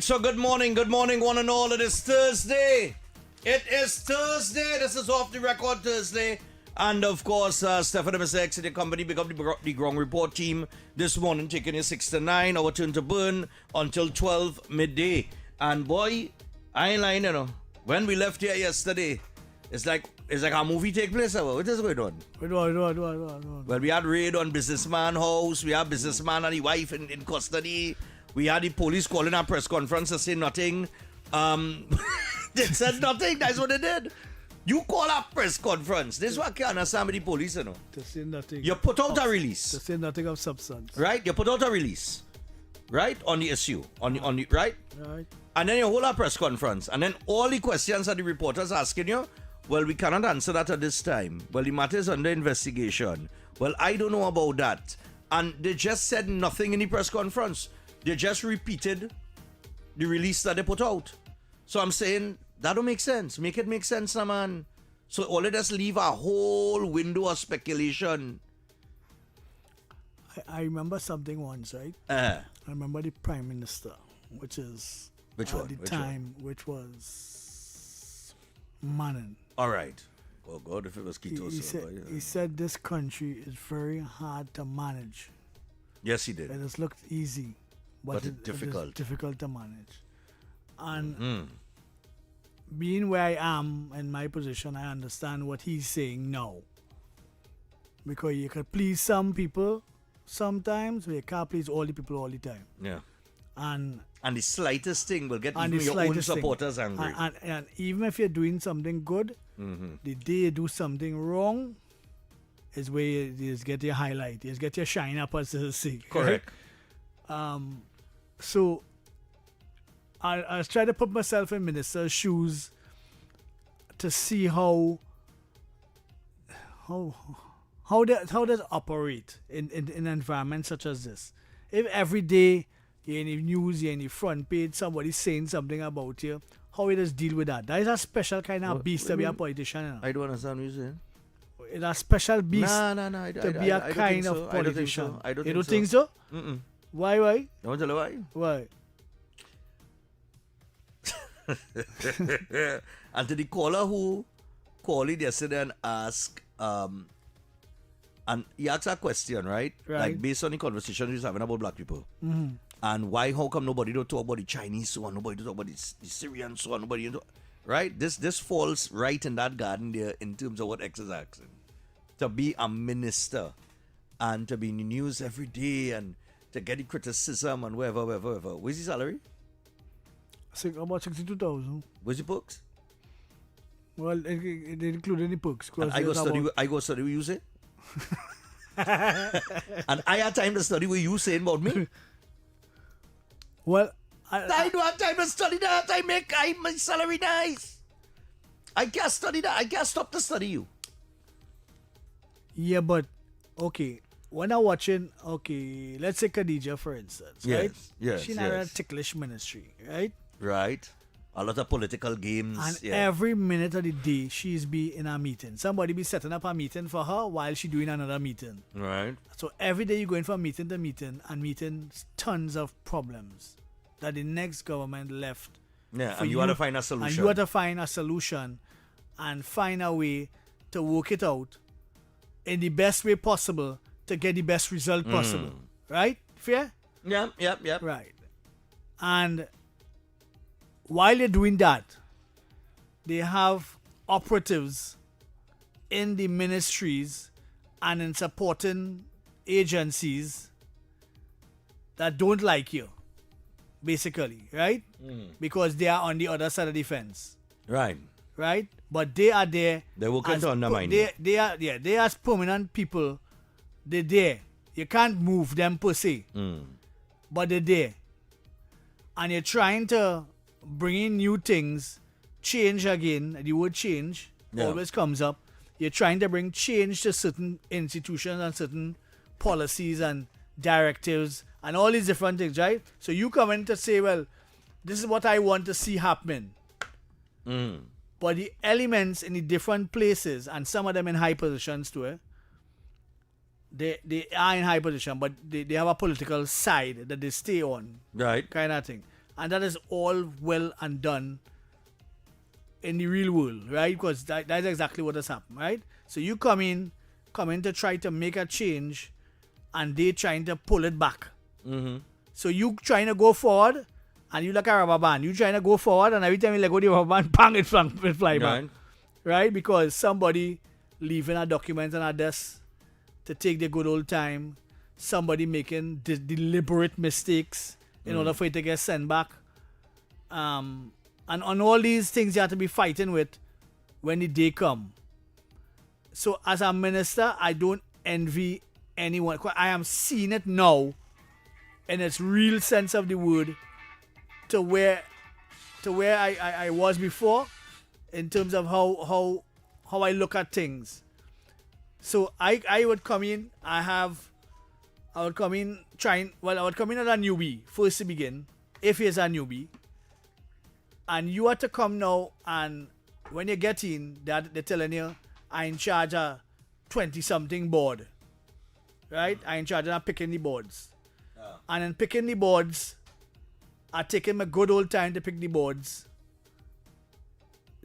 so good morning, one and all. It is Thursday. This is Off the Record Thursday. And of course, Stephan and Mr X in the company, pick up the Ground Report team this morning, taking it 6 to 9, our turn to burn until 12 midday. And boy, I ain't lying, you know. When we left here yesterday, it's like a movie take place. What is going on? Well, we had raid on businessman house. We had businessman and the wife in custody. We had the police calling a press conference to say nothing. They said nothing. That's what they did. You call a press conference. This is what I can't understand with the police, you know. To say nothing. You put out a release. To say nothing of substance. Right? You put out a release. Right? On the issue. On the right? Right. And then you hold a press conference. And then all the questions that the reporters asking you, well, we cannot answer that at this time. Well, the matter is under investigation. Well, I don't know about that. And they just said nothing in the press conference. They just repeated the release that they put out. So I'm saying, that don't make sense. Make it make sense, now, man. So all of us leave a whole window of speculation. I remember something once, right? I remember the Prime Minister, which is... Which one? Which was Manon. All right. Oh, God, if it was Quito. He said this country is very hard to manage. Yes, he did. It has looked easy, but it's difficult. It is difficult to manage. And being where I am in my position, I understand what he's saying now. Because you can please some people sometimes, but you can't please all the people all the time. Yeah. And the slightest thing will get even your own supporters angry. And even if you're doing something good, the day you do something wrong is where you just get your highlight. You just get your shine up, as they say. Correct. Right? So I was trying to put myself in minister's shoes to see how does operate in an environment such as this. If every day you're in the news, you're in the front page, somebody's saying something about you, how it does deal with that? That is a special kind of beast to be a politician. You know? I don't understand what you're saying. It's a special beast to be a kind of politician. You don't think so? Mm-mm. Why? Don't tell you why. Why? And to the caller who called it yesterday and asked, and he asked a question, right? Like based on the conversation he was having about black people. Mm-hmm. And how come nobody don't talk about the Chinese so and nobody don't talk about the Syrians so and nobody don't, right? This falls right in that garden there in terms of what X is asking. To be a minister and to be in the news every day and to get the criticism and wherever. Where's his salary? About 62,000. Where's the books? Well, it included the books. I go study what you say. And I had time to study what you saying about me. Well, I don't have time to study that. My salary nice. I can't study that. I can't stop to study you. Yeah, but okay. When I'm watching, let's say Khadija, for instance, right? Yes. She narrated a ticklish ministry, right? Right. A lot of political games. And every minute of the day, she's be in a meeting. Somebody be setting up a meeting for her while she doing another meeting. Right. So every day you're going from meeting to meeting and meeting tons of problems that the next government left. Yeah, and you want to find a solution. And you want to find a solution and find a way to work it out in the best way possible to get the best result possible. Right? Fair? Yep. Right. And while they're doing that, they have operatives in the ministries and in supporting agencies that don't like you, basically, right? Because they are on the other side of the fence. Right. But they are there. They're working to undermine you. They are as permanent people. They're there. You can't move them per se. But they're there. And you're trying to bring in new things, change again. The word change always comes up. You're trying to bring change to certain institutions and certain policies and directives and all these different things, right? So you come in to say, well, this is what I want to see happen. But the elements in the different places, and some of them in high positions too, they are in high position, but they have a political side that they stay on. Right. Kind of thing. And that is all well and done in the real world, right? Because that's exactly what has happened, right? So you come in to try to make a change, and they trying to pull it back. Mm-hmm. So you trying to go forward, and you like a rubber band. You trying to go forward, and every time you let go of the rubber band, bang, it fly back. Right? Because somebody leaving a document on a desk to take the good old time, somebody making deliberate mistakes in order for it to get sent back. And on all these things you have to be fighting with when the day come. So as a minister, I don't envy anyone. I am seeing it now in its real sense of the word to where I was before in terms of how I look at things. So I would come in, I would come in as a newbie, first to begin, if he's a newbie. And you have to come now, and when you get in, they're telling you, I'm in charge of 20-something board. Right? I'm in charge of picking the boards. And in picking the boards, I taking my good old time to pick the boards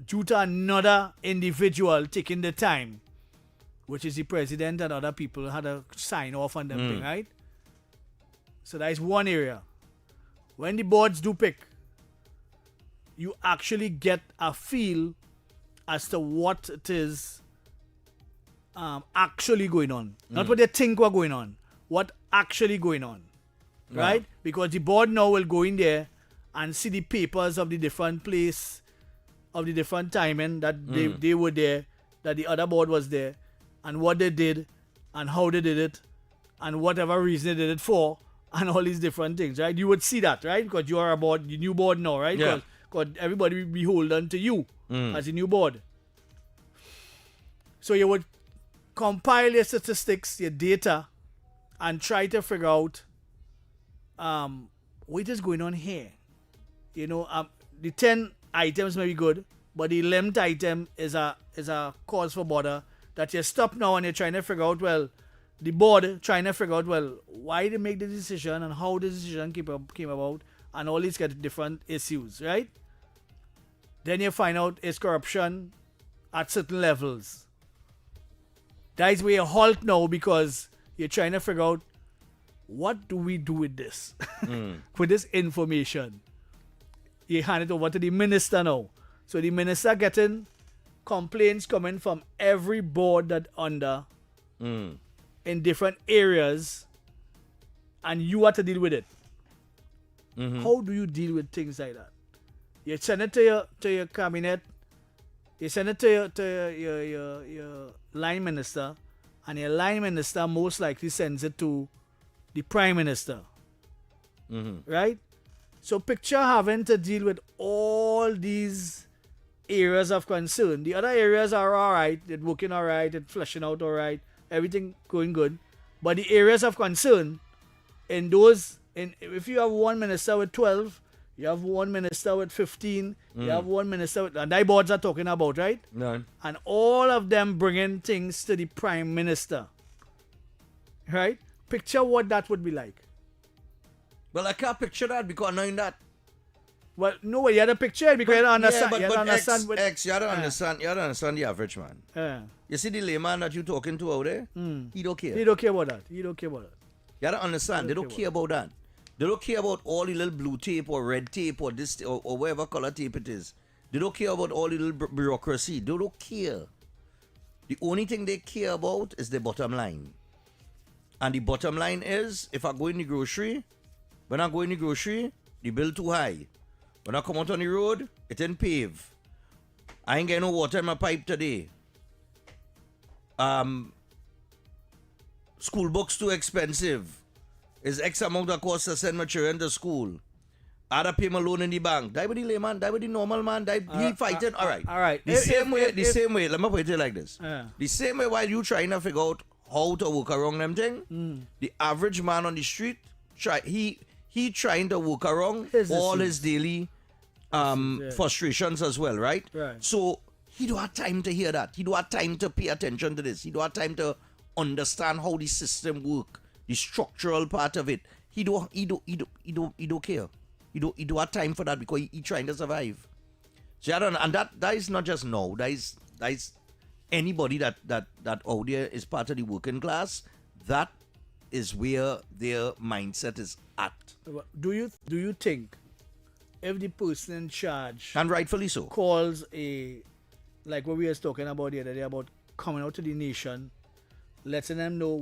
due to another individual taking the time, which is the president and other people had to sign off on them thing, right? So that is one area. When the boards do pick, you actually get a feel as to what it is actually going on. Not what they think were going on, what actually going on. Right? Because the board now will go in there and see the papers of the different place, of the different timing that they were there, that the other board was there, and what they did, and how they did it, and whatever reason they did it for, and all these different things, right? You would see that, right? Because you are the new board now, right? Yeah. Because everybody will be beholden to you as a new board. So you would compile your statistics, your data, and try to figure out what is going on here. You know, the 10 items may be good, but the 11th item is a cause for bother that you stop now and you're trying to figure out, well, the board trying to figure out, well, why they make the decision and how the decision came about, and all these get different issues, right? Then you find out it's corruption at certain levels. That is where you halt now, because you're trying to figure out, what do we do with this? With this information. You hand it over to the minister now. So the minister getting complaints coming from every board that under in different areas, and you have to deal with it. How do you deal with things like that? You send it to your cabinet, you send it to your line minister, and your line minister most likely sends it to the prime minister. Right? So picture having to deal with all these areas of concern. The other areas are alright, it's working alright, it's fleshing out alright, everything going good. But the areas of concern, if you have one minister with 12, you have one minister with 15, you have one minister with, and that boards are talking about, right? No. And all of them bringing things to the prime minister. Right? Picture what that would be like. Well, I can't picture that because I'm knowing that. Well, no way, you had to picture it because you don't understand. Yeah, you don't understand. You don't understand. You don't understand the average man. You see the layman that you talking to out there? He don't care. He don't care about that. He don't care about that. You don't understand. They don't care about that. They don't care about all the little blue tape or red tape or this or whatever color tape it is. They don't care about all the little bureaucracy. They don't care. The only thing they care about is the bottom line. And the bottom line is, if I go in the grocery, when I go in the grocery, the bill too high. When I come out on the road, it ain't pave. I ain't getting no water in my pipe today. School books too expensive. It's X amount of cost to send my children to school. I had to pay my loan in the bank. Die with the layman, die with the normal man, he fighting. All right. The same way, let me put it like this. The same way while you trying to figure out how to work around them thing, the average man on the street, he trying to work around his daily frustrations as well, right? So he don't have time to hear that. He don't have time to pay attention to this. He don't have time to understand how the system work, the structural part of it. He don't care. He don't have time for that because he trying to survive. So I don't, and that is not just now. That is anybody that out there is part of the working class. That is where their mindset is at. Do you think if the person in charge And rightfully so. calls like what we were talking about the other day about coming out to the nation, letting them know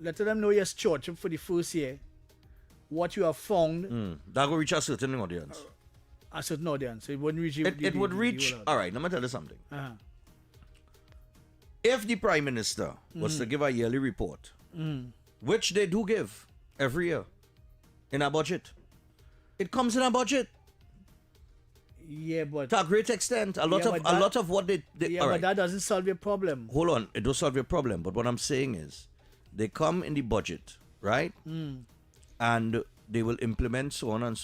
letting them know your stewardship for the first year, what you have found, That will reach a certain audience. a certain audience. So it wouldn't reach It would reach. All right, let me tell you something. Uh-huh. If the Prime Minister was to give a yearly report, which they do give every year in a budget, it comes in a budget Yeah, but to a great extent. A lot of what they yeah, all but right. that doesn't solve your problem. Hold on, it does solve your problem. But what I'm saying is, they come in the budget, right? And they will implement so on and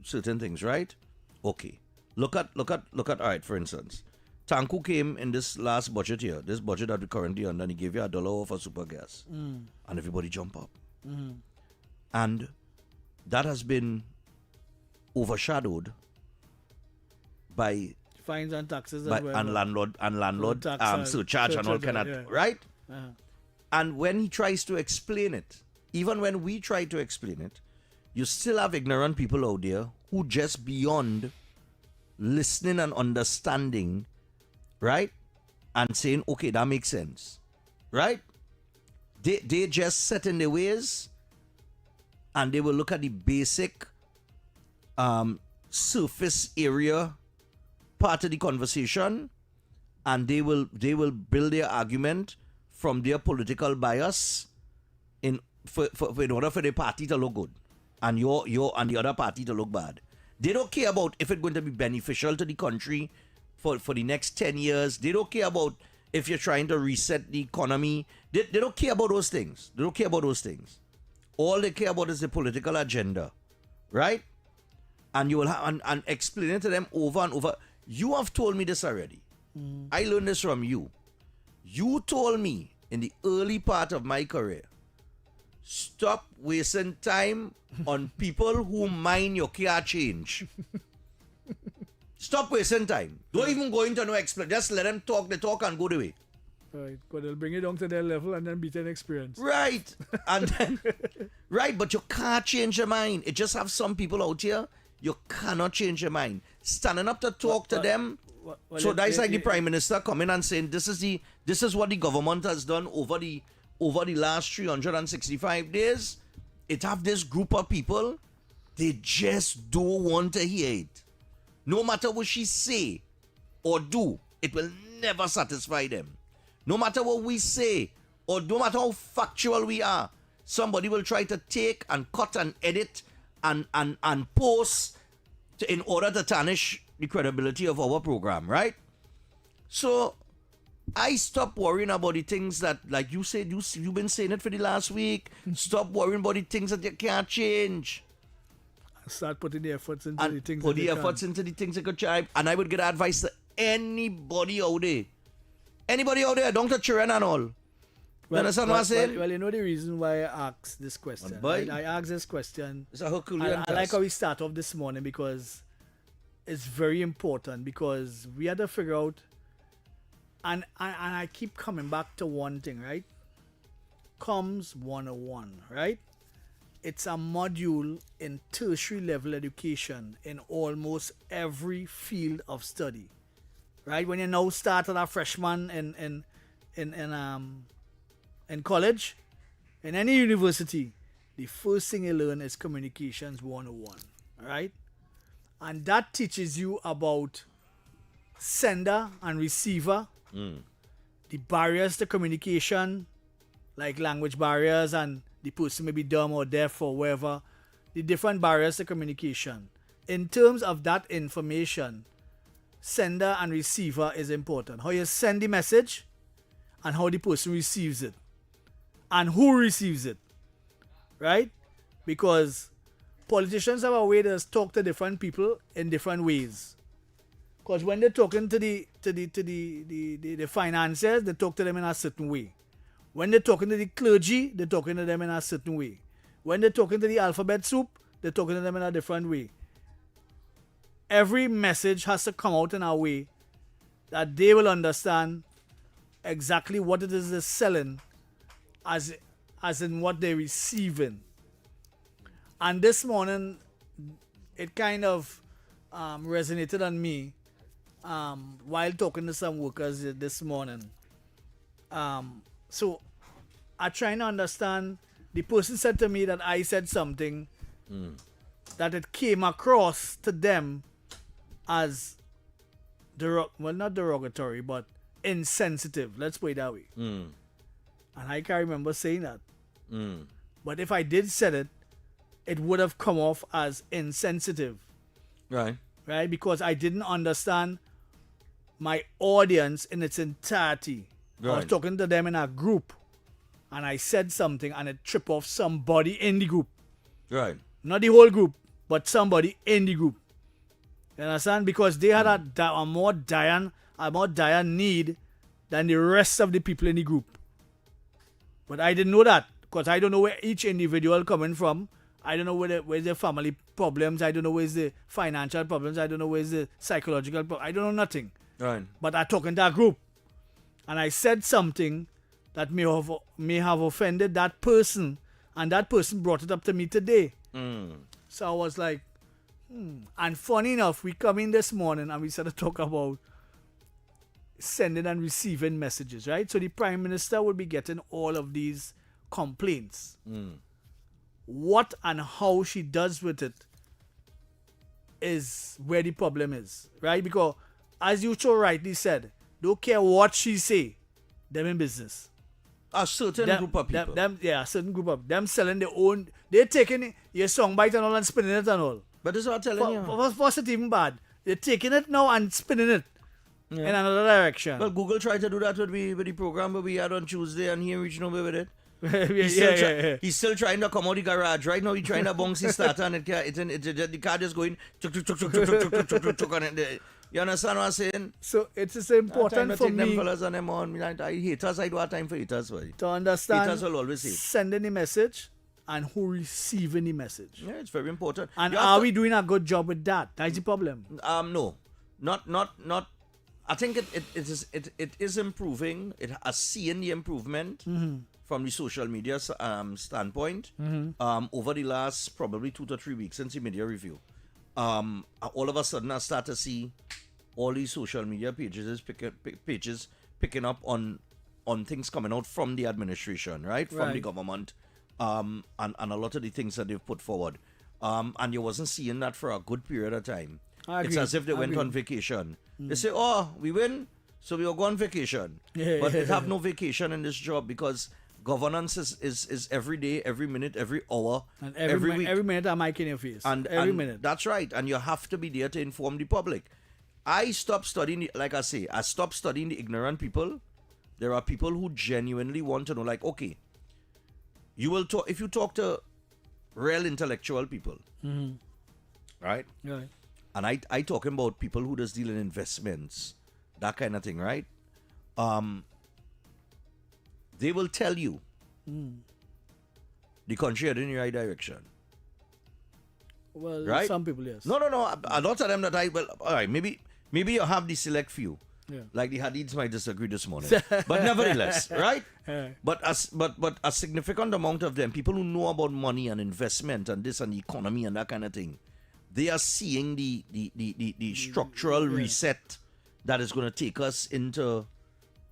certain things, right? Okay. Look at. All right, for instance, Tanku came in this last budget here, this budget that we currently under, and he gave you $1 off for super gas, and everybody jump up, and that has been overshadowed by Fines and taxes and landlord Tax, surcharge and all kind of yeah. right. Uh-huh. And when he tries to explain it, even when we try to explain it, you still have ignorant people out there who just beyond listening and understanding, right? And saying, okay, that makes sense, right? They just set in their ways and they will look at the basic surface area part of the conversation and they will build their argument from their political bias in order for the party to look good and your and the other party to look bad. They don't care about if it's going to be beneficial to the country for the next 10 years. They don't care about if you're trying to reset the economy. They don't care about those things. They don't care about those things. All they care about is the political agenda, right? And you will have and explain it to them over and over. You have told me this already. I learned this from you. You told me in the early part of my career, stop wasting time on people who mind your car change. Stop wasting time. Don't even go into no explain. Just let them talk. They talk and go the way. Right, because they'll bring it down to their level and then beat an experience. Right. And then, right, but you can't change your mind. It just have some people out here, you cannot change your mind. Standing up to talk to them. So that's like the Prime Minister coming and saying this is what the government has done over the last 365 days. It have this group of people, they just don't want to hear it. No matter what she say or do, it will never satisfy them. No matter what we say or no matter how factual we are, somebody will try to take and cut and edit and post in order to tarnish the credibility of our program, right? So I stop worrying about the things that, like you said, you've been saying it for the last week. Stop worrying about the things that you can't change. Start putting the efforts into And the things put that the they efforts can. into the things that could change. And I would give advice to anybody out there. Anybody out there, don't touch your and all. You understand what I'm saying? Well, you know the reason why I asked this question. boy. I asked this question. It's a Herculean I like task. how we start off this morning because it's very important because we had to figure out and I keep coming back to one thing, right? Comms 101, right? It's a module in tertiary level education in almost every field of study. Right? When you now start as a freshman in college, in any university, the first thing you learn is communications 101. Right? And that teaches you about sender and receiver, the barriers to communication, like language barriers, and the person may be dumb or deaf or whatever, the different barriers to communication. In terms of that information, sender and receiver is important. How you send the message and how the person receives it. And who receives it. Right? Because politicians have a way to talk to different people in different ways. Because when they're talking to the financiers, they talk to them in a certain way. When they're talking to the clergy, they're talking to them in a certain way. When they're talking to the alphabet soup, they're talking to them in a different way. Every message has to come out in a way that they will understand exactly what it is they're selling as in what they're receiving. And this morning, it kind of resonated on me while talking to some workers this morning. So I trying to understand. The person said to me that I said something that it came across to them as not derogatory, but insensitive. Let's put it that way. And I can't remember saying that. But if I did said it, it would have come off as insensitive. Right. Right? Because I didn't understand my audience in its entirety. Right. I was talking to them in a group, and I said something, and it tripped off somebody in the group. Right. Not the whole group, but somebody in the group. You understand? Because they had a more dire need than the rest of the people in the group. But I didn't know that, because I don't know where each individual coming from. I don't know where's the family problems. I don't know where's the financial problems. I don't know where's the psychological problems. I don't know nothing. Right. But I talking to a group, and I said something that may have offended that person, and that person brought it up to me today. So I was like, And funny enough, we come in this morning and we started to talk about sending and receiving messages, right? So the Prime Minister will be getting all of these complaints. What and how she does with it is where the problem is, right? Because as you so rightly said, don't care what she say, them in business. A certain group of people. A certain group of them selling their own. They're taking your song bite and all and spinning it and all. But this is what I'm telling you. What's it even bad? They're taking it now and spinning it in another direction. Well, Google tried to do that with the program that we had on Tuesday, and he ain't reached nowhere with it. He's still trying to come out the garage. Right now, he's trying to bounce his starter, and the car just going you understand what I'm saying? So it's important for me. Them fellas and them on. Haters, I don't have time for haters. To understand haters will always hate. Sending the message and who receiving the message. Yeah, it's very important. And are we doing a good job with that? That's the problem. No, not. I think it is improving. It has seen the improvement from the social media standpoint over the last probably 2 to 3 weeks since the media review. All of a sudden, I start to see all these social media pages picking up on things coming out from the administration, right? From the government, and a lot of the things that they've put forward. And you wasn't seeing that for a good period of time. It's as if they went on vacation. They say, oh, we win, so we will go on vacation. But they have no vacation in this job because governance is every day, every minute, every hour, and every week. Every minute I'm making your face. Every minute. That's right. And you have to be there to inform the public. I stopped studying, I stopped studying the ignorant people. There are people who genuinely want to know, like, okay, you will talk, if you talk to real intellectual people, right? Right. And I talking about people who just deal in investments, that kind of thing, right? They will tell you the country heading in the right direction. Well, right? Some people, yes. No. A lot of them that all right, maybe you have the select few. Yeah. Like the Hadids might disagree this morning. But nevertheless, right? But a significant amount of them, people who know about money and investment and this and the economy and that kind of thing, they are seeing the structural reset that is going to take us into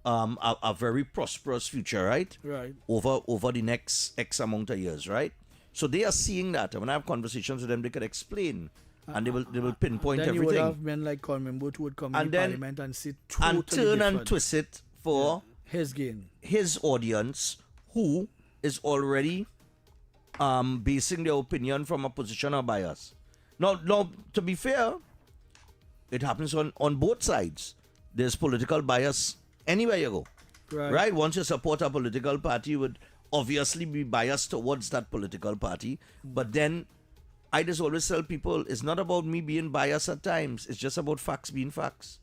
a very prosperous future, right? Right. Over the next X amount of years, right? So they are seeing that. And when I have conversations with them, they could explain. And they will pinpoint then everything. You would have men like Colin Booth who would come in Parliament and say totally and turn different. and twist it for his gain. His audience, who is already basing their opinion from a position of bias. Now, to be fair, it happens on both sides. There's political bias anywhere you go. Right? Once you support a political party, you would obviously be biased towards that political party. But then I just always tell people, it's not about me being biased at times. It's just about facts being facts.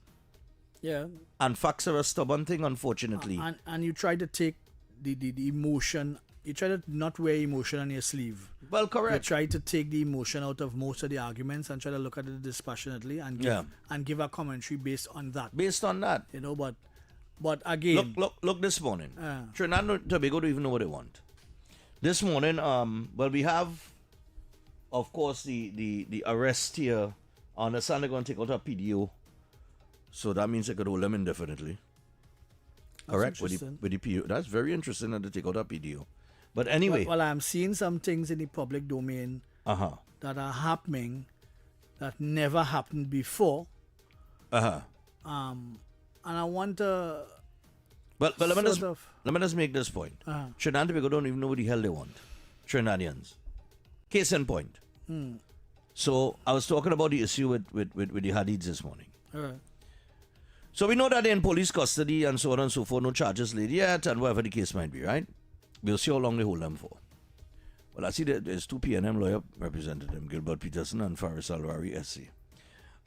Yeah. And facts are a stubborn thing, unfortunately. And you try to take the emotion you try to not wear emotion on your sleeve. Well, You correct. try to take the emotion out of most of the arguments and try to look at it dispassionately and give a commentary based on that. Based on that. You know, but again, Look this morning. Trinidad and Tobago don't even know what they want. This morning, well, we have, of course, the arrest here. I understand they're going to take out a PDO. So that means they could hold them indefinitely. Correct? With the PDO. That's very interesting that they take out a PDO. But anyway. Well, I'm seeing some things in the public domain that are happening that never happened before. And I want to. But let me just make this point. Trinidad and Tobago don't even know what the hell they want. Trinidadians. Case in point. So I was talking about the issue with the Hadids this morning. All right. So we know that they're in police custody and so on and so forth. No charges laid yet and whatever the case might be, right? We'll see how long they hold them for. Well, I see that there's two PNM lawyer represented them, Gilbert Peterson and Faris Alwari SC.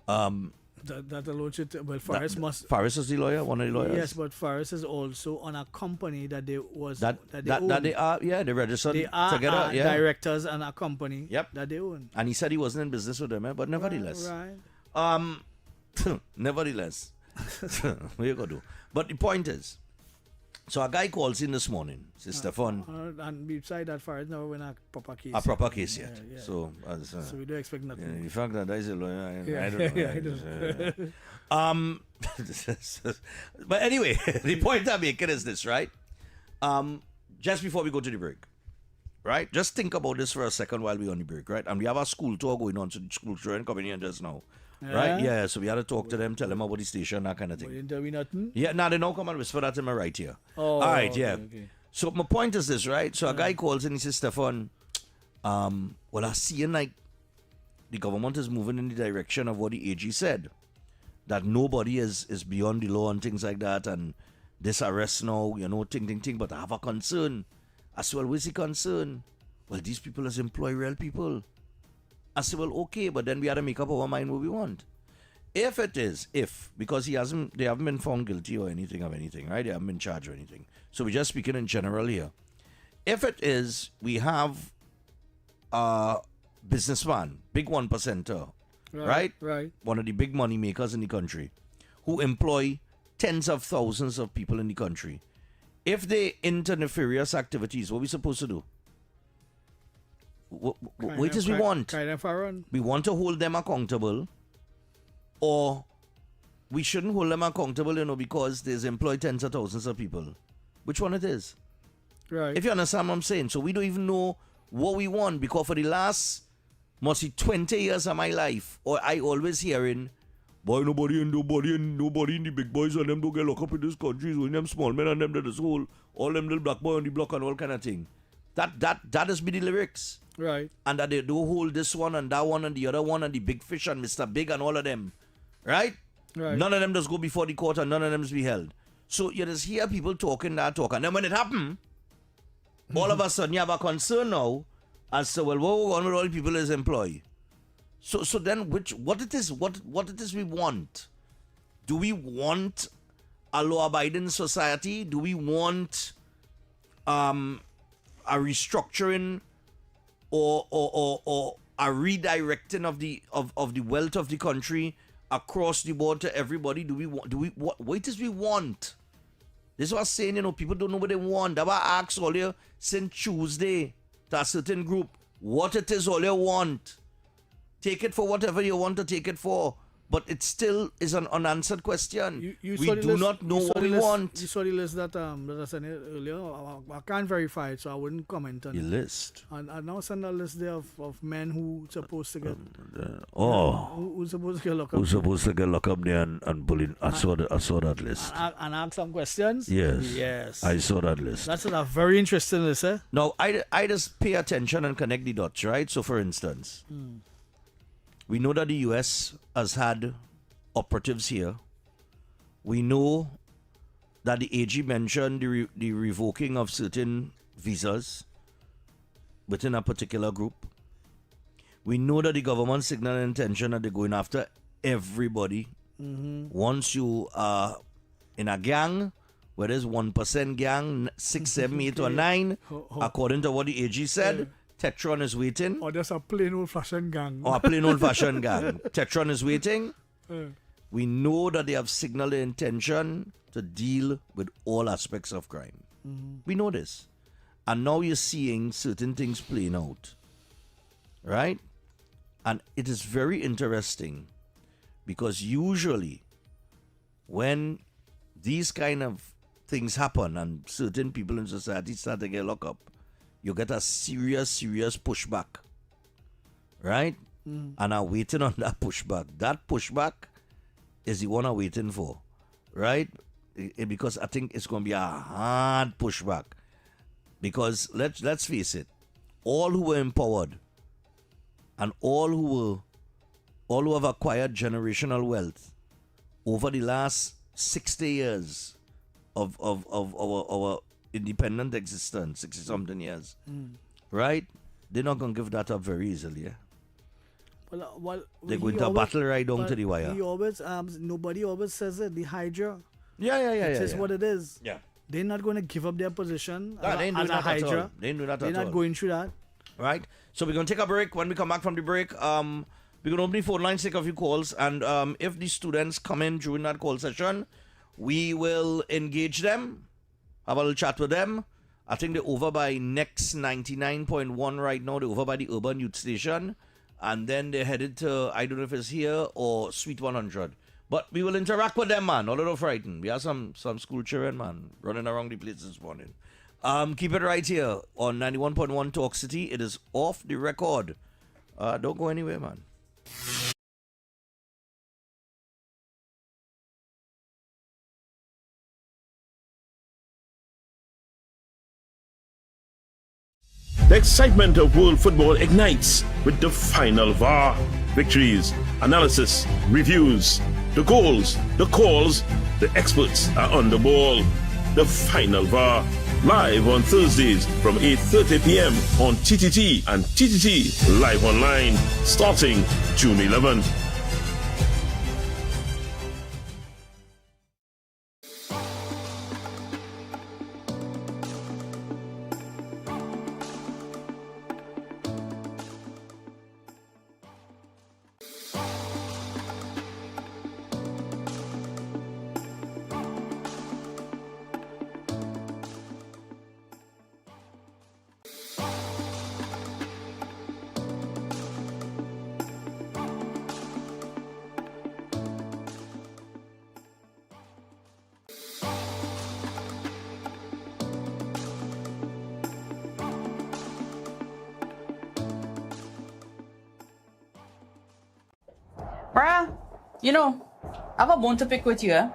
That alone should. Well, Faris must. Faris is the lawyer, one of the lawyers. Yes, but Faris is also on a company that they was that they are, yeah, they registered they are together, yeah. Directors on a company Yep. that they own. And he said he wasn't in business with them, but nevertheless, Right. nevertheless, what you gonna do? But the point is, so a guy calls in this morning, says Stephan. And beside that, Faris never win a proper case. A proper case yet. Yeah. So So we don't expect nothing. the fact that he's a lawyer, I don't know. But anyway, the point I'm making is this, right? Just before we go to the break, right? Just think about this for a second while we're on the break, right? And we have a school tour going on, so the school children coming in just now. Right? Yeah, so we had to talk to them, tell them about the station, that kind of thing. But didn't tell me nothing? Yeah, now they don't come and whisper that in my right here. Oh, all right, yeah. Okay. So my point is this, right? So a guy calls and he says, Stephan, well, I see like the government is moving in the direction of what the AG said, that nobody is beyond the law and things like that, and this arrest now, ting, but I have a concern. I said, well, where's the concern? Well, these people has employ real people. I said, well, okay, but then we had to make up our mind what we want. Because they haven't been found guilty or anything, right? They haven't been charged or anything. So we're just speaking in general here. If it is, we have a businessman, big 1%er, right? Right. One of the big money makers in the country, who employ tens of thousands of people in the country. If they enter nefarious activities, what are we supposed to do? What is we want? We want to hold them accountable, or we shouldn't hold them accountable, because there's employed tens of thousands of people. Which one it is? Right. If you understand what I'm saying. So we don't even know what we want, because for the last, must be 20 years of my life, or I always hearing, boy, nobody in the big boys and them don't get locked up in this country. So in them small men and them that is whole, all them little black boy on the block and all kind of thing. That has been the lyrics. Right. And that they do hold this one and that one and the other one and the big fish and Mr. Big and all of them. Right? None of them does go before the court and none of them is be held. So you just hear people talking that talk. And then when it happen, all of a sudden you have a concern now as to, well, what we're going with all the people is employed. So then what it is we want? Do we want a law-abiding society? Do we want a restructuring or a redirecting of the wealth of the country across the board to everybody? What is we want? This is what I'm saying, people don't know what they want. That's why I asked all you since Tuesday to a certain group what it is all you want. Take it for whatever you want to take it for. But it still is an unanswered question. We do not know what we want. You saw the list that I sent earlier. I can't verify it, so I wouldn't comment on the list. And I now send a list there of men who supposed to get who's supposed to get locked up. Who's supposed to get locked up there and bullied. I saw that list. And ask some questions? Yes. I saw that list. That's a very interesting list, eh? Now, I just pay attention and connect the dots, right? So, for instance, we know that the U.S. has had operatives here. We know that the AG mentioned the revoking of certain visas within a particular group. We know that the government signaled intention that they're going after everybody. Once you are in a gang whether it's 1% gang, 6, 7, 8, or 9, according to what the AG said, Tetron is waiting. Or just a plain old-fashioned gang. Or a plain old-fashioned gang. Tetron is waiting. We know that they have signaled their intention to deal with all aspects of crime. We know this. And now you're seeing certain things playing out. Right? And it is very interesting because usually when these kind of things happen and certain people in society start to get locked up, you get a serious pushback. Right? And I'm waiting on that pushback. That pushback is the one I'm waiting for. Right? Because I think it's going to be a hard pushback. Because let's face it, all who were empowered and all who have acquired generational wealth over the last 60 years of our independent existence, 60-something years, right? They're not going to give that up very easily. Yeah? Well, they're going to battle right down to the wire. He always, nobody always says it. The Hydra. Yeah. It is what it is. Yeah. They're not going to give up their position they as a Hydra. They ain't do that at all. They're not going through that. Right? So we're going to take a break. When we come back from the break, we're going to open the phone lines, take a few calls, and if the students come in during that call session, we will engage them, have a little chat with them. I think they're over by Next 99.1 right now. They're over by the Urban Youth Station, and then they're headed to, I don't know if it's here or Suite 100. But we will interact with them, man. Not a little frightened. We have some school children, man, running around the place this morning. Keep it right here on 91.1 Talk City. It is off the record. Don't go anywhere, man. The excitement of world football ignites with the final VAR. Victories, analysis, reviews, the goals, the calls, the experts are on the ball. The final VAR, live on Thursdays from 8:30 p.m. on TTT and TTT Live Online, starting June 11th. Bruh, I have a bone to pick with you.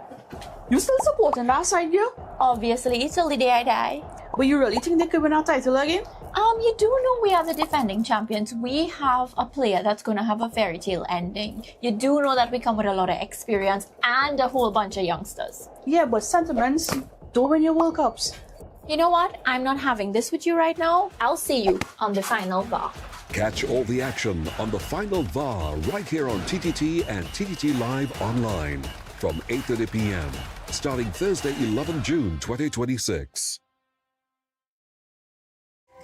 You still supporting that side, girl? Obviously, till the day I die. But you really think they could win our title again? You do know we are the defending champions. We have a player that's going to have a fairy tale ending. You do know that we come with a lot of experience and a whole bunch of youngsters. Yeah, but sentiments don't win your World Cups. You know what? I'm not having this with you right now. I'll see you on the final bar. Catch all the action on the final VAR right here on TTT and TTT Live Online from 8:30 p.m. starting Thursday, 11 June 2026.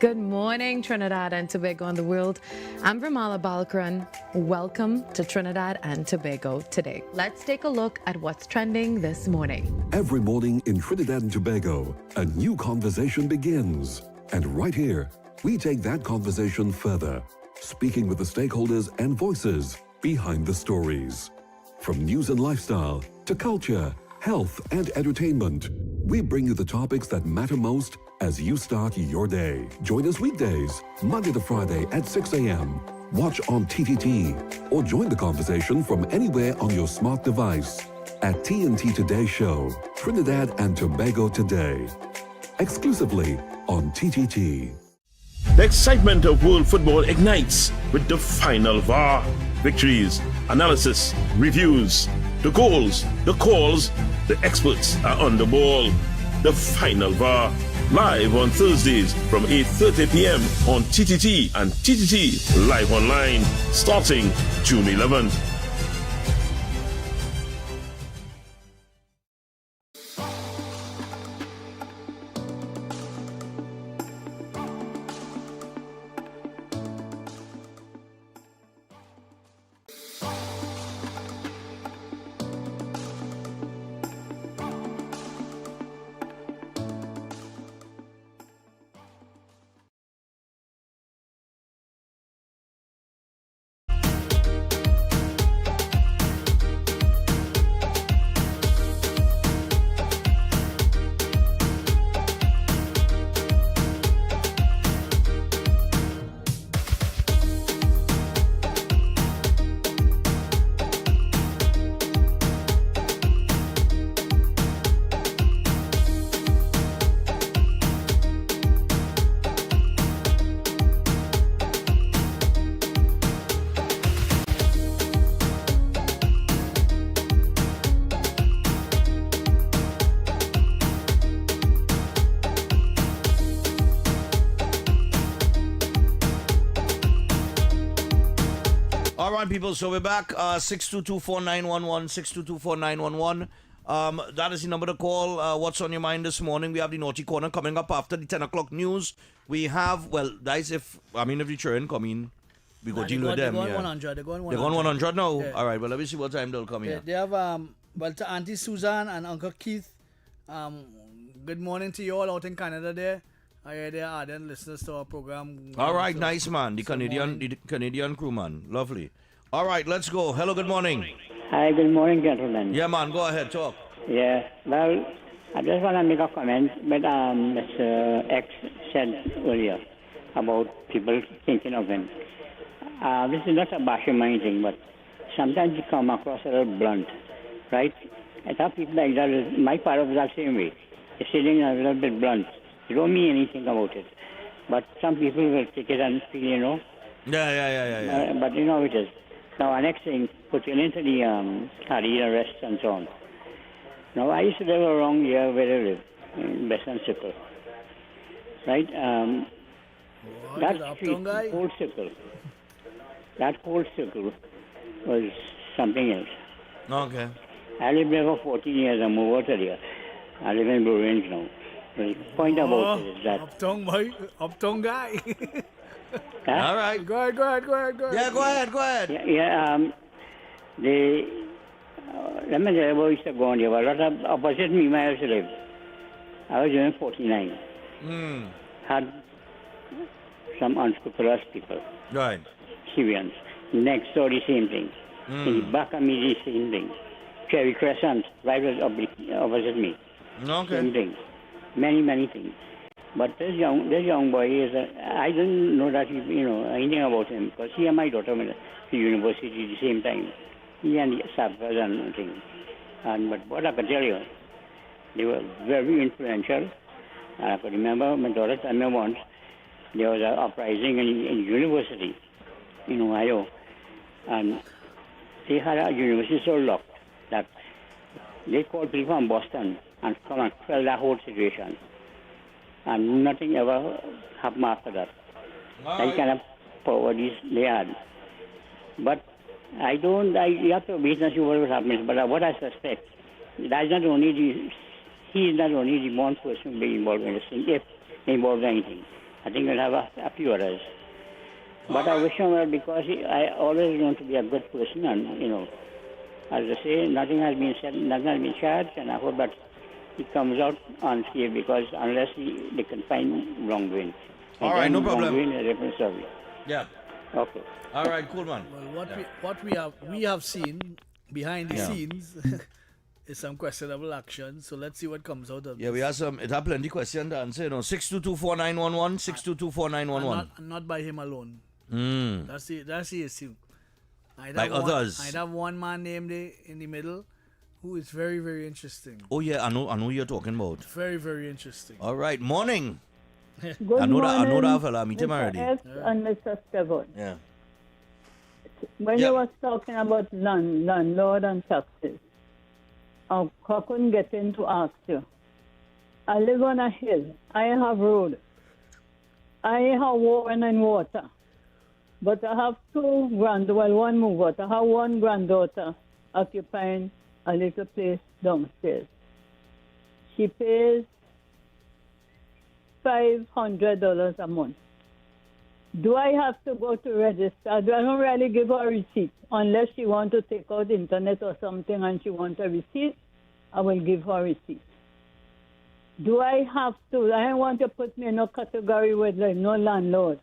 Good morning, Trinidad and Tobago and the world. I'm Vermala Balkaran. Welcome to Trinidad and Tobago today. Let's take a look at what's trending this morning. Every morning in Trinidad and Tobago, a new conversation begins. And right here, we take that conversation further, speaking with the stakeholders and voices behind the stories. From news and lifestyle to culture, health and entertainment, we bring you the topics that matter most as you start your day. Join us weekdays, Monday to Friday at 6 a.m. Watch on TTT or join the conversation from anywhere on your smart device at TNT Today Show, Trinidad and Tobago Today, exclusively on TTT. The excitement of world football ignites with the final VAR. Victories, analysis, reviews, the goals, the calls, the experts are on the ball. The final VAR, live on Thursdays from 8:30 p.m. on TTT and TTT Live Online, starting June 11th. right, people. So we're back. 6224911, 6224911. That is the number to call. What's on your mind this morning? We have the Naughty Corner coming up after the 10 o'clock news. We have, well, guys, if the children come in, we go deal with them. They're going Yeah. 100. They're going 100. They're going 100 now? Yeah. All right, well, let me see what time they'll come here. They have, well, to Auntie Susan and Uncle Keith, good morning to you all out in Canada there. I hear they are ardent listeners to our program. All right, So- nice, man. The Canadian crewman. Lovely. All right, let's go. Hello, good morning. Hi, good morning, gentlemen. Yeah, man, go ahead, talk. Yeah, well, I just want to make a comment what Mr. X said earlier about people thinking of him. This is not a bashing mind thing, but sometimes you come across a little blunt, right? I thought people like that, my father was that same way. He's sitting a little bit blunt. You don't mean anything about it. But some people will take it and feel, Yeah. but you know how it is. Now, our next thing, put you into the career arrest and so on. Now, I used to live around here where I live, in Western Circle. Right? That street, whole circle was something else. Okay. I lived there for 14 years and moved out of here. I live in Blue Range now. The point about it is that... Uptown guy. All right. Go ahead. Yeah, go ahead. Let me tell you what used to go on there. Right opposite me, where I used to live. I was doing 49. Had some unscrupulous people. Right. Syrians. Next door, the same thing. In the back of me, the same thing. Cherry Crescent, right opposite me. Okay. Same thing. Many things. But this young boy is, I didn't know that, anything about him, because he and my daughter went to university at the same time. He and Servol and things. But what I could tell you, they were very influential. And I could remember my daughter told me once, there was an uprising in university in Ohio. And they had a university so locked that they called people from Boston and come and quell that whole situation. And nothing ever happened after that. That kind of power they had. But you have to wait and see what happens. But what I suspect, that's not only he is not only the one person being involved in this thing, if he involved in anything. I think we'll have a few others. But I wish him well because I always want to be a good person and, as I say, nothing has been said, nothing has been charged, and I hope that he comes out unscathed because unless they can find wrongdoing. All right, no problem. Wrongdoing is a different story. Yeah. Okay. All right, cool, man. Well, what we have seen behind the scenes is some questionable action. So let's see what comes out of Yeah, we have it have plenty questions to answer. 6224911, 6224911. Not by him alone. That's the issue. Like others. I'd have one man named in the middle who is very, very interesting. Oh yeah, I know who you're talking about. Very, very interesting. All right, morning. Good I know morning, that fella. Meet him Mr. already. X and Mr. Stephan. Yeah. When you was talking about landlord and taxes, I couldn't get in to ask you. I live on a hill. I have road. I have water and water. But I have one move out. I have one granddaughter occupying a little place downstairs. She pays $500 a month. Do I have to go to register? I don't really give her a receipt unless she want to take out internet or something and she want a receipt. I will give her a receipt. Do I have to? I don't want to put me in no category with no landlord.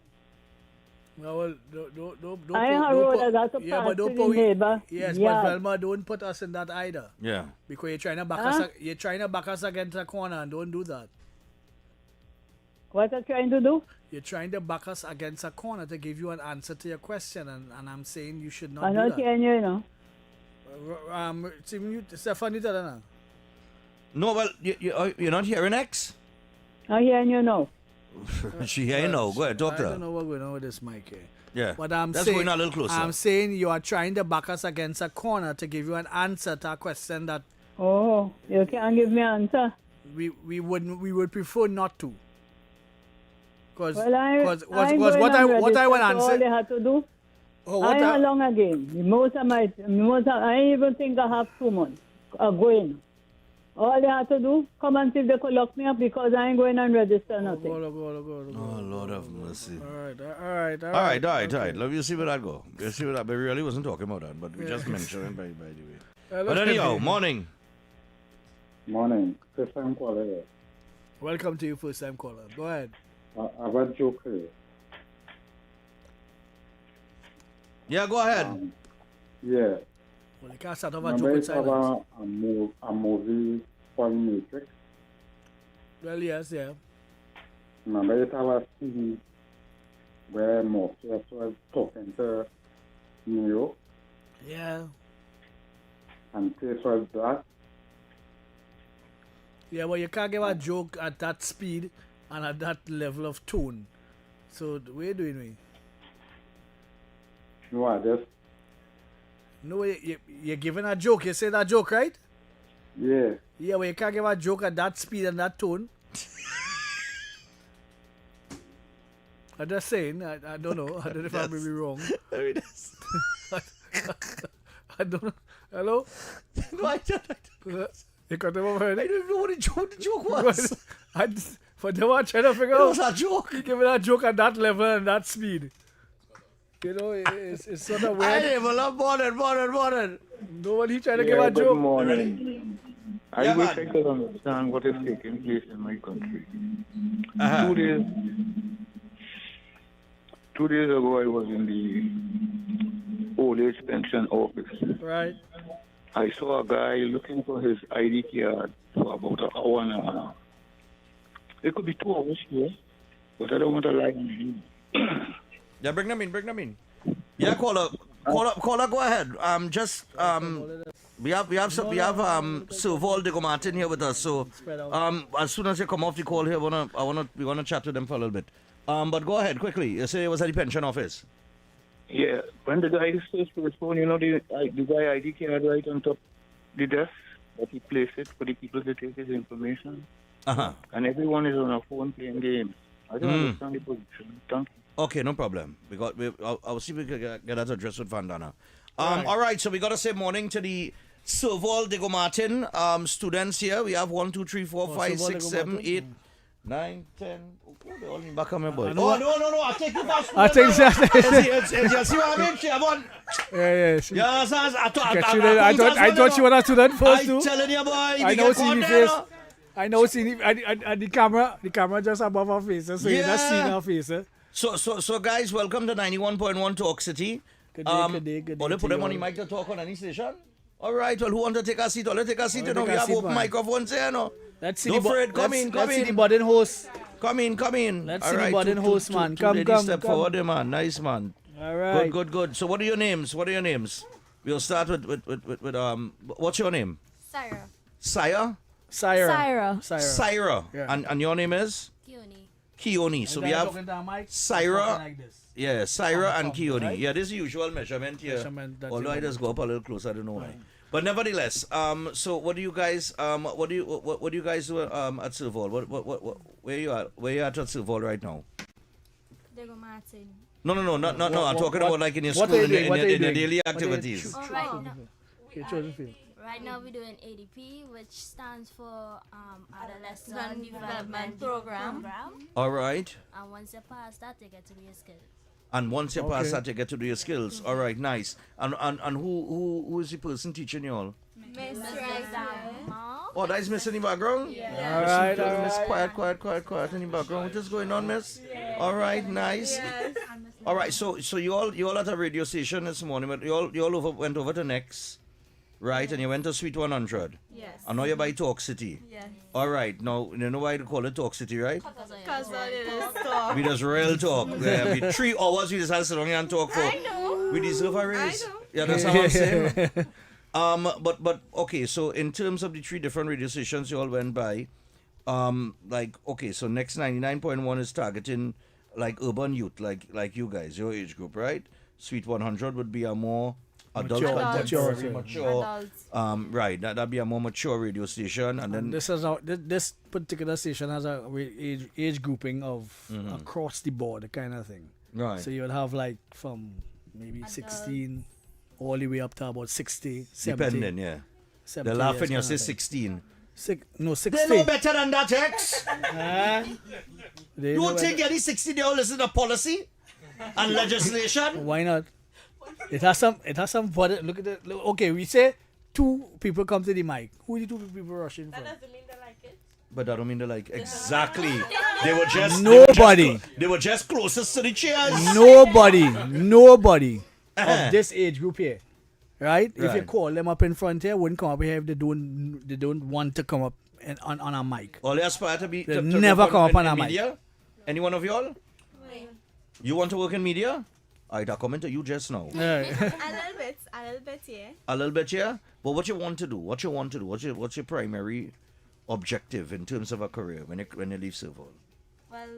Well, don't I have road I got to pass but to don't the put neighbor. Yes, Yeah. but Velma, don't put us in that either. Yeah. Because you're trying to back Huh? us. You're trying to back us against a corner, and don't do that. What are you trying to do? You're trying to back us against a corner to give you an answer to your question, and I'm saying you should not I'm do not that. hearing you, Stephan, you tell her now. No, well, you're not hearing X? I'm hearing you now. She hear you now. Go ahead, talk I to don't her. know what's going on with this mic here. Yeah. But I'm That's saying, going a little closer. I'm saying you are trying to back us against a corner to give you an answer to a question that Oh, you can't give me an answer. we would prefer not to. Because Well, what I want to That's all answer. they had to do. Oh, I how long again? I even think I have 2 months going. All they have to do, come and see if they could lock me up because I ain't going and register nothing. Oh, Lord have mercy. All All right. Let me see where that go. We'll see where that. But we really wasn't talking about that, but we just mentioned it by the way. But anyhow, morning. Morning. First time caller here. Welcome to your first time caller. Go ahead. I have a joke here. Yeah, go ahead. Yeah. Well, you can't start off a Remember joke in it have silence. a movie called Matrix? Well, yes, yeah. Remember it have a scene where Morpheus was talking to Neo Yeah. and face was black? Yeah, well, you can't give a joke at that speed and at that level of tone. So, what are you doing, me? No, I just, No, you're giving a joke. You say that joke, right? yeah. Yeah, well, you can't give a joke at that speed and that tone. I'm just saying. I don't know. I don't know if I may be wrong. I don't know. Hello? No, I don't. You got them over I don't even know what the joke was. For them, I'm trying to figure It out. was a joke. You giving a joke at that level and that speed. You know, it's sort of I weird. didn't even love morning. Nobody trying to give a Good joke. morning. I Yeah, wish man. I could understand what is taking place in my country. Uh-huh. 2 days ago, I was in the old age pension office. Right. I saw a guy looking for his ID card for about an hour and a half. It could be 2 hours here, but I don't want to lie on you. Yeah, bring them in. Yeah, caller, go ahead. We have Servol de Martin here with us. So, as soon as you come off the call here, we wanna chat with them for a little bit. But go ahead quickly. You say it was at the pension office. Yeah, when the guy searched for his phone, you know, the guy ID card right on top the desk, that he placed it for the people to take his information. Uh-huh. And everyone is on a phone playing games. I don't understand the position. Thank you. Okay, no problem. I'll see if we can get that addressed with Vandana. All right, so we got to say morning to the Servol de Martin students here. We have 1, 2, 3, 4, 5, 6, 7, 8, 9, 10. Oh, they're all in back of my boy. No. I'll take you back. I think You see what I mean? She have one. Yeah. Yes, I thought you were a student first too. I'm telling you, boy. I know see the face. I know see and the camera just above her face, so you just see her face. So guys, welcome to 91.1 Talk City. Good day. Only put them on the mic to talk on any station. All right, well, who want to take a seat? Let's take a seat. You know, we have open microphones here, no? Let's see Come in. Let's see the budding host. Come in. Let's All see the right, budding host, man. Come. Step forward there, man. Nice, man. All right. Good. So what are your names? We'll start with what's your name? Syra. Syra. Yeah. And your name is? Keone. So we have Syra. Yeah, Syra and Keone. right? Yeah, this is usual measurement here. Although I just go up a little closer, I don't know why. But nevertheless, so what do you guys what do you guys do at Servol? What where you at Servol right now? Martin. No, not I'm talking about like in your school in your daily activities. All right, Chosen right now we're doing ADP, which stands for Adolescent Development Program. All right. And once you pass that, you get to do your skills. And once you pass that, you get to do your skills. All right, nice. And who is the person teaching you all? Mr. X. Oh, that is Miss in the background? Yeah. All right. Miss, quiet in the background. What is going on, Miss? Yeah. All right, nice. Yes. All right, so you all at a radio station this morning, but you all went over to Next, right? And you went to Suite 100. Yes. And now you're by Talk City. Yes. All right, now you know why they call it Talk City, right? Because it is talk. We just real talk. Yeah, we 3 hours we just have to sit down here and talk for. I know. We deserve a raise. I know. Yeah, that's what I'm saying. But okay, so in terms of the 3 different radio stations you all went by, so Next 99.1 is targeting like urban youth, like you guys, your age group, right? Suite 100 would be a more adult, contemporary, mature. Right, that'd be a more mature radio station, and then this particular station has a age grouping of across the board kind of thing. Right. So you'll have like from maybe Adult. 16, all the way up to about 60, 70. Depending, yeah. 70 They're laughing, you years, say kinda thing. 16. No, 60. They know better than that, X. They You know don't think better. any 16 year old listen to policy and legislation? Why not? It has some body. Look at it. Okay, we say 2 people come to the mic. Who are the 2 people rushing for? But I don't mean to like exactly. They were just Nobody. They were just closest to the chairs. Nobody of this age group here, right? If you Right. call them up in front here, wouldn't come up here if they don't want to come up on a mic. All they aspire to be. They to never work come up on in a mic. media. Any one of y'all? You want to work in media? Alright, I'll come to you just now. Yeah. A little bit, yeah. A little bit, yeah. But what you want to do? What's your primary objective in terms of a career when you leave Servol? Well,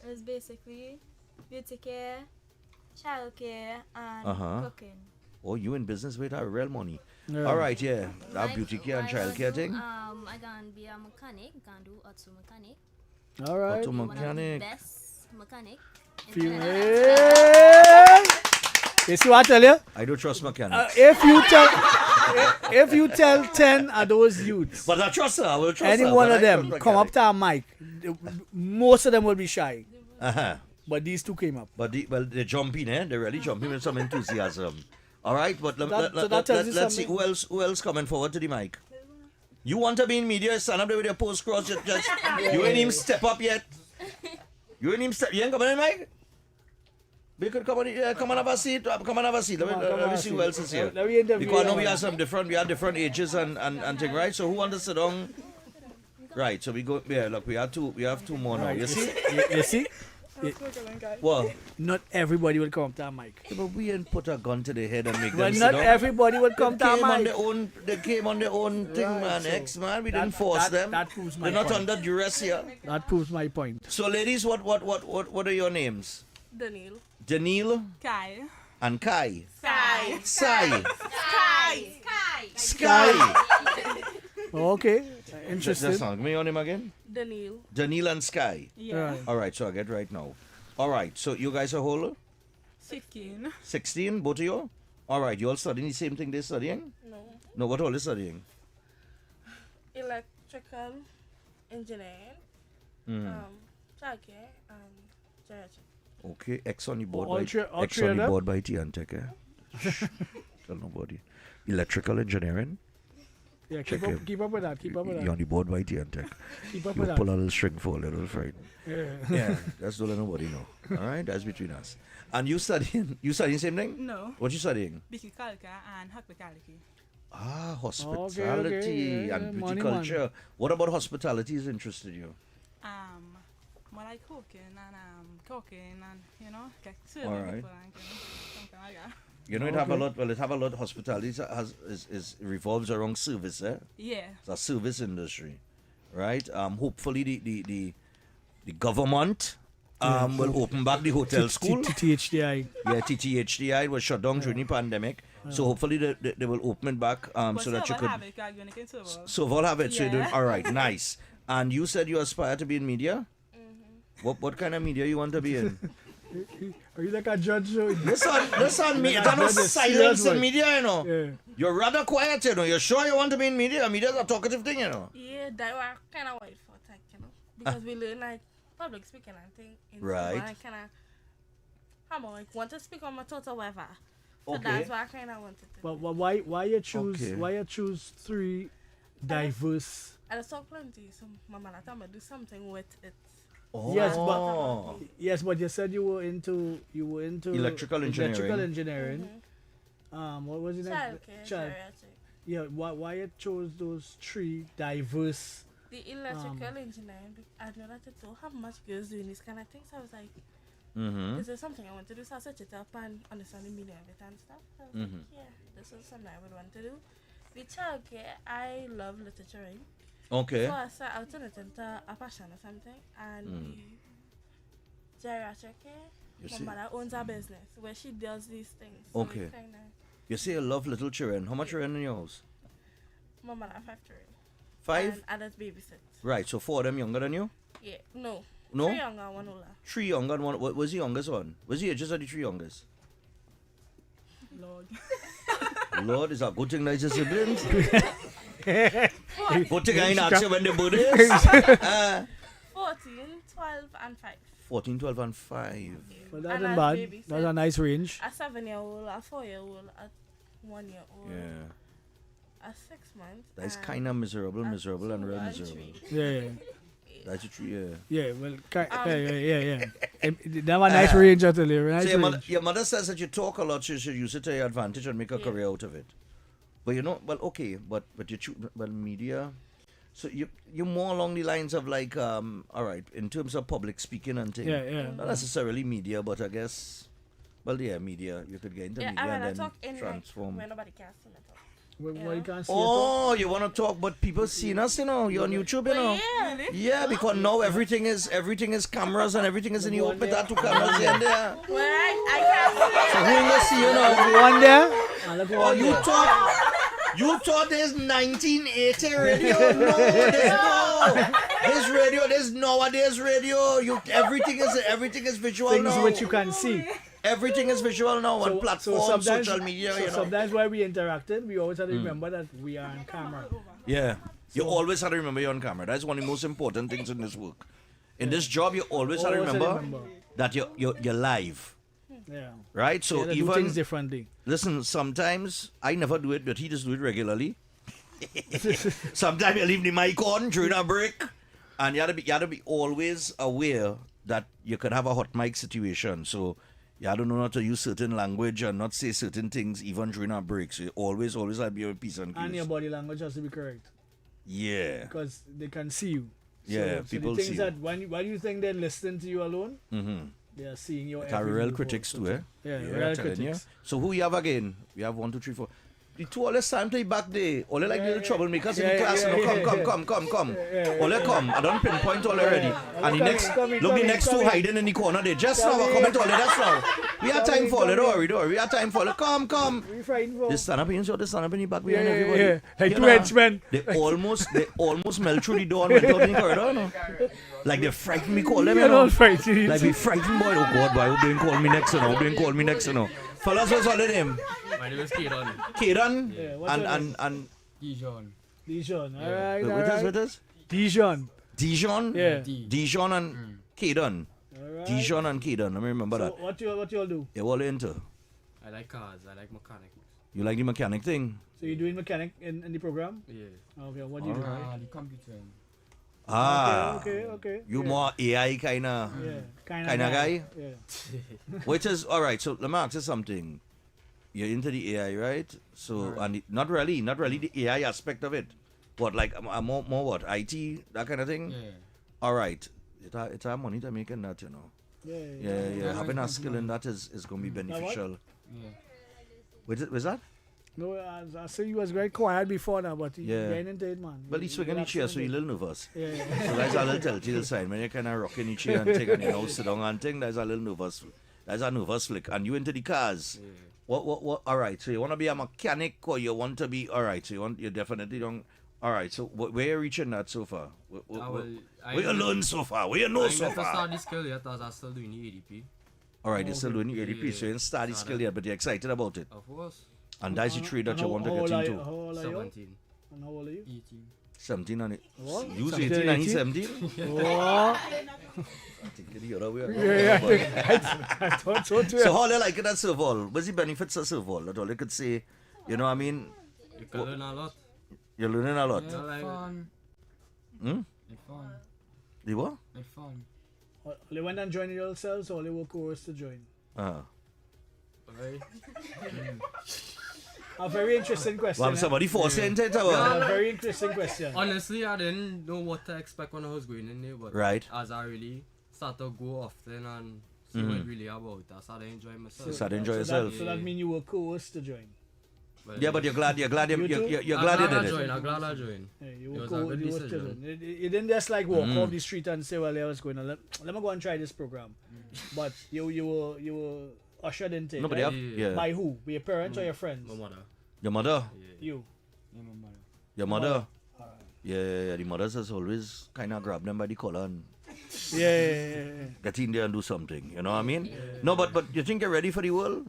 it was basically beauty care, child care, and Uh-huh. cooking. Oh, you in business with our real money. Yeah. All right, yeah. That beauty care and I child care gonna thing. do, I gonna be a mechanic, gonna do auto mechanic. All right. Auto One of the mechanic. best mechanic. in Female. Trinidad. You see what I tell you? I don't trust mechanics. If you tell 10 of those youths, But I trust her. I will trust any her. one but of I them trust come up mechanic. to a mic, most of them will be shy. Uh-huh. But these 2 came up. But they're jumping, eh? They're really jumping with some enthusiasm. All right, but that tells you let's see something. who else coming forward to the mic. You want to be in media? Stand up there with your post cross. You ain't even step up yet. You ain't coming in, Mike. We could come on have a seat. Come on have a seat. Let me see who else is here. Let me interview Because now you. we have different ages and thing, right? So who wants to sit down? Right. So we go. Yeah. Look, we have 2 more now. Right, You see? You see? Well, Not everybody will come up to a mic. but we ain't put a gun to their head and make But them sit not down. everybody will come to a mic. They came on their own thing, Right, man. so X, man. We that- didn't force that- them. that proves my They're not point. under duress here. That proves my point. So, ladies, what are your names? Daniel. Janelle Kai. and Kai. Kai. Sai. Kai. Sky. Okay, Just interesting. give me your name again. Daniel. Janelle and Sky. Yeah. Right. All right, so I get right now. All right, so you guys are whole 16. 16, both of you? All right, you all studying the same thing they're studying? No. No, what all is studying? Electrical engineering. Childcare and geriatric. Okay, X on the board All by three- all X three on of the them? board by T and Tech, eh? Tell nobody. Electrical engineering. Yeah, Check keep him. up, keep up with that. Keep up with You're that. on the board by T and Tech. Keep up You with pull that. a little string for a little friend. Yeah. Yeah, that's don't let nobody know. All right, that's between us. And you studying the same thing? No. What you studying? Bikikalka and Hakbikaliki. Ah, hospitality okay, yeah, and money, viticulture. What about hospitality has interested you? More like cooking and cooking and like serving All right. people and something like that. You know, it have a lot. Well, it have a lot. Hospitality is revolves around service, eh? Yeah. It's a service industry, right? Hopefully the government will open back the hotel school. TTHDI. Yeah, TTHDI was shut down during the pandemic, so hopefully they will open it back But so that you Servol could. have it, 'cause you can Servol. Servol have it. So you're doing Yeah. all right. Nice. And you said you aspire to be in media. What kind of media you want to be in? Are you like a judge? Listen, me. Like There's a no judge is silence serious, in boy. media, you know. Yeah. You're rather quiet, you know. You're sure you want to be in media? Media's a talkative thing, you know. Yeah, that was kind of wait for tech, because we learn like public speaking and thing. In Right. Servol, and kind of, like want to speak on my total whatever. So Okay. that's what I kind of wanted to. But why you choose Okay. why you choose 3 diverse? I just talk plenty, so my man told me do something with it. Oh. Yes, but you said you were into Electrical engineering. Electrical engineering. What was it? Childcare, Child. geriatric. Yeah, why you chose those 3 diverse? The electrical engineering, I know that it don't have much girls doing this kind of thing, so I was like, Mm-hmm. is there something I want to do? So I searched it up and understand the meaning of it and stuff. So I was like, yeah, this is something I would want to do. The childcare, I love literature. Okay. So I turned it into a passion or something. And the geriatric care, You my see? mother owns a business where she does these things. So Okay. it's kinda, You say you love little children. How much children in your house? my mother have 5 children. 5? And I just babysit. Right, so 4 of them younger than you? Yeah, no. No? 3 younger, 1 older. 3 younger and 1. What was the youngest one? Was the ages of the 3 youngest? Lord, is that good thing that your siblings? Good thing I ain't ask you when the birthday is. 14, 12, and 5. 14, 12, and 5. Well, that And isn't as bad. babies, That's a nice range. A 7-year-old, a 4-year-old, a 1-year-old, Yeah. a 6 months. That's and kind of miserable, and real 2 and miserable. 3. Yeah. That's a tree, yeah. Yeah, well, yeah. They have a nice range, I tell you. Nice So range. your mother says that you talk a lot, so you should use it to your advantage and make a career out of it. But you know, well, okay, but media. So you're more along the lines of like, all right, in terms of public speaking and things. Yeah. Not necessarily media, but I guess, well, yeah, media. You could get into media I and then talk in transform. like, where nobody can see me talk. Well, you can't see Oh, you want to talk, but people seeing us, you know. You're on YouTube, you know. Yeah, because now everything is cameras and everything is in the open. That two cameras here and there. Well, I can't see. So who in the see, you know? One there. Oh, you thought there's 1980 radio? No, there's radio. There's nowadays radio. Everything is visual Things now. which you can see. Everything is visual now on platforms, social media. So you know. sometimes when we interacted, we always have to remember that we are on camera. Yeah. You always have to remember you're on camera. That's one of the most important things in this work. In this job, you always have to remember that you're live. Yeah. Right? So do even things differently. Listen, sometimes I never do it, but he just do it regularly. Sometimes you leave the mic on during a break. And you have to be always aware that you could have a hot mic situation. So you have to know not to use certain language and not say certain things even during a break. So you always have to be a piece and And your body language has to be correct. Yeah. Because they can see you. Yeah, so people the things see that when you think they're listening to you alone, Mm-hmm. they are seeing your Like our real critics too, eh? Yeah, I'm real telling you. critics. So who you have again? We have 1, 2, 3, 4. The two all this time play back there. All like little troublemakers in the class. Come. All come. I don't pinpoint all already. And the next two hiding in the corner there. Just now, I comment all that's now. We have time for it, don't worry. We have time for it. Come. This stand up in the back behind everybody. Yeah. Like You two know, henchmen. They almost melt through the door and went out in the corridor. No? Like they frighten me, call them. You're not frightened. Like be frightened, boy. Oh God, boy, who didn't call me next, you know. Fellas, what's all the name? My name is Kieran. Kieran? Yeah, and Dijon. Alright. What is? Dijon. Yeah. D. Dijon and Kieran. Alright. Dijon and Kieran. Let me remember So that. what you all do? You're all into. I like cars. I like mechanics. You like the mechanic thing? So you're doing mechanic in the program? Yeah. Okay, what do you do? The computer. Okay. You more AI kind of guy? Yeah. Which is, alright, so let me ask you something. You're into the AI, right? So, and not really the AI aspect of it. But like, more what? IT, that kind of thing? Yeah. Alright. It's a money to make in that, you know. Yeah. Having a skill in that is going to be beneficial. Yeah. Was that? No, I say you was very quiet before now, but Yeah. you're into it, man. Well, he's swinging the chair, so he's a little nervous. Yeah. So that's a little telltale sign. When you're kind of rocking the chair and take and you know, sit down and thing, that's a little nervous. That's a nervous flick. And you into the cars. Yeah. What? All right. So you want to be a mechanic or you want to be, all right. So you definitely don't. All right. So where are you reaching that so far? Where you learn so far? Where you know so I far? started this skill yet, as I'm still doing the ADP. All right. You're still doing the ADP. Yeah. So you didn't start the skill yet, but you're excited about it. Of course. And that's the trade that you want to get into. How old are you? 17. And how old are you? 18. 17 and it. What? You 17, 18 and he's 18? 17? What? I think the other way around. Yeah, I thought so too. So how do you like it at Servol? What's the benefits of Servol? That's all you could say. You know what I mean? You can learn a lot. You're learning a lot. Yeah, like fun. Hmm? Like fun. The what? Like fun. They went and joined yourselves or they were coerced to join? Right? A very interesting question. Well, somebody forced you into it. A very interesting question. Honestly, I didn't know what to expect when I was going in there, but Right. as I really started to go often and see what really about, I started enjoying myself. So that means you were coerced to join. Well, Yeah, but you're glad you glad you did it. I'm glad I joined. Yeah, you It were was a good decision. You didn't just like walk off the street and say, well, I was going to let me go and try this program. But you were ushered into it. No, but right? yeah. By who? By your parents or your friends? My mother. Your mother? You. Yeah, my mother. Your mother? Yeah. The mothers has always kind of grab them by the collar and Yeah. get in there and do something. You know what I mean? No, but you think you're ready for the world?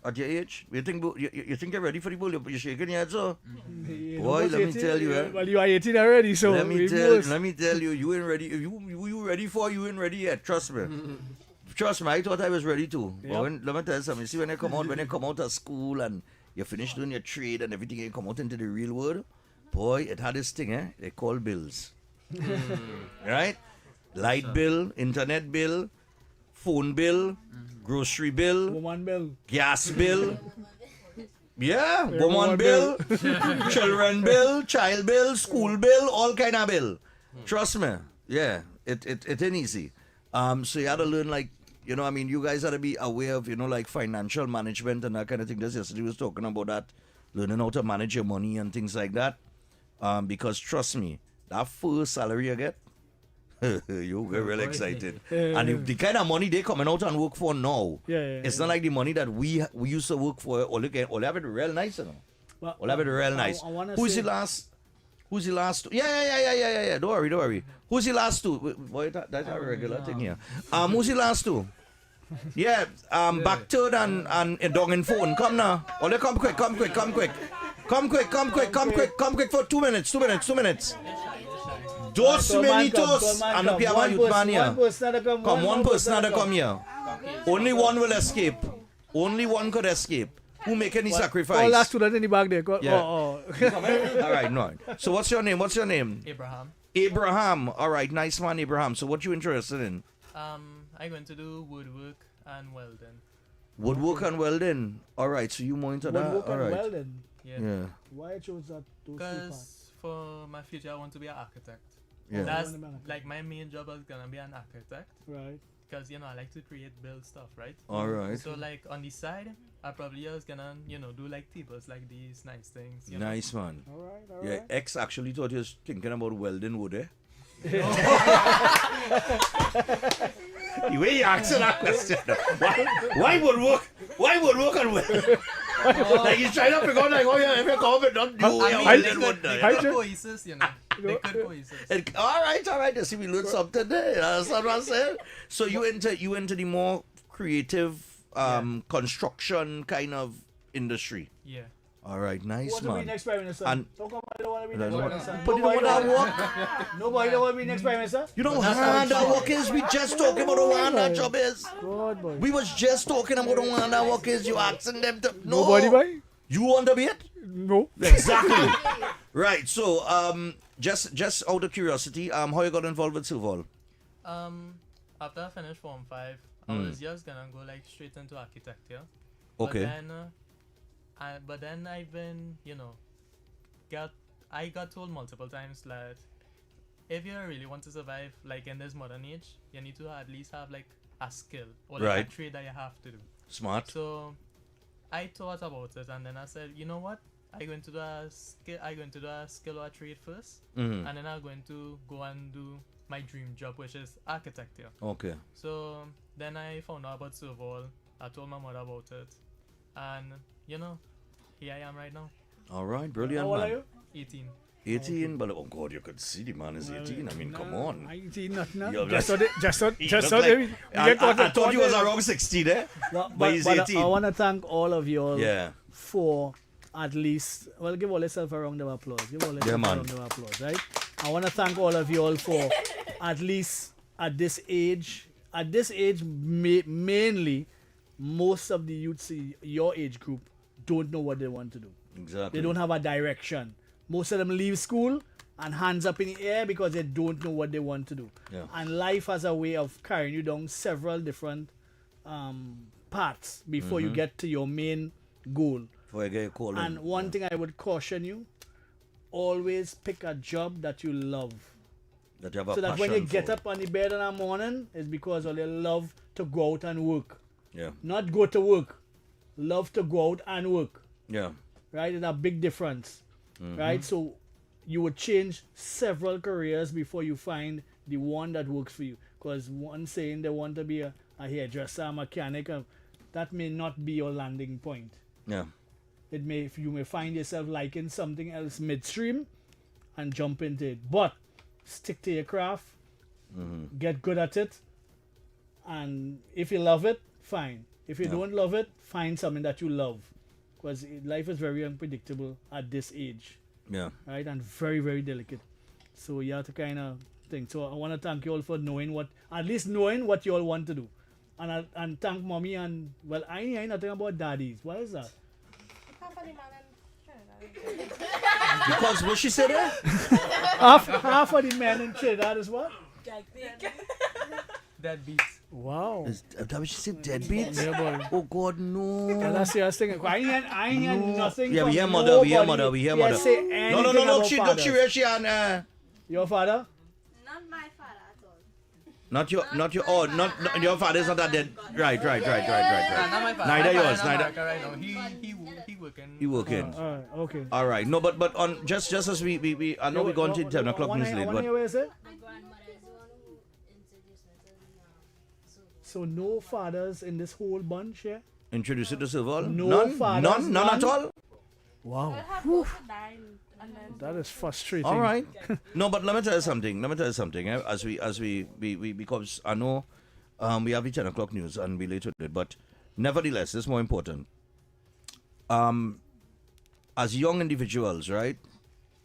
at your age? You think you're ready for the bull? You're shaking your head, so. You Boy, almost let me 18. tell you, Well, you are 18 already, so let me we tell you, you ain't ready. You ready for? You ain't ready yet. Trust me. Trust me. I thought I was ready too. Yep. But let me tell you something. See, when you come out of school and you finish doing your trade and everything, you come out into the real world. Boy, it had this thing, they call bills. Right? Light bill, internet bill, phone bill, grocery bill, woman bill, gas bill. Yeah, woman bill, children bill, child bill, school bill, all kind of bill. Trust me. Yeah, it ain't easy. So you had to learn, like, you know, I mean, you guys had to be aware of, you know, like financial management and that kind of thing. Just yesterday was talking about that, learning how to manage your money and things like that. Because trust me, that first salary you get, you get real excited. And the kind of money they coming out and work for now, it's not like the money that we used to work for. All have it real nice, you know. All have it real nice. Who's the last? Who's the last two? Yeah. Don't worry. Who's the last two? Boy, that's a regular thing here. Who's the last two? Yeah, back third and dog and phone. Come now. Ole, come quick. Come quick for 2 minutes. 2 minutos. And the Piava youth man here. One person had to come here. Only one will escape. Only one could escape. Who make any sacrifice? All last student in the back there. Yeah. All right, no. So what's your name? Abraham. All right, nice man, Abraham. So what you interested in? I'm going to do woodwork and welding. Woodwork and welding. All right, so you more into that? Woodwork All and right. welding. Yeah. Why chose that? Because for my future, I want to be an architect. Yeah. That's like my main job is gonna be an architect. Right. Because you know I like to build stuff, right? All right. So like on the side, I probably was gonna do like tables like these nice things. Nice man. All right. Yeah, X actually thought he was thinking about welding wood, eh? The way you answer that question, why woodwork and welding? Like he's trying to figure out, like, oh yeah, if you come and not do welding wood. They could coexist, you know. They could coexist. All right. You see, we learned something there. That's what I'm saying. So you into the more creative construction kind of industry. Yeah. All right, nice man. Man. Want to be next prime minister? And don't want to be next prime minister. But you don't want to work. Nobody don't want to be next prime minister. You know how hard that work is. We just talking about how hard that job is. God, boy. We was just talking about how hard that work is. You asking them to nobody, boy. You want to be it? No. Exactly. Right. So just out of curiosity, how you got involved with Servol? After I finished Form 5, I was just gonna go like straight into architecture. Okay. But then I've been, I got told multiple times that if you really want to survive, like in this modern age, you need to at least have like a skill or like a trade that you have to do. Smart. So I thought about it, and then I said, you know what? I'm going to do a skill or a trade first, and then I'm going to go and do my dream job, which is architecture. Okay. So then I found out about Servol. I told my mother about it, and here I am right now. All right, brilliant. How old are you? 18. 18, but oh god, you could see the man is 18. I mean, come on. 19, nothing. Yo, Just I thought he was around 16, eh? But he's 18. I want to thank all of you all Yeah. for at least, well, give all yourself a round of applause. Give all yourself a round of applause, right? I want to thank all of you all for at least at this age, mainly, most of the youths in your age group don't know what they want to do. Exactly. They don't have a direction. Most of them leave school and hands up in the air because they don't know what they want to do. Yeah. And life has a way of carrying you down several different paths before you get to your main goal. Before you get your call and one thing I would caution you, always pick a job that you love. That you have a so that when you get for. up on the bed in the morning, it's because you love to go out and work. Yeah. Not go to work. Love to go out and work. Yeah. Right? It's a big difference. Right? So you would change several careers before you find the one that works for you. Because one saying they want to be a hairdresser, a mechanic, that may not be your landing point. Yeah. You may find yourself liking something else midstream and jump into it. But stick to your craft, get good at it, and if you love it, fine. If you don't love it, find something that you love. Because life is very unpredictable at this age. Yeah. Right? And very, very delicate. So you have to kind of think. So I want to thank you all for at least knowing what you all want to do. And thank mommy and, well, I ain't nothing about daddies. What is that? Because what she said there? half of the men in Trinidad is what? Deadbeats. Wow. Is that what she said? Deadbeats? Yeah, boy. Oh God, no. Well, that's the thing. I ain't hear nothing. Yeah, from we hear mother. We hear mother. nobody We hear yet mother. say No. anything Look, about she fathers. Rashi and Your father? Not my father at all. not your father is not that dead. Right. Not my father. Neither My father yours. in Neither. America right now. He working. You working. All right, okay. All right. No, but on just as we I know we're going to 10 o'clock news late, but Where is it? My grandmother is the one who introduced me to So no fathers in this whole bunch, yeah? introduce it to Servol. No fathers, None at all. Wow. That is frustrating. All right. No, but let me tell you something. As we because I know we have the 10 o'clock news and we late with it, but nevertheless, this is more important. As young individuals, right?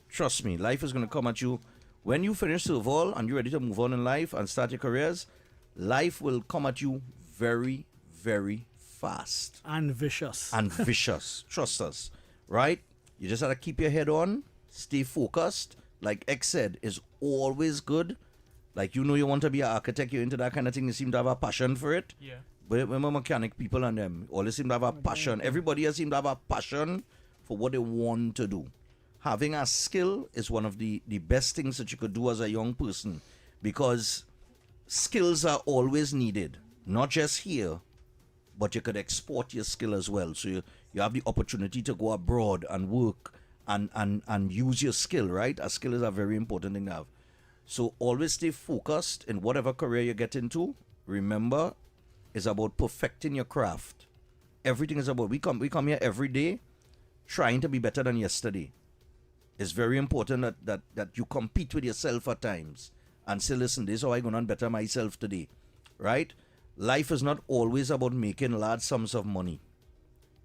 Trust me, life is going to come at you. When you finish Servol and you're ready to move on in life and start your careers, life will come at you very, very fast. And vicious. Trust us, right? You just have to keep your head on, stay focused. Like X said, is always good. Like, you know, you want to be an architect, you're into that kind of thing, you seem to have a passion for it. Yeah. But remember mechanic people and them, always seem to have a passion. Everybody has seem to have a passion for what they want to do. Having a skill is one of the best things that you could do as a young person, because skills are always needed, not just here, but you could export your skill as well. So you have the opportunity to go abroad and work and use your skill, right? A skill is a very important thing to have. So always stay focused in whatever career you get into. Remember, it's about perfecting your craft. Everything is about, we come here every day trying to be better than yesterday. It's very important that you compete with yourself at times and say, listen, this is how I'm going to better myself today, right? Life is not always about making large sums of money,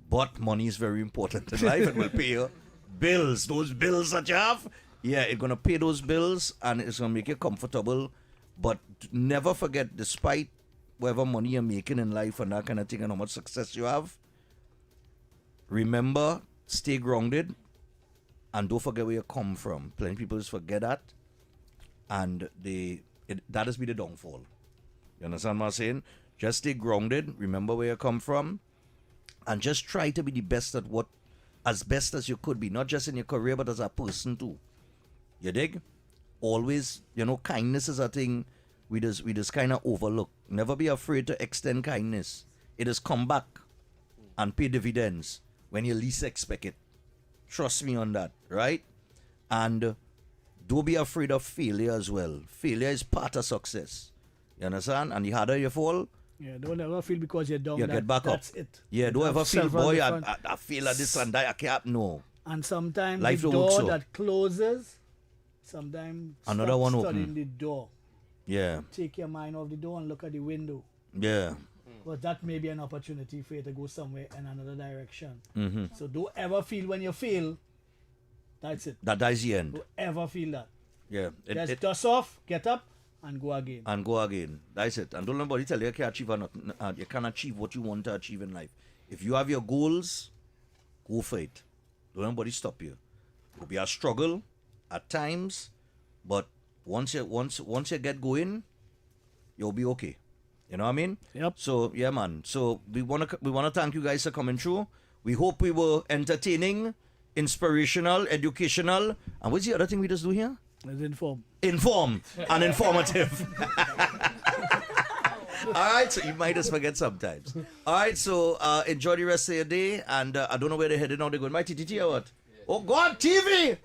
but money is very important in life. It will pay your bills. Those bills that you have, yeah, it's going to pay those bills and it's going to make you comfortable. But never forget, despite whatever money you're making in life and that kind of thing and how much success you have, remember, stay grounded and don't forget where you come from. Plenty of people just forget that, and that has been the downfall. You understand what I'm saying? Just stay grounded, remember where you come from, and just try to be the best at what, as best as you could be, not just in your career, but as a person too. You dig? Always, kindness is a thing we just kind of overlook. Never be afraid to extend kindness. It has come back and pay dividends when you least expect it. Trust me on that, right? And don't be afraid of failure as well. Failure is part of success. You understand? And the harder you fall, yeah, don't ever feel because you're down. You get back up. That's it. Yeah, don't ever feel, boy, I fail at this and that. I can't. No. And sometimes Life the don't work door so. that closes, sometimes Another stop one studying open. the door. Yeah. Take your mind off the door and look at the window. Yeah. But that may be an opportunity for you to go somewhere in another direction. Mm-hmm. So don't ever feel when you fail, that's it. That's the end. Don't ever feel that. Yeah. Just dust off, get up, and go again. And go again. That's it. And don't let nobody tell you you can't achieve or not. You can achieve what you want to achieve in life. If you have your goals, go for it. Don't let nobody stop you. It'll be a struggle at times, but once you get going, you'll be okay. You know what I mean? Yep. So yeah, man. So we wanna thank you guys for coming through. We hope we were entertaining, inspirational, educational, and what's the other thing we just do here? Let's inform And informative. All right, so you might just forget sometimes. All right, so enjoy the rest of your day, and I don't know where they're headed now. They're going, my TTT or what? Oh God, TV!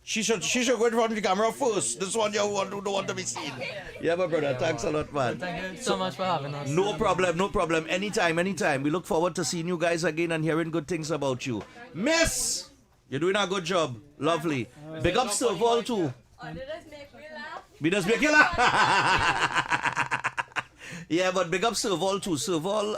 She should go in front of the camera first. This one you don't want to be seen. Yeah, my brother. Thanks a lot, man. Thank you so much for having us. No problem. Anytime. We look forward to seeing you guys again and hearing good things about you. Miss! You're doing a good job. Lovely. Big up Servol too. Or did us make me laugh? We just make you laugh. Yeah, but big up Servol too. Servol,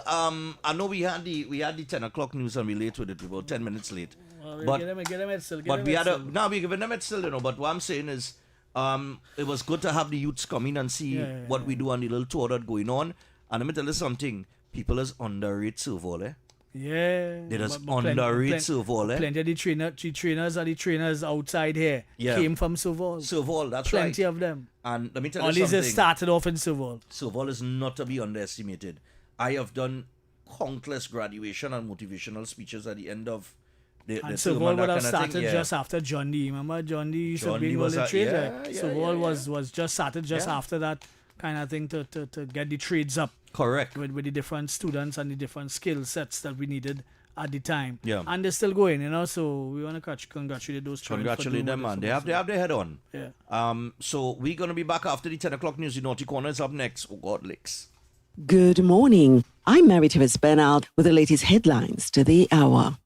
I know we had the 10 o'clock news and we late with it. We were 10 minutes late. Well, But get them at still. but we had we're giving them it still, you know. But what I'm saying is, it was good to have the youths come in and see what we do on the little tour that going on. And let me tell you something, people is underrate Servol, eh? Yeah. They just underrate Servol, eh? Plenty of the trainers outside here came from Servol. Servol, that's Plenty right. of them. And let me tell All you these something. started off in Servol. Servol is not to be underestimated. I have done countless graduation and motivational speeches at the end of the And term Servol and that would have kind of thing. started Yeah. just after John D. Remember John D. used to John be D all was the a- trade. yeah, yeah, Servol yeah. was just started just Yeah. after that kind of thing to get the trades up. Correct. With the different students and the different skill sets that we needed at the time. Yeah. And they're still going, you know, so we want to congratulate those trainers. Congratulate them, man. They have their head on. Yeah. So we're going to be back after the 10 o'clock news. The Naughty Corner is up next. Oh, God, Licks. Good morning. I'm Mary Tivis Bernard with the latest headlines to the hour.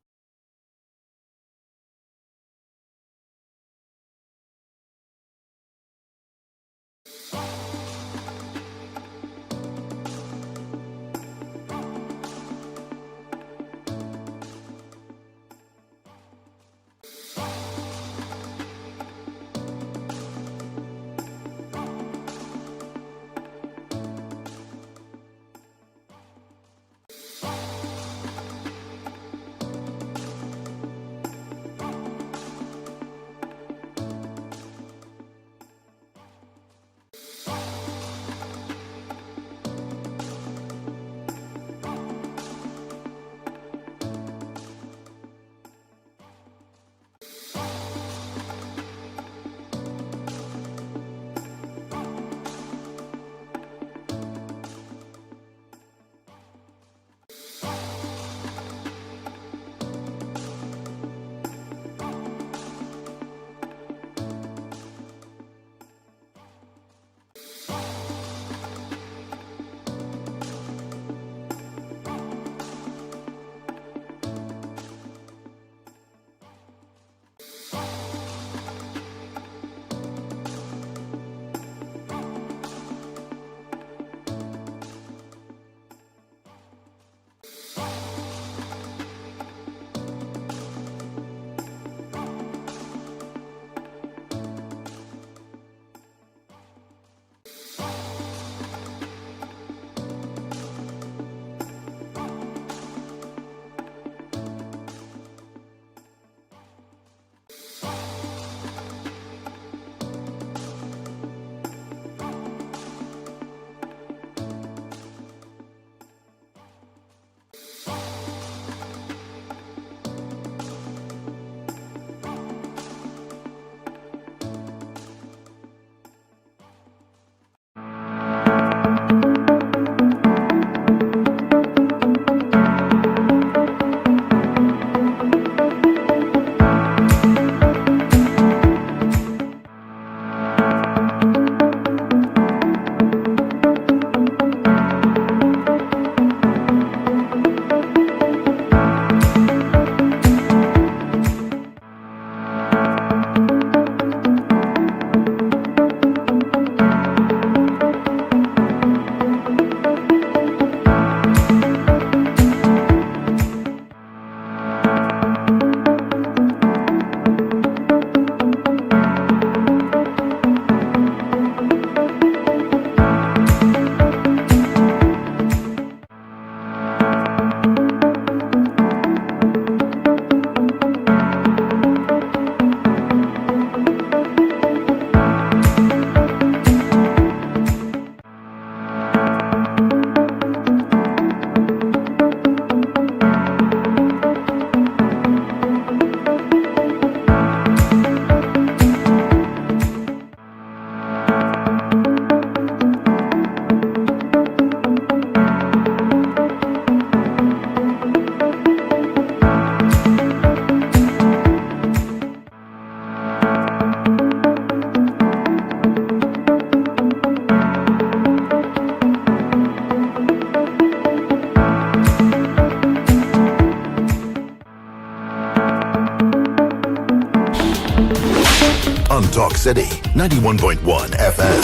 on Talk City 91.1 FM.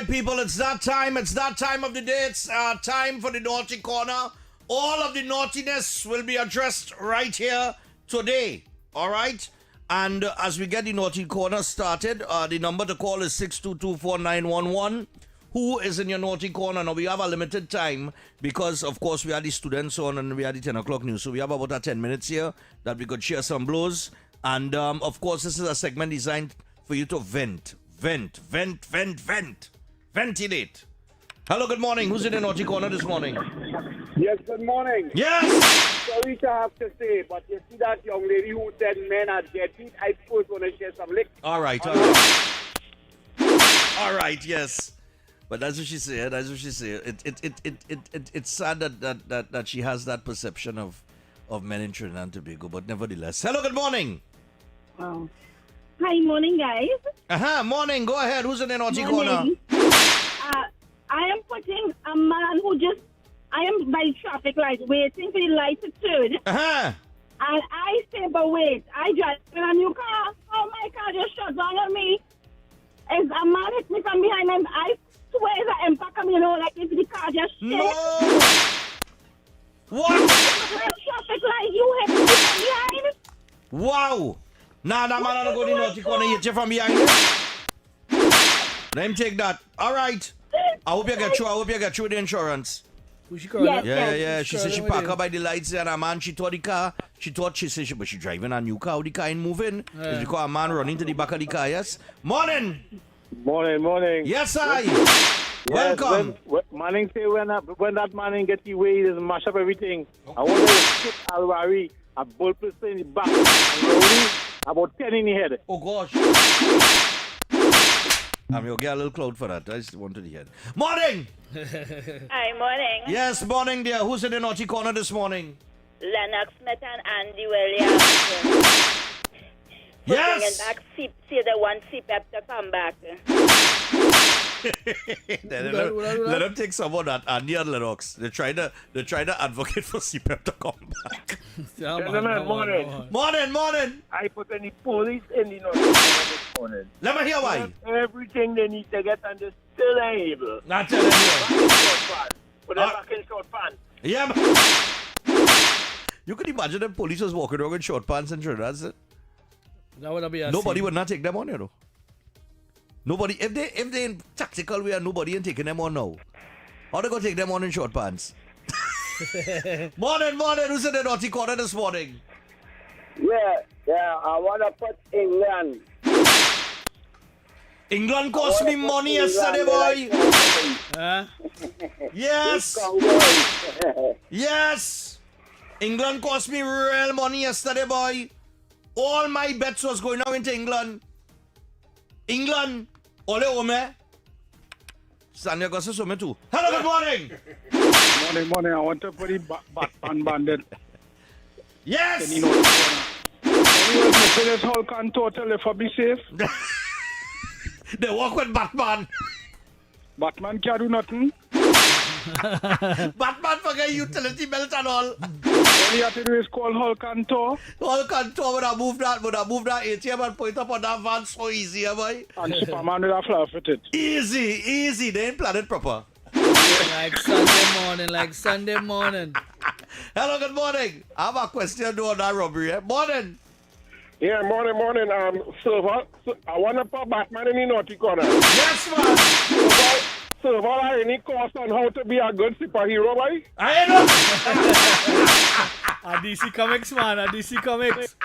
right, people, it's that time. It's that time of the day. It's time for the naughty corner. All of the naughtiness will be addressed right here today. All right? And as we get the naughty corner started, the number to call is 6224911. Who is in your naughty corner? Now, we have a limited time because, of course, we had the students on and we had the 10 o'clock news. So we have about 10 minutes here that we could share some blows. And, of course, this is a segment designed for you to vent. Ventilate. Hello, good morning. Who's in the naughty corner this morning? Yes, good morning. Yes! Sorry to have to say, but you see that young lady who said men are dirty? I first want to share some licks. All right. All right, yes. But that's what she said. It's sad that she has that perception of men in Trinidad and Tobago, but nevertheless. Hello, good morning. Oh. Hi, morning, guys. Morning. Go ahead. Who's in the naughty corner? I am putting a man I am by the traffic light, waiting for the light to turn. And I say, but wait, I drive in a new car. Oh, my car just shut down on me. As a man hit me from behind, and I swear the impact of me, like if the car just shit. No! What? Traffic light, you hit me from behind. Wow! Nah, that man don't go in the naughty corner, hit you from behind. Let him take that. All right. I hope you get through the insurance. Yeah. She said she parked up by the lights and a man, she said but she driving a new car, the car ain't moving. It's because a man running to the back of the car, yes? Morning! Morning. Yes, I. Welcome. Manning say when that man get the way, he just mash up everything. I want to skip Alwari, a bull person in the back, and Rowley, about 10 in the head. Oh, gosh. You'll get a little cloud for that. I just wanted to hear. Morning! Hi, morning. Yes, morning, dear. Who's in the naughty corner this morning? Lennox Smith and Andy Williams. Yes! Back, see the one CPAP to come back. Let them take some of that Andy and Lennox. They try to advocate for CPAP to come back. Gentlemen, Morning. I put any police in the North this morning. Let me hear why. Everything they need to get and they're still able. Not telling you. But they're back in short pants. Yeah, man. You could imagine the police was walking around in short pants and Trinidad. That would be a Nobody scene. would not take them on, Nobody, if they in tactical way, nobody ain't taking them on now. How they gonna take them on in short pants? Morning. Who's in the naughty corner this morning? Yeah, I wanna put England. England cost me money yesterday, boy. Yes. Yes. England cost me real money yesterday, boy. All my bets was going out into England. Ole ome. Sanya goes to me too. Hello, good morning. Morning. I want to put the Batman bandit. Yes. Anyway, this whole can totally for be safe. They walk with Batman. Batman can't do nothing. Batman forget utility belt and all. All you have to do is call Hulk and Thor. Hulk and Thor would have moved that ATM and point up on that van so easy, boy. And Superman would have laughed at it. Easy. They ain't planned it proper. Like Sunday morning. Hello, good morning. I have a question on that robbery. Morning. Yeah, morning. Servol, I want to put Batman in the naughty corner. Yes, man. Servol, are any course on how to be a good superhero, boy? I know. A DC Comics, man. A DC Comics.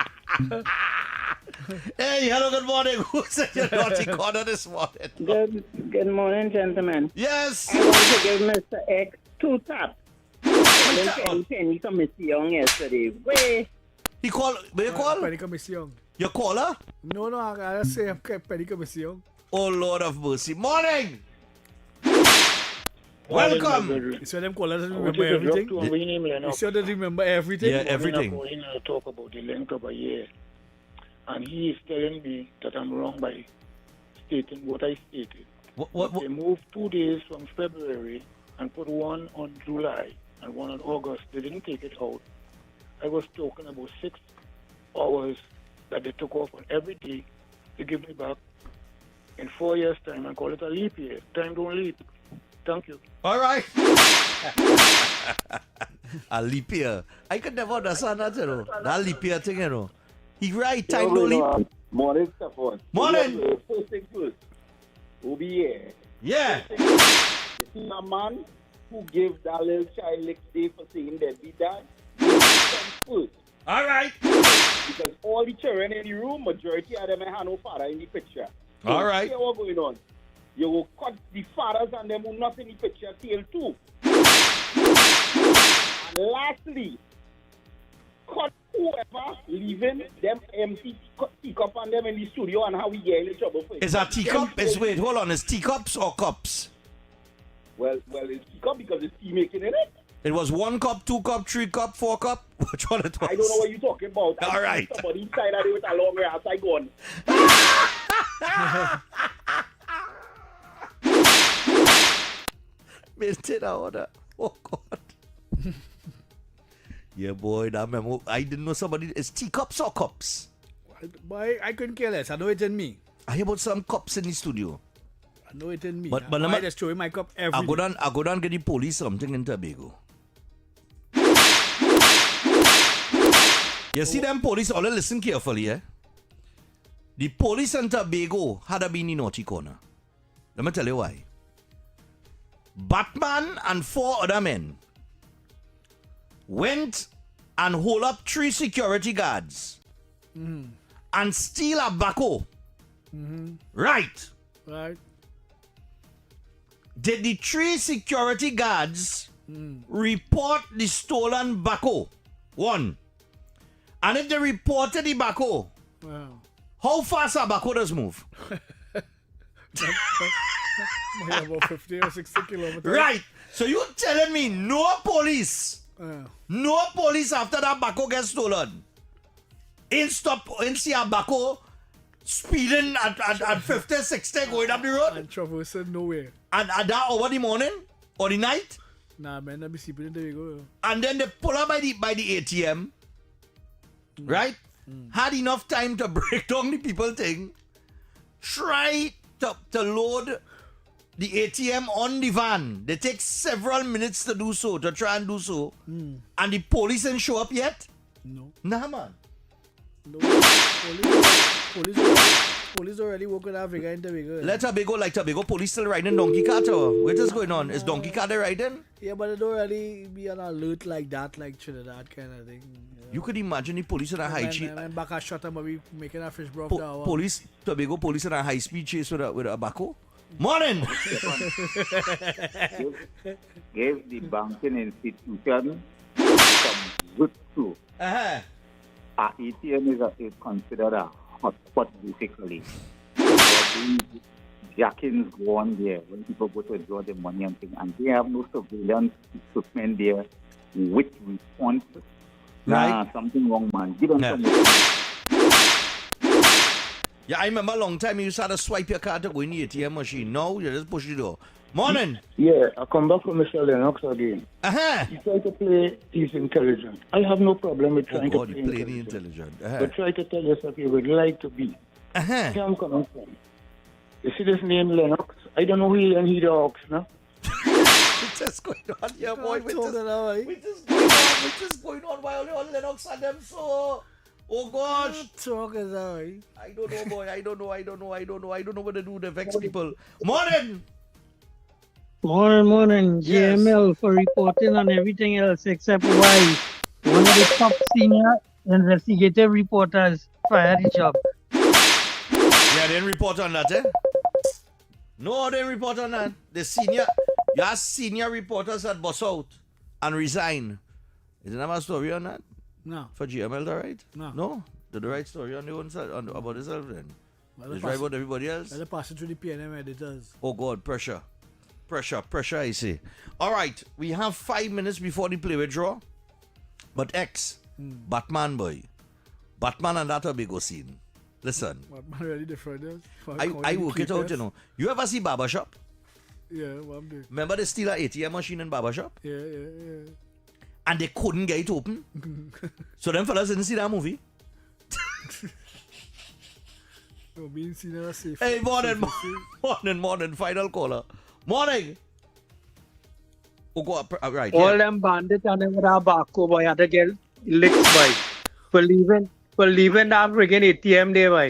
Hey, hello, good morning. Who's in your naughty corner this morning? Good morning, gentlemen. Yes. I want to give Mr. X 2 taps. Penny Commission yesterday. Wait. He called. Where you call? Penny Commission. You call her? No, I say Penny Commission. Oh, Lord of mercy. Morning. Welcome. You saw them call us and remember everything? You saw them remember everything? Yeah, everything. I talk about the length of a year. And he is telling me that I'm wrong by stating what I stated. What? They moved 2 days from February and put one on July and one on August. They didn't take it out. I was talking about 6 hours that they took off on every day to give me back in 4 years' time and call it a leap year. Time don't leap. Thank you. All right. A leap year. I could never understand that, you know. That leap year thing, you know. He right, time don't leap. Morning, Stephan. Morning. First thing first. Who be here? Yeah. You see a man who gave that little child next day for saying that be dad? First. All right. Because all the children in the room, majority of them have no father in the picture. So All right. See what's going on. You will cut the fathers and them who not in the picture tail too. And lastly, cut whoever leaving them empty teacup on them in the studio and how we get in trouble for it. Is that teacup? Wait, hold on. Is teacups or cups? Well, it's teacup because it's tea making in it. It was 1 cup, 2 cup, 3 cup, 4 cup. Which one it was? I don't know what you're talking about. All right. Somebody inside of it with a long ass. I go on. Maintain order. Oh God. Yeah, boy. That memo. I didn't know somebody. Is teacups or cups? Boy, I couldn't care less. I know it in me. I hear about some cups in the studio. I know it in me. But I just throw in my cup every day. I go down and get the police something in Tobago. You see them police, all listen carefully, eh? The police in Tobago had been in naughty corner. Let me tell you why. Batman and 4 other men went and hold up 3 security guards and steal a backhoe. Right. Right. Did the 3 security guards report the stolen backhoe? 1. And if they reported the backhoe, Wow. how fast a backhoe does move? About 50 or 60 kilometers. Right. So you telling me no police after that backhoe gets stolen in see a backhoe speeding at 50, 60 going up the road? And traversing nowhere. And at that hour the morning or the night? Nah, man, I be sleeping in the go. And then they pull up by the ATM, right? Had enough time to break down the people thing, try to load the ATM on the van. They take several minutes to do so, to try and do so. And the police didn't show up yet? No. Nah, man. No. Police already woke up figure in Tobago. Let Tobago like Tobago. Police still riding donkey cart or what is going on? Is donkey cart they riding? Yeah, but it don't really be on alert like that, like Trinidad kind of thing. You could imagine the police in a high chase. And back a shot and we making a fish broth. Police, Tobago police in a high speed chase with a backhoe. Morning! Give the banking institution some good too. ATM is considered a hotspot basically. Jackins go on there when people go to withdraw the money and things, and they have no surveillance equipment there with response. Nah, something wrong, man. Give them some. Yeah, I remember a long time you used to have to swipe your card to go in the ATM machine. Now you just push the door. Morning. Yeah, I come back from Mr. Lennox again. He tried to play he's intelligent. I have no problem with trying to play intelligent. But try to tell yourself you would like to be. Where I'm coming from. You see this name Lennox? I don't know who he and he the Hawks, no? What's just going on here, boy? What's just going on? Why only on Lennox and them so... Oh gosh. Talk is I don't know, boy. I don't know what to do to vex people. Morning! Morning. JML for reporting on everything else except why one of the top senior investigative reporters fired the job. Yeah, they didn't report on that, eh? No, they didn't report on that. Your senior reporters had bust out and resign. Is there a story on that? No. For GML, the right? No. Did the right story on the own side about itself then? Well, It's right about everybody else? They're passing through the PNM editors. Oh God, pressure, I say. All right, we have 5 minutes before the Playway draw. But X, Batman boy. Batman and that Tobago scene. Listen. Batman really different. I work it out, you know. You ever see barbershop? Yeah, what I'm doing. Remember they steal an ATM machine in barbershop? Yeah. And they couldn't get it open. So them fellas didn't see that movie. So being seen as safe. Hey, morning. Final caller. Morning. Oh, go up. Right. All them bandits and them with a barco boy had to get licked by for leaving that friggin' ATM there boy.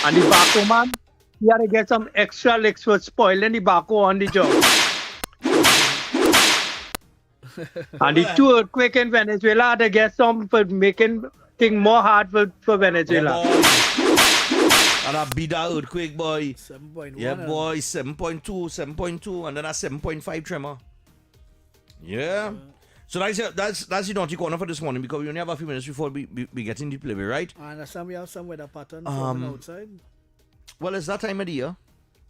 And the barco man, he had to get some extra licks for spoiling the barco on the job. And the two earthquake in Venezuela had to get some for making things more hard for Venezuela. And a beat that earthquake, boy. 7.1. Yeah, boy. 7.2, and then a 7.5 tremor. Yeah. So that's the naughty corner for this morning, because we only have a few minutes before we get into the Playway, right? I understand we have some weather pattern forming outside. Well, it's that time of the year.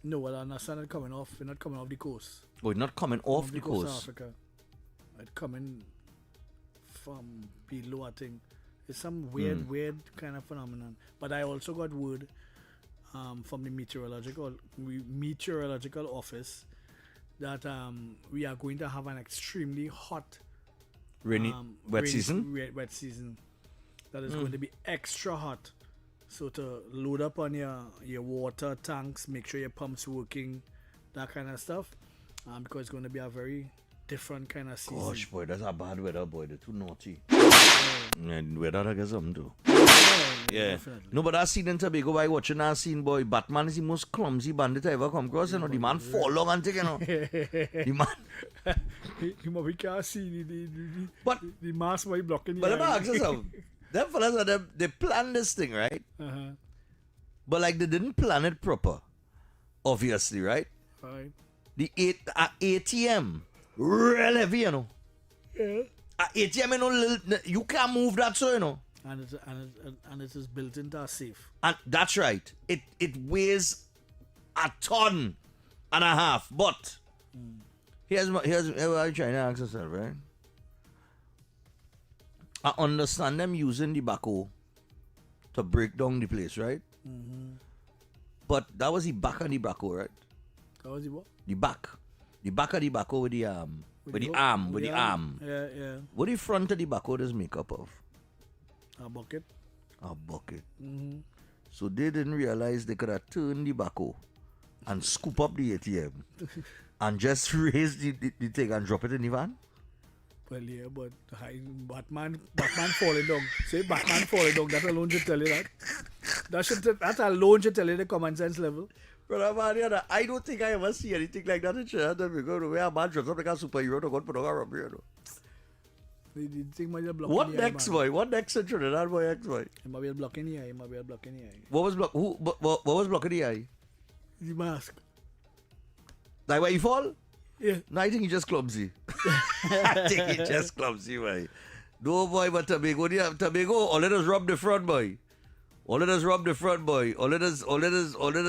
No, well, I understand it coming off. We're not coming off the coast. Oh, it's not coming off the Of coast. Africa. It's coming from below, I think. It's some weird kind of phenomenon. But I also got word from the meteorological office that we are going to have an extremely hot wet season. Wet season. That is going to be extra hot. So to load up on your water tanks, make sure your pumps working, that kind of stuff. Because it's going to be a very different kind of season. Gosh, boy, that's a bad weather, boy. They're too naughty. And weather, I guess, something too. Yeah. Definitely. No, but that scene in Tobago, by watching that scene, boy, Batman is the most clumsy bandit I ever come across. You know, the man fall long and take, you know. The man. We can't see but the mask by blocking. But let me ask you something. Them fellas, they planned this thing, right? But like they didn't plan it proper, obviously, right? Right. The ATM, real heavy, you know. Yeah. ATM, you know, you can't move that, so you know. And it is built into a safe. And that's right. It weighs a ton and a half. But here's what I'm trying to ask yourself, right? I understand them using the backhoe to break down the place, right? Mm-hmm. But that was the back of the backhoe, right? That was the what? The back of the backhoe with the arm. Yeah. What the front of the backhoe does make up of? A bucket. Mm-hmm. So they didn't realize they could have turned the backhoe and scoop up the ATM and just raise the thing and drop it in the van. Well, yeah, but Batman falling down. Say Batman falling down. That alone should tell you that. That alone should tell you the common sense level. But man, I don't think I ever see anything like that in Trinidad. Because where a man dressed up like a superhero to go and put on a robbery, you know. What next, boy? What next in Trinidad, boy? X, boy? He might be blocking the eye. What was blocking the eye? The mask. Like where he fall? Yeah. No, I think he just clumsy. I think he just clumsy, boy. No, boy, but Tobago, all let us rub the front, boy. All let us rub the front, boy. All let us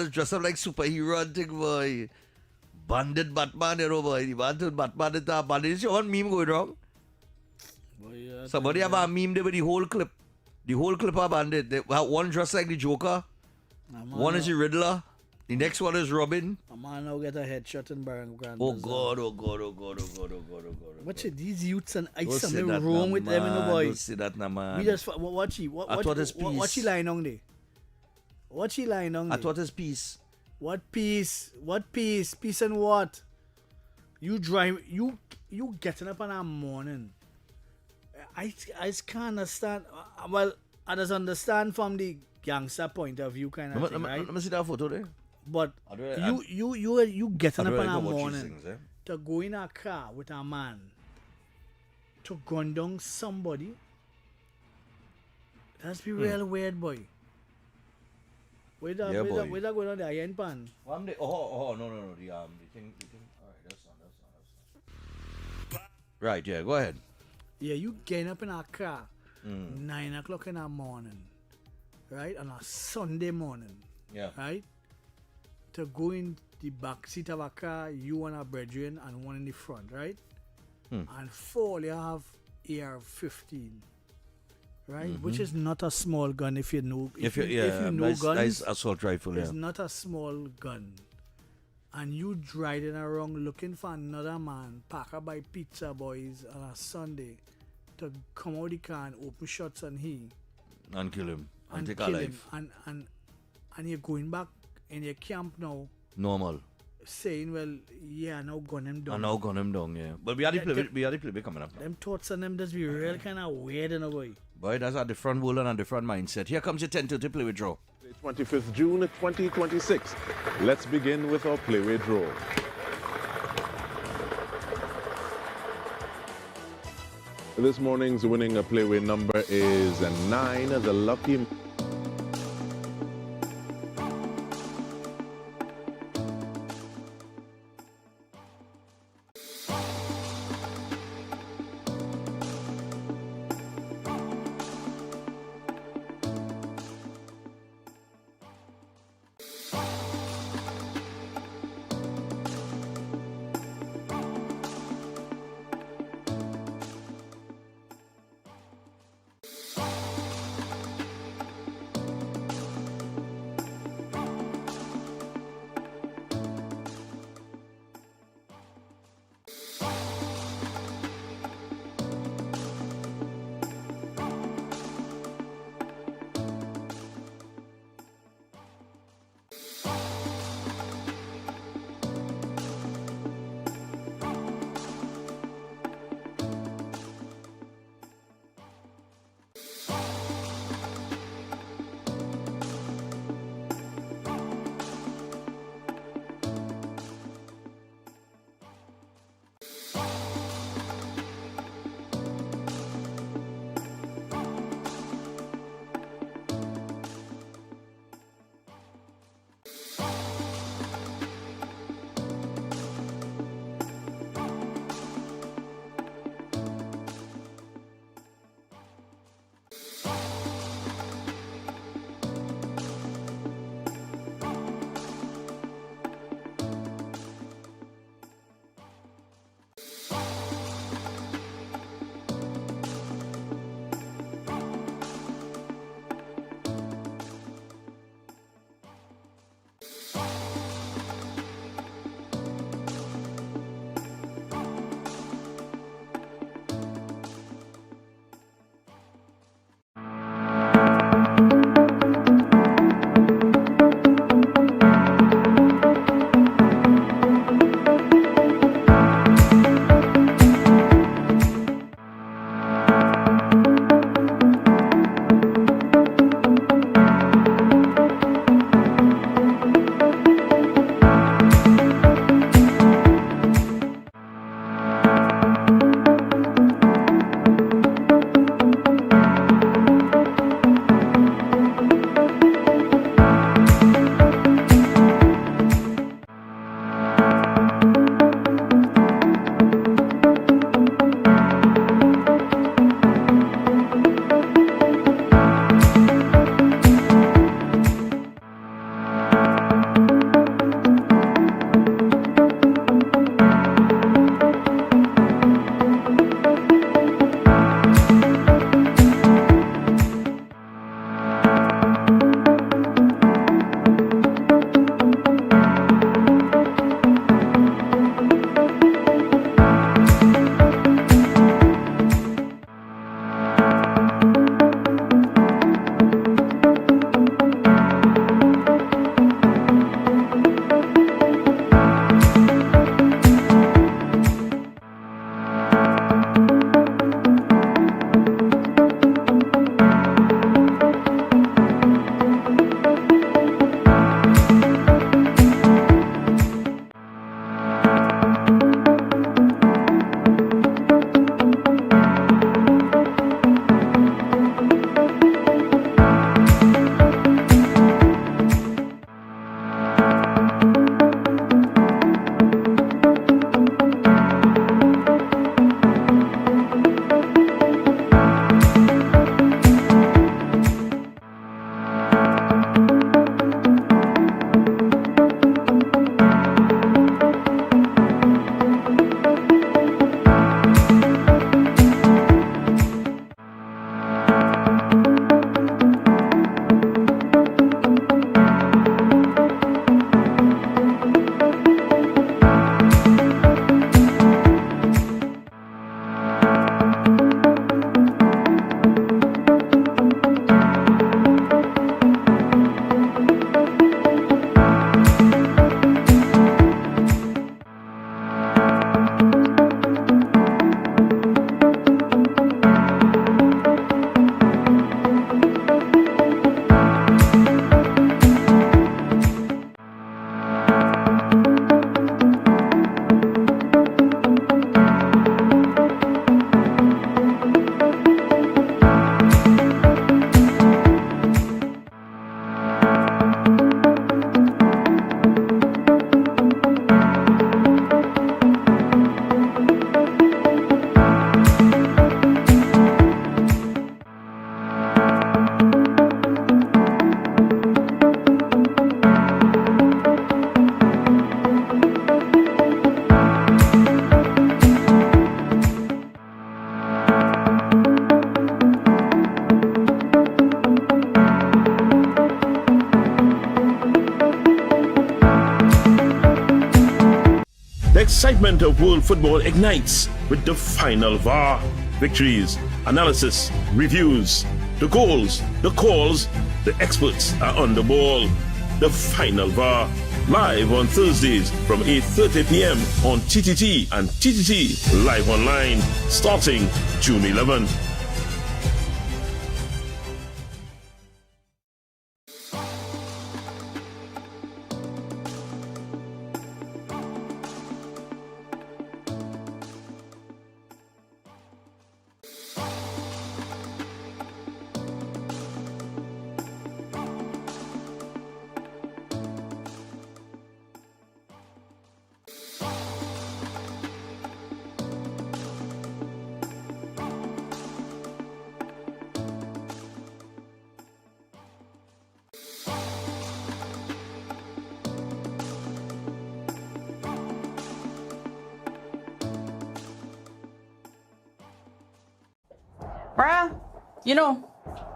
dress up like superhero and thing, boy. Bandit Batman, you know, boy. The man turned Batman into a bandit. You see one meme going wrong? Boy, yeah, somebody have a meme there with the whole clip. The whole clip of bandit. They have one dressed like the Joker. One is the Riddler. The next one is Robin. A man now get a headshot in Barangay. Oh God. What's these youths and ice something wrong with them, you know, boy? Don't say that, man. We just watch he. I thought it's peace. What she lying on there? What she lying on there? I thought it's peace. What peace? What peace? Peace and what? You drive. You getting up in the morning. I just can't understand. Well, I just understand from the gangster point of view, kind of thing, right? Let me see that photo there. But you getting up in the morning to go in a car with a man to gun down somebody. That's be real weird, boy. Where that going on the iron pan? One day, no, the thing. All right, that's not. Right, yeah, go ahead. Yeah, you getting up in a car 9 o'clock in the morning, right? On a Sunday morning, yeah, right? To go in the back seat of a car, you and a brethren and one in the front, right? And four, you have AR-15, right? Which is not a small gun if you know. If you know guns, nice assault rifle. It's not a small gun. And you driving around looking for another man, pack up by pizza boys on a Sunday, to come out the car and open shots on he and kill him and take kill a life. And and you're going back in your camp now, Normal. saying, well, yeah, now gun him down. I now gun him down, yeah. But we had the Playway coming up. Them thoughts on them just be real kind of weird in a way. Boy, that's a different world and a different mindset. Here comes your 10:30 Playway draw. 25th June 2026. Let's begin with our Playway draw. This morning's winning Playway number is 9. The lucky excitement of world football ignites with the final VAR. Victories, analysis, reviews, the goals, the calls, the experts are on the ball. The final VAR, live on Thursdays from 8:30 p.m. on TTT and TTT Live Online, starting June 11. Bruh, you know,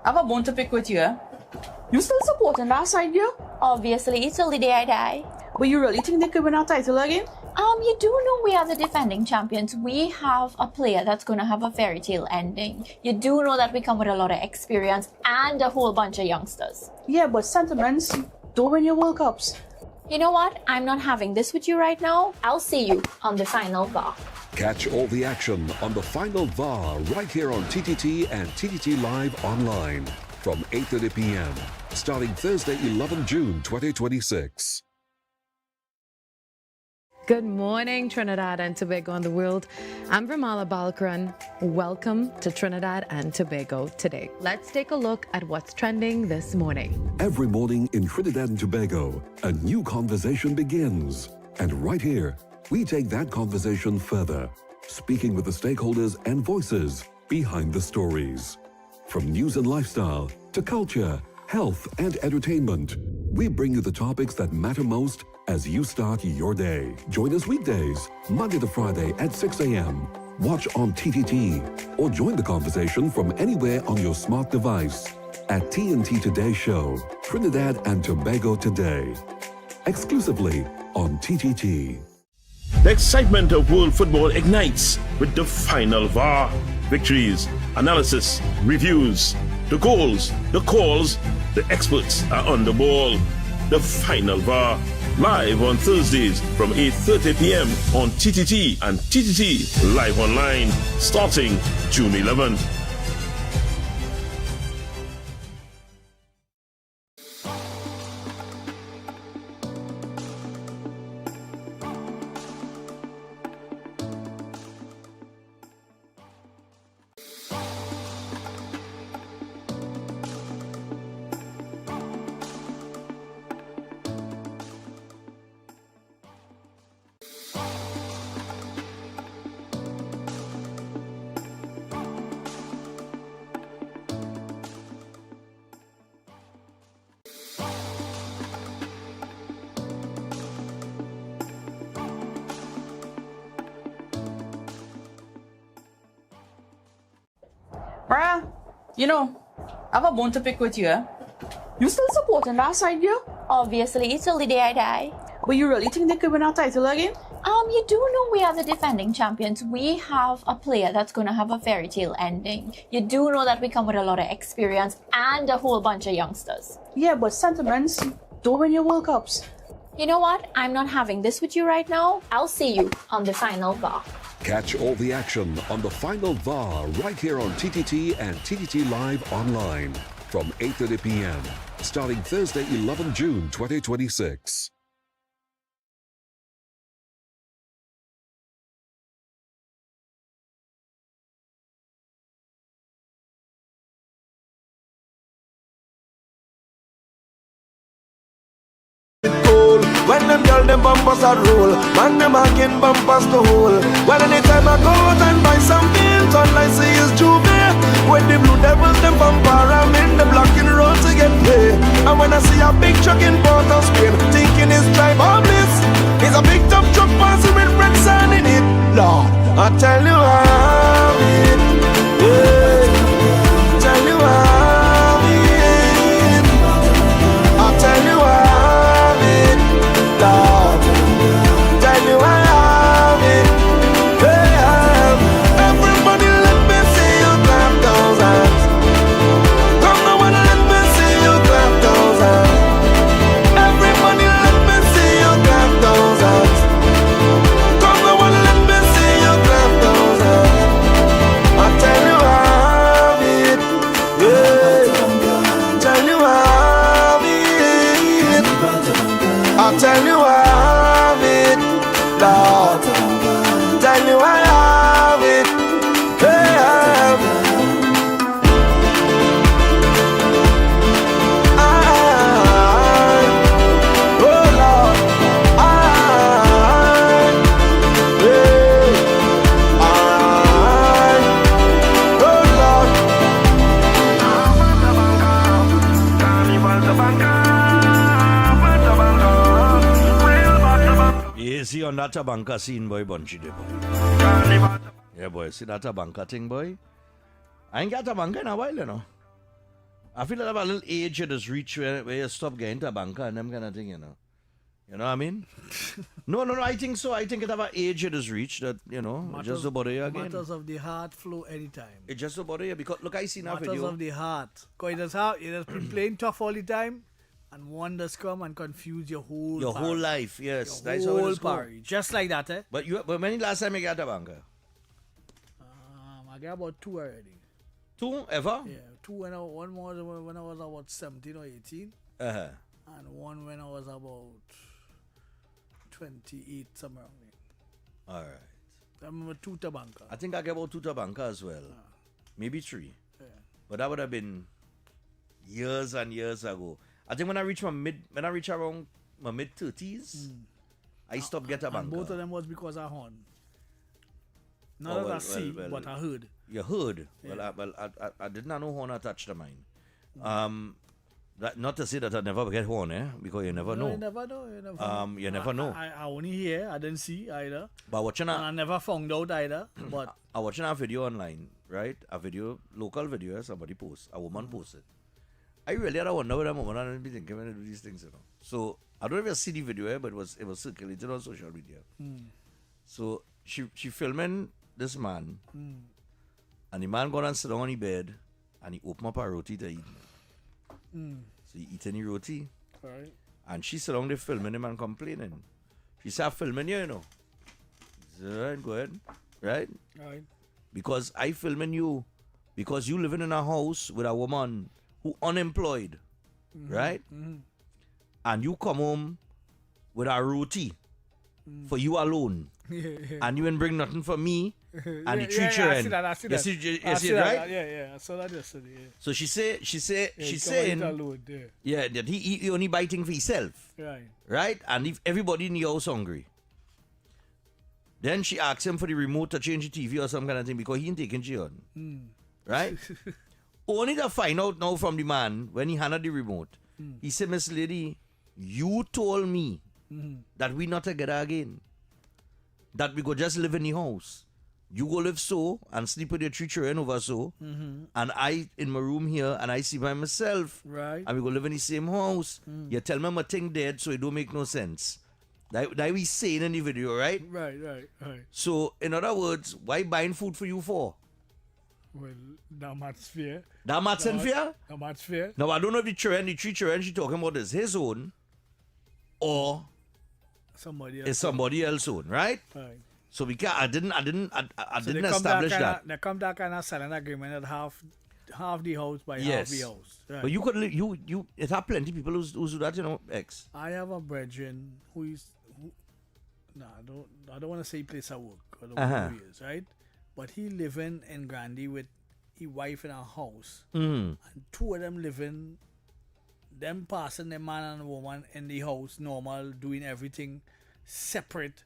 I have a bone to pick with you. You still supporting that side, yeah? Obviously, till the day I die. But you really think they could win our title again? You do know we are the defending champions. We have a player that's going to have a fairy tale ending. You do know that we come with a lot of experience and a whole bunch of youngsters. Yeah, but sentiments don't win your World Cups. You know what? I'm not having this with you right now. I'll see you on the final VAR. Catch all the action on the final VAR right here on TTT and TTT Live Online from 8:30 p.m. starting Thursday, 11 June 2026. Good morning, Trinidad and Tobago and the world. I'm Ramala Balkaran. Welcome to Trinidad and Tobago today. Let's take a look at what's trending this morning. Every morning in Trinidad and Tobago, a new conversation begins. And right here, we take that conversation further, speaking with the stakeholders and voices behind the stories. From news and lifestyle to culture, health and entertainment, we bring you the topics that matter most as you start your day. Join us weekdays, Monday to Friday at 6 a.m. Watch on TTT or join the conversation from anywhere on your smart device at TNT Today Show, Trinidad and Tobago Today, exclusively on TTT. The excitement of world football ignites with the final VAR. Victories, analysis, reviews, the goals, the calls, the experts are on the ball. The final VAR, live on Thursdays from 8:30 p.m. on TTT and TTT Live Online, starting June 11. Bruh, you know, I have a bone to pick with you. You still supporting that side, yeah? Obviously, till the day I die. But you really think they could win our title again? You do know we are the defending champions. We have a player that's going to have a fairy tale ending. You do know that we come with a lot of experience and a whole bunch of youngsters. Yeah, but sentiments don't win your World Cups. You know what? I'm not having this with you right now. I'll see you on the final VAR. Catch all the action on the final VAR right here on TTT and TTT Live Online from 8:30 p.m. starting Thursday, 11 June 2026. When them girl them bumpers are roll, man them again bumpers to hole. Well anytime I go out and buy something, all I see is Juve. When the Blue Devils them bumper, I'm in the blocking road to get paid. And when I see a big truck in Port of Spain, thinking it's driver bliss. It's a big tough truck passing with red sand in it. Lord, I tell you how it, yeah. Tell you how it, I tell you how it. Lord, tell me why tell you I have it, Lord. Tell you I have it, hey, I have it. See on that banka scene, boy, bunchy day, boy. Yeah, boy, see that banka thing, boy. I ain't got a banka in a while, you know. I feel like I have a little age at this reach where you stop getting to banka and them kind of thing, you know. You know what I mean? No, I think so. I think it have an age at this reach that, you know, Matters, just about you again. Matters of the heart flow anytime. It's just about you because, look, I see that Matters video. of the heart. Because it has been playing tough all the time. And one does come and confuse your whole whole life, yes. Your That's whole how it is party. Just like that, eh? But when last time you got a banker? I got about 2 already. 2 ever? Yeah, 2 one more when I was about 17 or 18. Uh-huh. And one when I was about 28, somewhere around there. All right. I remember 2 to banker. I think I got about 2 to banker as well. Maybe 3. Yeah. But that would have been years and years ago. I think when I reach around my mid-30s, I stopped getting a banker. And both of them was because I horn. Not that I see, but I heard. You heard? Yeah. I did not know horn attached to mine. That, not to say that I never get horn, because you never know. You never know. You never know. I only hear. I didn't see either. But watching and I never found out either. But I watching a video online, right? A video, local video, somebody post. A woman posted. I really had a wonder what I'm going to be thinking when I do these things, you know. So I don't know if you see the video, but it was circulated on social media. So she filming this man, and the man gone and sit down on the bed, and he open up a roti to eat. So he eating the roti, right. And she sit down there filming him and complaining. She said, filming you, you know. He said, all right, go ahead, right? Right. Because I filming you, because you living in a house with a woman who unemployed, right? And you come home with a roti for you alone. And you ain't bring nothing for me and the 3 children. I see that. You see it, right? Yeah. I saw that yesterday. Yeah. So she's saying, yeah, that he only buy things for himself. Right? And if everybody in the house hungry. Then she asks him for the remote to change the TV or some kind of thing because he ain't taking she on. Right? Only to find out now from the man when he handed the remote. He said, Miss Lady, you told me that we not together again. That we go just live in the house. You go live so and sleep with your 3 children over so. And I in my room here and I see by myself. Right. And we go live in the same house. You tell me my thing dead so it don't make no sense. That we saying in the video, right? Right. So, in other words, why buying food for you for? Well, that much fair. That much fair? That much fair. Now, I don't know if the 3 children she talking about is his own or somebody else's own, right? Right. So we can't, I didn't establish that. They come that kind of silent agreement that half the house by half the house. Right. But you could it have plenty people who do that, you know, X. I have a brethren who I don't want to say place of work or the who he is, right? But he living in Grandy with his wife in a house. And 2 of them living, them passing the man and woman in the house, normal, doing everything separate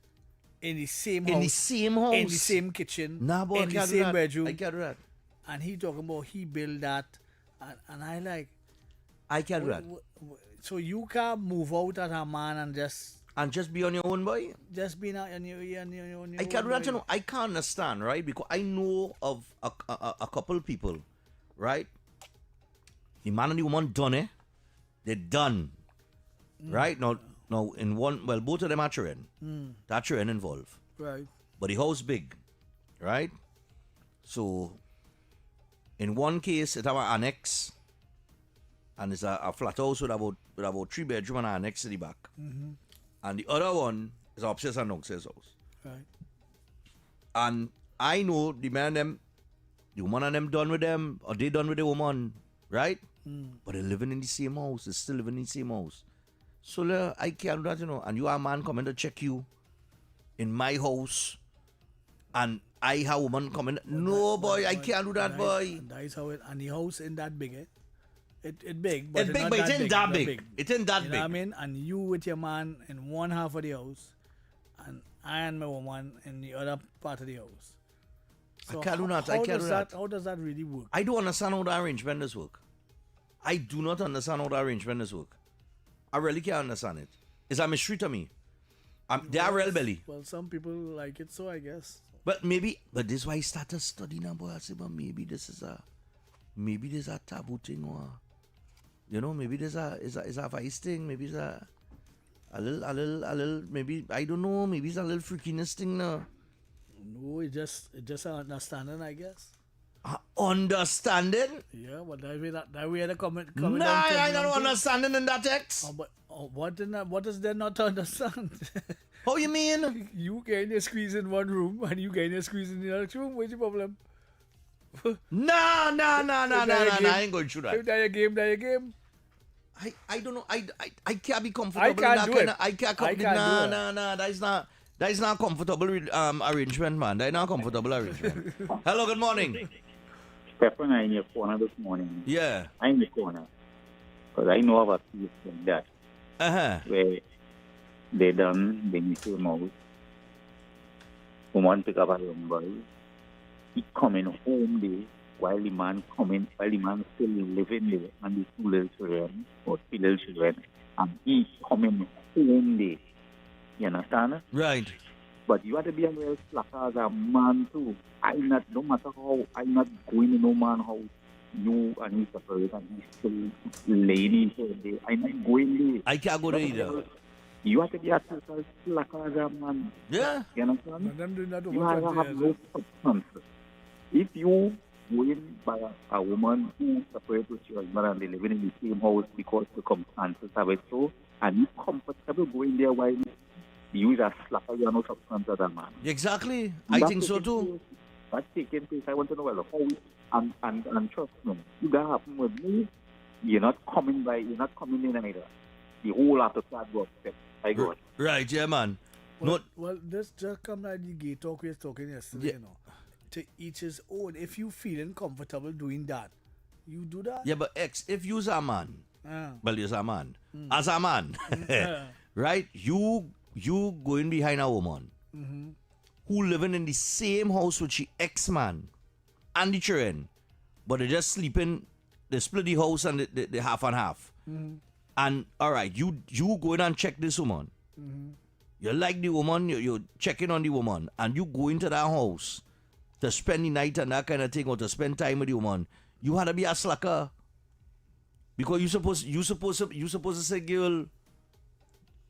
in the same house. In the same house? In the same kitchen. Nah, boy, in the same bedroom. I can't do that. And he talking about he built that. And I like... I can't do that. So you can't move out as a man and just be on your own, boy? Just be on your own. I can't do that, you know. I can't understand, right? Because I know of a couple people, right? The man and the woman done, They're done. Right? Now, in one, well, both of them are children. That children involved. Right. But the house big. Right? So, in one case, it have an annex. And it's a flat house with about 3 bedrooms and an annex in the back. And the other one is upstairs and downstairs house. Right. And I know the man and them, the woman and them done with them, or they done with the woman, right? But they're living in the same house. They're still living in the same house. So I can't do that, you know. And you are a man coming to check you in my house, and I have a woman coming. No, boy, I can't do that, boy. That is how it. And the house ain't that big, eh? It big, It's big, but it ain't that big. It ain't that you big. know what I mean? And you with your man in one half of the house, and I and my woman in the other part of the house. I can't do that. I can't do that. How does that really work? I don't understand how the arrangement does work. I do not understand how the arrangement does work. I really can't understand it. It's a mystery to me. They are real belly. Well, some people like it, so I guess. But this is why I started studying about. I said, but maybe there's a taboo thing, or maybe there's a vice thing, maybe it's a little, maybe I don't know, maybe it's a little freakiness thing now. No, it's just an understanding, I guess. Understanding? Yeah, but that way the comment. Nah, I don't understanding in that text. What is there not to understand? How you mean? You getting a squeeze in one room and you getting a squeeze in the other room. What's your problem? Nah, I ain't going through that. If that your game. I don't know. I can't be comfortable in that kind of. I can't come. Nah. That is not comfortable arrangement, man. That is not comfortable arrangement. Hello, good morning. Stephan, I'm in your corner this morning. Yeah. I'm in the corner. Because I know of a case like that. Where they need to mouth. Woman pick up a young boy. He coming home there while the man still living there and the 2 little children or 3 little children. And he coming home there. You understand? Right. But you have to be a real slacker as a man too. No matter how, I'm not going in no man's house. You and he separate and he's still laying in there. I'm not going there. I can't go there either. You have to be a total slacker as a man. Yeah. You understand? You have to have no substance. If you go in by a woman who separates with your husband and they living in the same house because circumstances have it so, and you comfortable going there while you are slacker, you are no substance as a man. Exactly. I think so too. That's taking place. I want to know how and trust me, you that happen with me, you're not coming in either. The whole after that go upset. I go. Right, yeah, man. Well, this just come like the gay talk we was talking yesterday, To each his own. If you feeling comfortable doing that, you do that. Yeah, but if you're a man, well, you're a man. As a man, right? You going behind a woman who living in the same house with she ex-man and the children, but they just sleeping, they split the house and they half and half. And all right, you go in and check this woman. You like the woman, you're checking on the woman, and you go into that house to spend the night and that kind of thing, or to spend time with the woman. You had to be a slacker. Because you supposed to say, girl,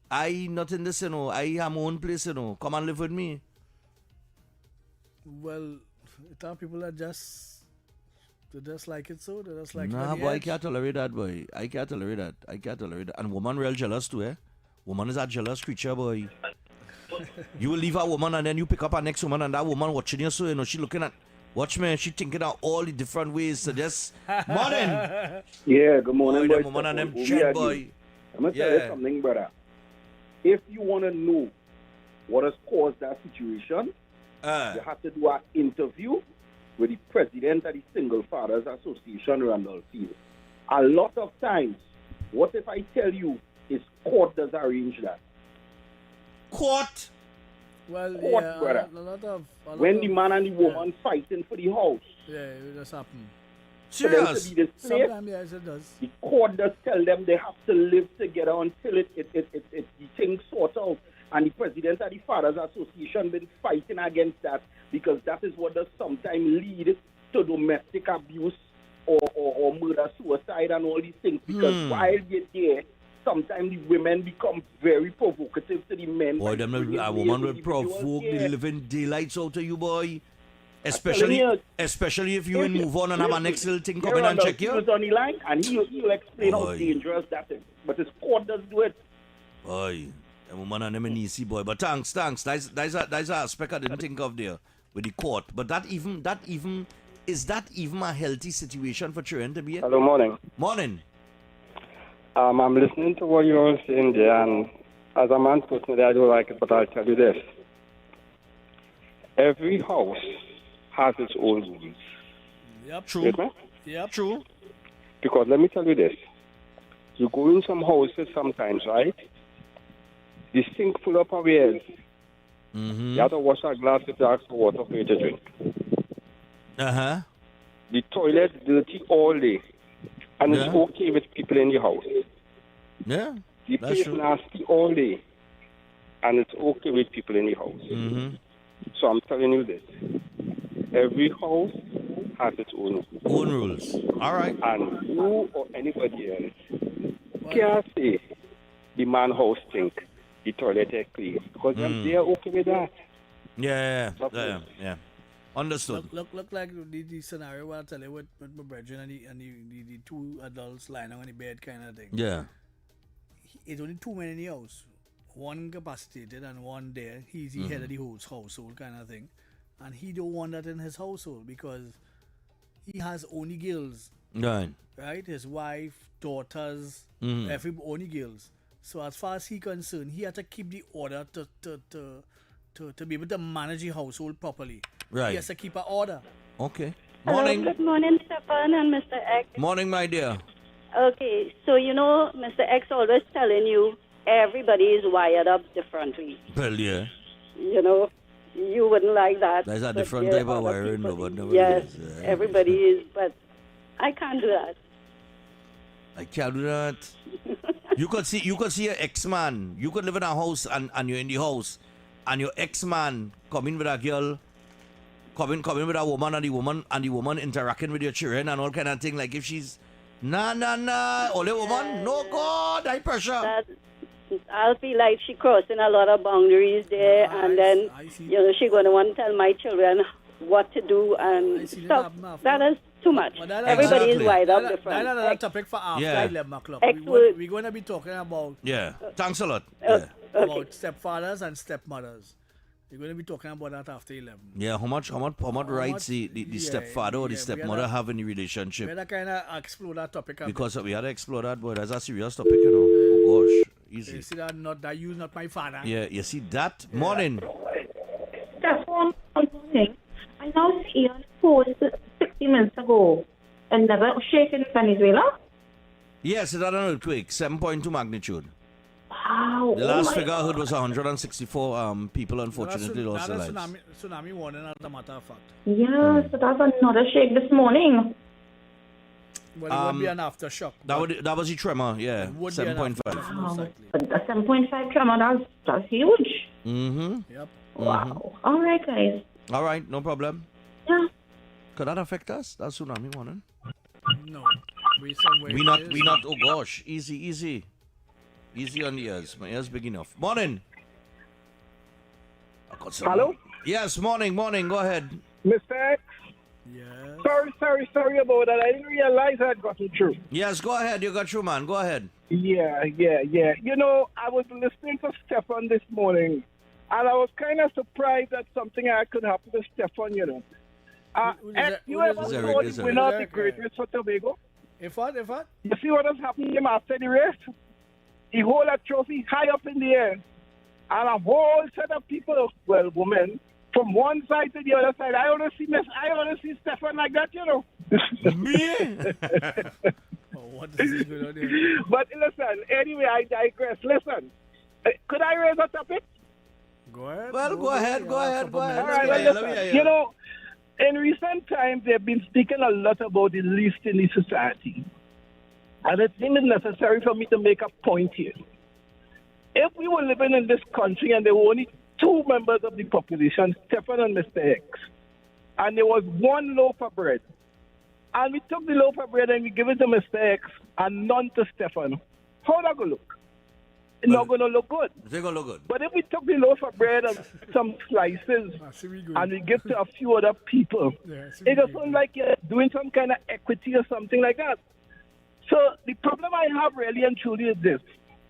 I not in this, I have my own place, come and live with me. Well, some people are just like it so. They just like it. Nah, boy, I can't tolerate that, boy. I can't tolerate that. And woman real jealous too, eh? Woman is a jealous creature, boy. You will leave a woman and then you pick up a next woman and that woman watching you, so she looking at, watch me, she thinking out all the different ways to just morning. Yeah, good morning, boy. Woman and them jet, boy. I'm gonna tell you something, brother. If you want to know what has caused that situation, you have to do an interview with the president of the Single Fathers Association, Randall Field. A lot of times, what if I tell you is court does arrange that? Court? Well, court, yeah, brother. When the man and the woman fighting for the house. Yeah, it just happen. Serious? Sometimes, yes, it does. The court does tell them they have to live together until the thing sorts out. And the president of the Fathers Association been fighting against that, because that is what does sometimes lead to domestic abuse or murder, suicide, and all these things. Because while you're there, sometimes the women become very provocative to the men. Boy, a woman will provoke the living daylights out of you, boy. Especially if you move on and have a next little thing coming and check you. He was on the line and he'll explain how dangerous that is. But his court does do it. Boy, a woman and them an easy, boy. But thanks. That's an aspect I didn't think of there with the court. But is that even a healthy situation for children to be in? Hello, morning. Morning. I'm listening to what you're saying there, and as a man personally, I don't like it, but I'll tell you this. Every house has its own rules. Yep. True. Yes, man? Yep. True. Because let me tell you this. You go in some houses sometimes, right? The sink full up of wares. Mm-hmm. You have to wash a glass if you ask for water for you to drink. Uh-huh. The toilet dirty all day. And it's okay with people in the house. Yeah, The that's place true. nasty all day. And it's okay with people in the house. Mm-hmm. So I'm telling you this. Every house has its own rules. All right. And you or anybody else can't say the man house think the toilet is clean. Because they're okay with that. Yeah. Understood. Look like the scenario where I tell you with my brethren and the two adults lying on the bed kind of thing. Yeah. It's only two men in the house. One incapacitated and one there. He's the head of the whole household kind of thing. And he don't want that in his household because he has only girls. Right? His wife, daughters, only girls. So as far as he's concerned, he had to keep the order to be able to manage the household properly. Right. He has to keep an order. Okay. Hello, good morning, Stephan and Mr. X. Morning, my dear. Okay, so Mr. X always telling you everybody is wired up differently. Well, yeah. You wouldn't like that. There's a but different there type are of other wiring. people. Nobody Yes, is. everybody is, but I can't do that. I can't do that. You could see your ex-man. You could live in a house and you're in the house, and your ex-man come in with a girl, come in with a woman, and the woman interacting with your children and all kind of thing. Like if she's only woman, no God, high pressure. I'll feel like she crossing a lot of boundaries there, and then she gonna want to tell my children what to do and stuff. That is too much. Everybody is wired up different. That's another topic for after 11 o'clock. We're going to be talking about... Yeah, thanks a lot. About stepfathers and stepmothers. We're going to be talking about that after 11. Yeah, how much rights the stepfather or the stepmother have in the relationship? We had to kind of explore that topic. Because we had to explore that, boy. That's a serious topic, Oh, gosh. Easy. You see that? You not my father. Yeah, you see that? Morning. Stephan, morning. I now see you on phone 60 minutes ago. And never shaken in Venezuela? Yes, it had an earthquake, 7.2 magnitude. Wow. The last figure I heard was 164 people, unfortunately, lost their lives. Tsunami warning, as a matter of fact. Yeah, so that's another shake this morning. Well, it would be an aftershock. That was the tremor, yeah. 7.5. Wow. But a 7.5 tremor, that's huge. Mm-hmm. Yep. Wow. All right, guys. All right, no problem. Yeah. Could that affect us? That tsunami warning? No. We not, oh gosh. Easy on the ears. My ears big enough. Morning. Hello? Yes, morning. Go ahead. Mr. X? Yeah. Sorry about that. I didn't realize I had gotten through. Yes, go ahead. You got through, man. Go ahead. Yeah. I was listening to Stephan this morning, and I was kind of surprised that something could happen to Stephan, X, you ever saw the winner of the Great Race for Tobago? If what? You see what has happened to him after the race? He hold a trophy high up in the air, and a whole set of people, women, from one side to the other side. I want to see Stephan like that, Me? What is this going on here? But listen, anyway, I digress. Listen, could I raise a topic? Go ahead. Well, go ahead. All right, listen, in recent times, they've been speaking a lot about the least in the society. And it seems necessary for me to make a point here. If we were living in this country and there were only two members of the population, Stephan and Mr. X, and there was one loaf of bread, and we took the loaf of bread and we give it to Mr. X and none to Stephan, how that going to look? It's not going to look good. It's going to look good. But if we took the loaf of bread and some slices and we give to a few other people, it does sound like you're doing some kind of equity or something like that. So the problem I have really and truly is this.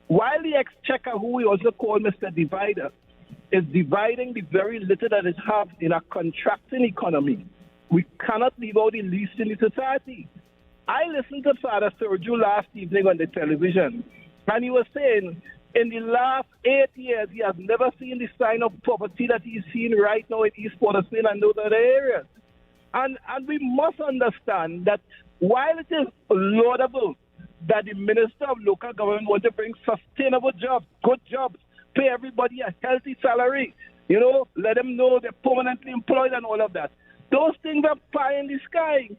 While the exchequer, who we also call Mr. Divider, is dividing the very little that it has in a contracting economy, we cannot leave out the least in the society. I listened to Father Servol last evening on the television, and he was saying in the last 8 years he has never seen the sign of poverty that he's seeing right now in East Port of Spain and those other areas. And we must understand that while it is laudable that the Minister of Local Government wants to bring sustainable jobs, good jobs, pay everybody a healthy salary, let them know they're permanently employed and all of that. Those things are pie in the sky.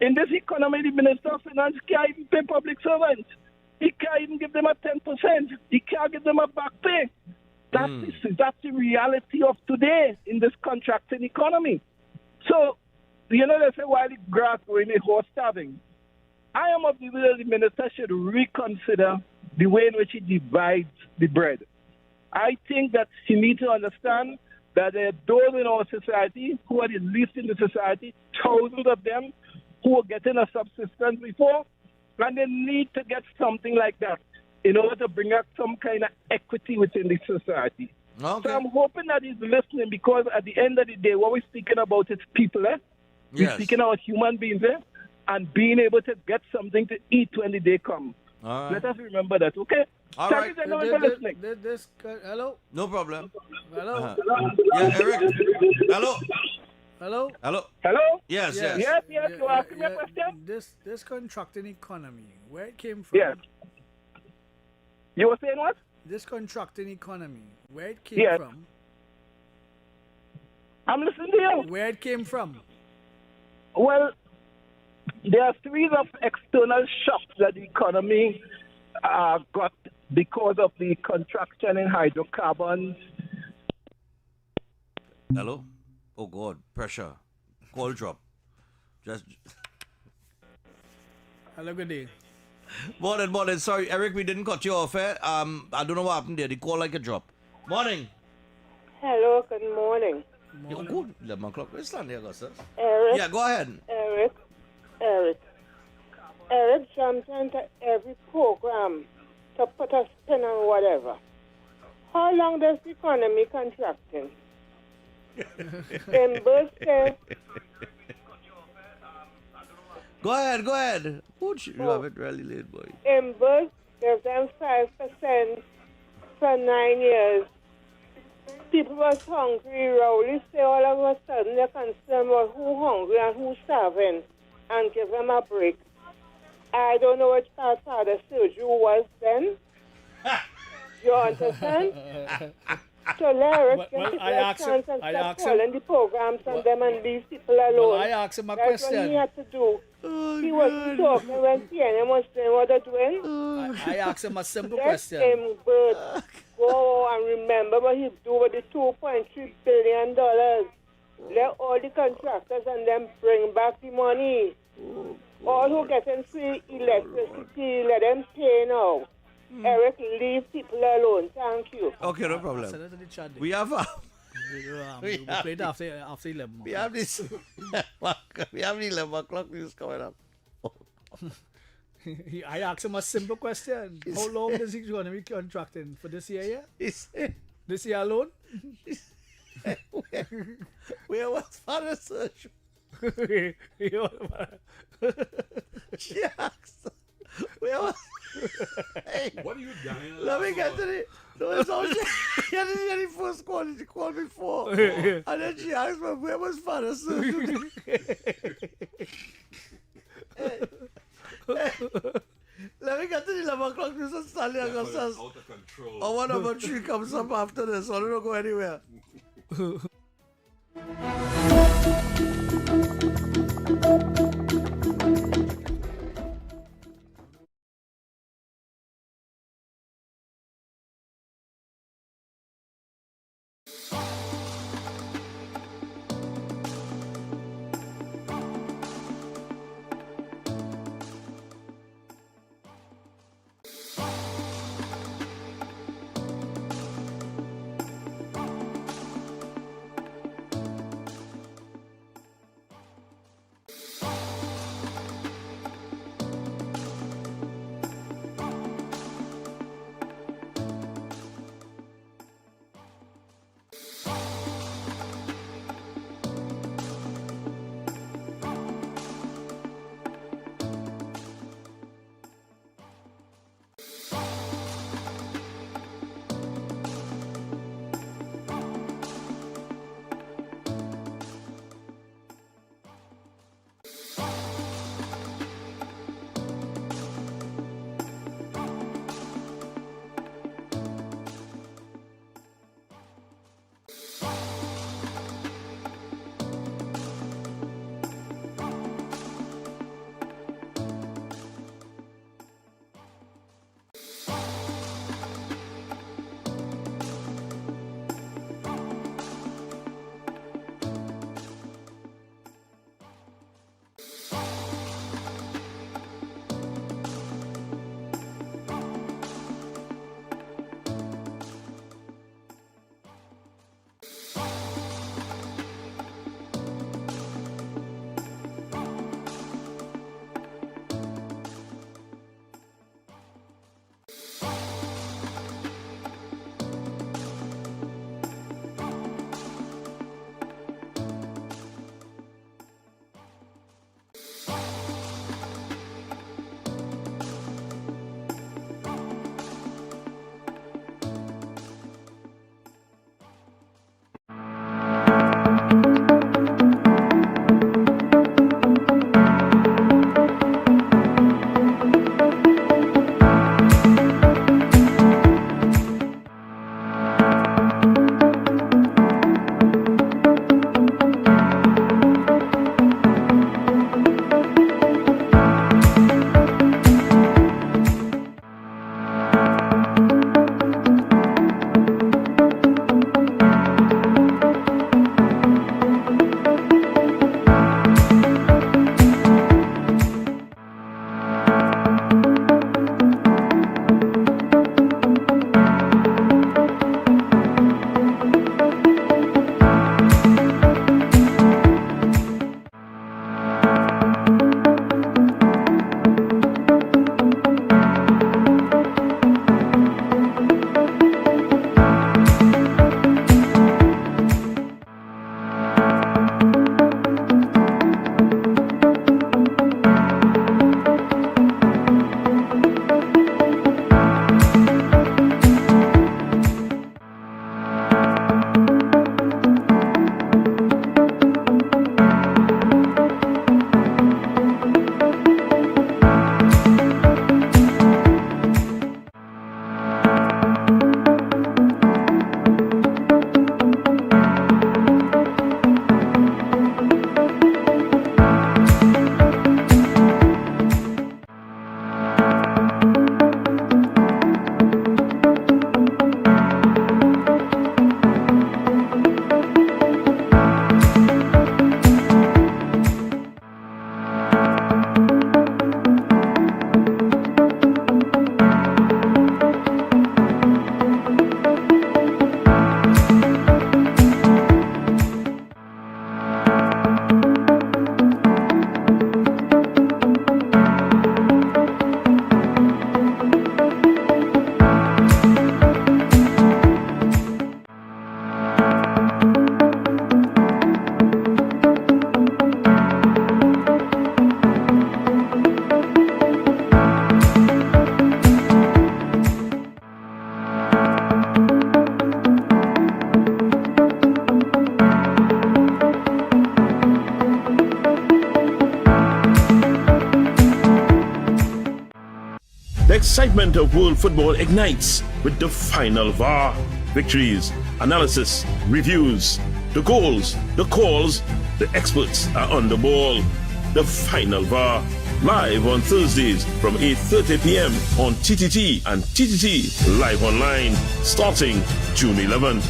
In this economy, the Minister of Finance can't even pay public servants. He can't even give them a 10%. He can't give them a back pay. That's the reality of today in this contracting economy. So, they say, while the grass growing, the horse starving. I am of the view that the minister should reconsider the way in which he divides the bread. I think that he needs to understand that there are those in our society who are the least in the society, thousands of them, who are getting a subsistence before, and they need to get something like that in order to bring up some kind of equity within the society. Okay. So I'm hoping that he's listening, because at the end of the day, what we're speaking about is people, We're speaking about human beings, and being able to get something to eat when the day comes. Right. Let us remember that, okay? All Thank you everyone for listening. Hello? No problem. Hello? Yeah, Eric. Hello? Hello? Hello? Hello? Yes. You asking me a question? This contracting economy, where it came from? Yes. You were saying what? This contracting economy, where it came from? I'm listening to you. Where it came from? Well, there are series of external shocks that the economy got because of the contraction in hydrocarbons. Hello? Oh, God. Pressure. Call drop. Just. Hello, good day. Morning. Sorry, Eric, we didn't cut you off. I don't know what happened there. The call like a drop. Morning. Hello, good morning. You're good. 11 o'clock. Where's Stanley Augustus? Eric. Yeah, go ahead. Eric jumps into every program to put a spin on whatever. How long does the economy contracting? In birthday. Go ahead. You have it really late, boy. In birth, give them 5% for 9 years. People was hungry, Rowley say all of a sudden they're concerned about who hungry and who's starving and give them a break. I don't know which part of the surgery was then. You understand? So Larry get the chance and stop calling the programs on them and leave people alone. I asked him a That's question. what he had to do. He wasn't talking when CNN was doing what they're doing. I asked him a simple Let question. him go and remember what he do with the $2.3 billion. Let all the contractors and them bring back the money. All who getting free electricity, let them pay now. Eric, leave people alone. Thank you. Okay, no problem. We have we play it after 11. We have this. We have the 11 o'clock news coming up. I asked him a simple question. How long is he going to be contracting? For this year? This year alone? Where was Father Servol? She asked. Where was? Hey, what are you dying? Let me get to the. No, it's all she had the first call. She called me before, and then she asked me where was Father Servol. Let me get to the 11 o'clock news on Stanley Augustus. Out of control. Or one number 3 comes up after this, so I don't go anywhere. excitement of world football ignites with the final VAR. Victories, analysis, reviews, the goals, the calls, the experts are on the ball. The final VAR, live on Thursdays from 8:30 p.m. on TTT and TTT Live Online, starting June 11th.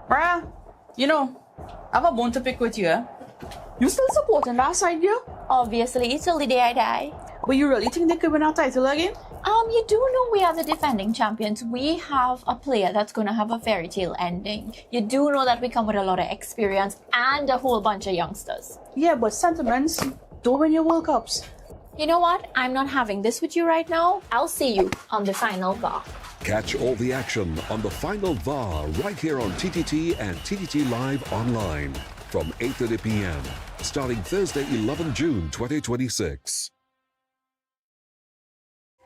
Bruh, I have a bone to pick with you. You still supporting that side, yeah? Obviously, till the day I die. But you really think they could win our title again? You do know we are the defending champions. We have a player that's going to have a fairy tale ending. You do know that we come with a lot of experience and a whole bunch of youngsters. Yeah, but sentiments don't win your World Cups. You know what? I'm not having this with you right now. I'll see you on the final VAR. Catch all the action on the final VAR right here on TTT and TTT Live Online from 8:30 p.m. starting Thursday, 11 June 2026.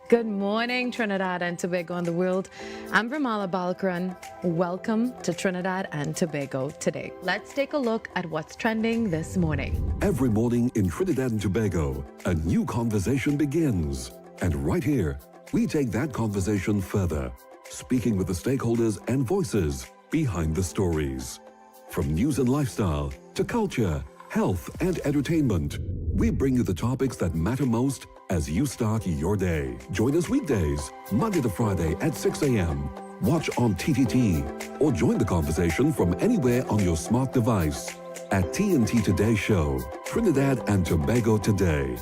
Good morning, Trinidad and Tobago and the world. I'm Ramala Balkaran. Welcome to Trinidad and Tobago today. Let's take a look at what's trending this morning. Every morning in Trinidad and Tobago, a new conversation begins. And right here, we take that conversation further, speaking with the stakeholders and voices behind the stories. From news and lifestyle to culture, health and entertainment, we bring you the topics that matter most as you start your day. Join us weekdays, Monday to Friday at 6 a.m. Watch on TTT or join the conversation from anywhere on your smart device at TNT Today Show, Trinidad and Tobago Today,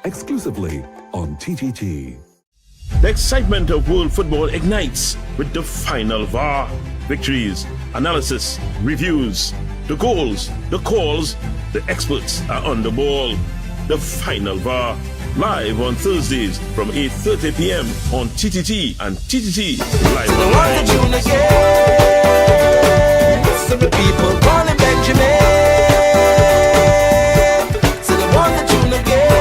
exclusively on TTT. The excitement of world football ignites with the final VAR. Victories, analysis, reviews, the goals, the calls, the experts are on the ball. The final VAR, live on Thursdays from 8:30 p.m. on TTT and TTT Live Online. So the people calling Benjamin. So they want the tune again.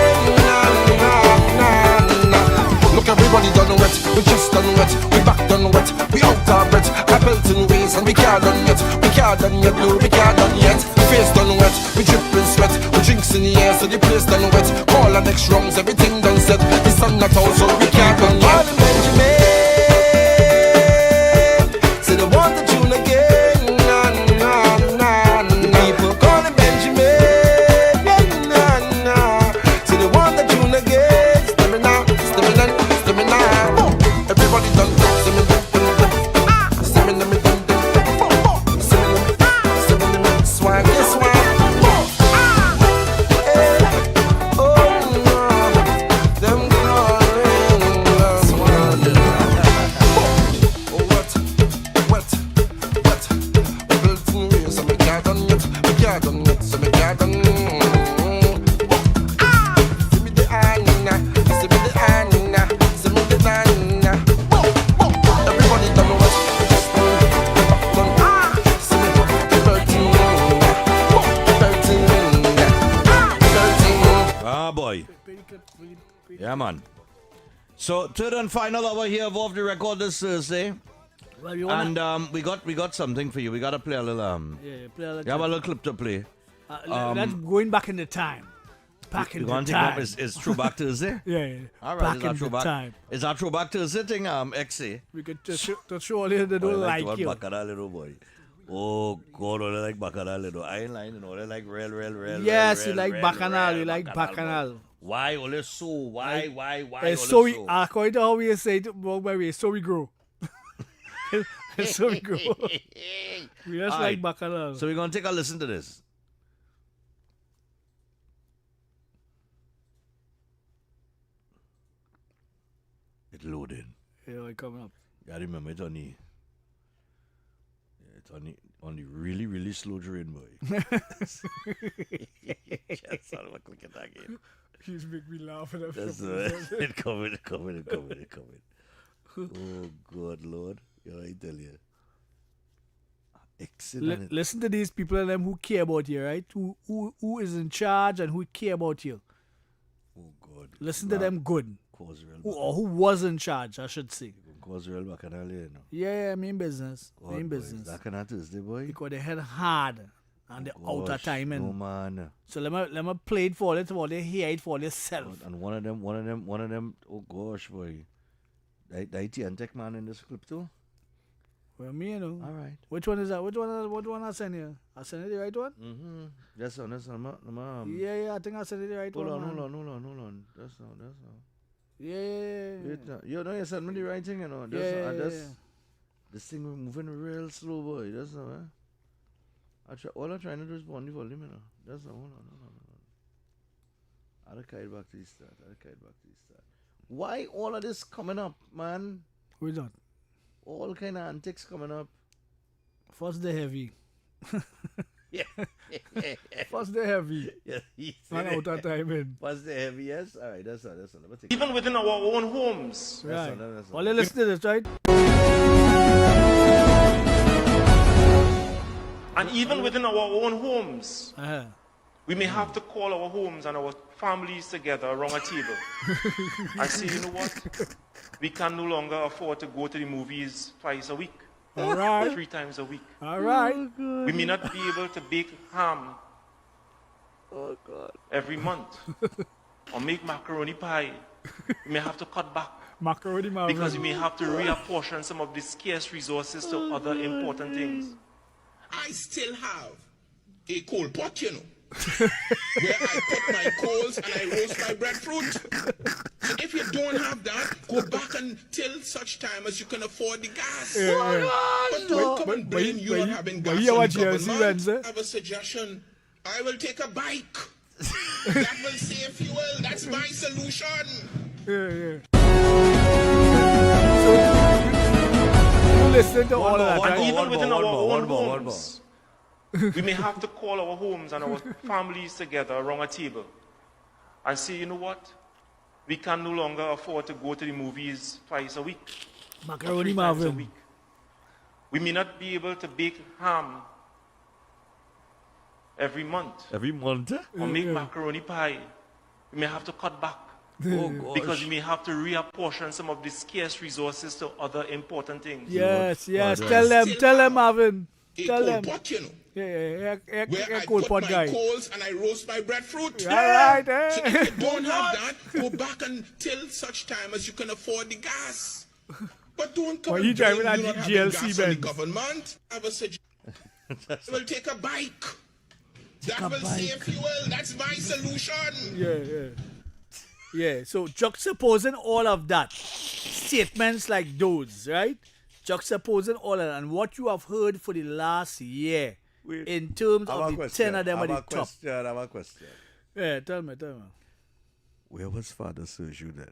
Look, everybody done wet. We just done wet. We back done wet. We out our breath. I built in ways and we can't done yet. We can't done yet. No, we can't done yet. We face done wet. We dripping sweat. We drinks in the air so the place done wet. Call our next rounds. Everything done set. The sun not out so we can't done yet. Benjamin. So they want the tune again. People calling Benjamin. So they want the tune again. Stamina. Everybody done. Swag, yes, swag. Yeah, man. So third and final hour here of Off the Record this Thursday. Well, you wanna... And we got something for you. We got to play a little play a little. You have a little clip to play. That's going back in the time. Back in the time. Is Throwback Thursday? Yeah. All right. Back in the time. Is that Throwback Thursday thing? XC. We could just show they don't like you. Baccarat, little boy. Oh God, they like Baccarat, little. I ain't lying, they like real. Yes, you like Bacchanal. You like Bacchanal. Why only so? Why? It's so we, according to how we say it, it's so we grow. It's so we grow. We just like Bacchanal. So we're gonna take a listen to this. It loading. Yeah, it coming up. Yeah, I remember it on the... It's on the really, really slow drain, boy. Just look at that again. He's make me laugh. It coming. Oh, God, Lord. Yeah, I tell you. Excellent. Listen to these people and them who care about you, right? Who is in charge and who care about you. Oh, God. Listen to them good. Who was in charge, I should say. Cause real back in early, you know. Yeah, mean business. Mean business. That can Tuesday, boy. Because they had hard and the outer timing. No, man. So let me play it for they hear it for themselves. And one of them, oh gosh, boy. The IT and tech man in this clip too? Well, me, you know. All right. Which one is that? What one I send you? I send you the right one? Mm-hmm. That's on. Yeah, I think I sent you the right one. Hold on. That's all. Yeah. You know, you sent me the right thing, you know. This thing moving real slow, boy. That's all, all I'm trying to do is bond the volume, you know. That's all. Hold on. I'll kite back to the start. Why all of this coming up, man? Who's that? All kind of antics coming up. First the heavy. Yeah. First the heavy. Yeah. And out of time in. First the heavy, yes. All right, that's all. Even within our own homes. Right. All you listen to this, right? And even within our own homes, we may have to call our homes and our families together around a table and say, you know what? We can no longer afford to go to the movies twice a week. All right. 3 times a week. All right. We may not be able to bake ham every month or make macaroni pie. We may have to cut back. Macaroni because we may have to reapportion some of the scarce resources to other important things. I still have a coal pot, you know, where I put my coals and I roast my breadfruit. So if you don't have that, go back until such time as you can afford the gas. But don't come and blame you not having gas on the government. I have a suggestion. I will take a bike. That will save fuel. That's my solution. Yeah. Listen to all of that, right? Even within our own homes, we may have to call our homes and our families together around a table and say, you know what? We can no longer afford to go to the movies twice a week. Macaroni 3 times a Marvin. week. We may not be able to bake ham every month. Every month? Or make macaroni pie. We may have to cut back. Because we may have to reapportion some of the scarce resources to other important things. Yes. Tell them, Marvin. Tell them. Pot, you know, Yeah, where I cold put pot my guy. coals and I roast my breadfruit. All right, So if you don't have that, go back until such time as you can afford the gas. But don't come Well, and he blame driving that you not having GLC gas on the Benz. government. I have a suggestion. We'll take a bike. That will save fuel. That's my solution. Yeah, so juxtaposing all of that, statements like those, right? Juxtaposing all of that, and what you have heard for the last year in terms of the 10 of them at the top. I have a question. Yeah, tell me. Where was Father Sergio then?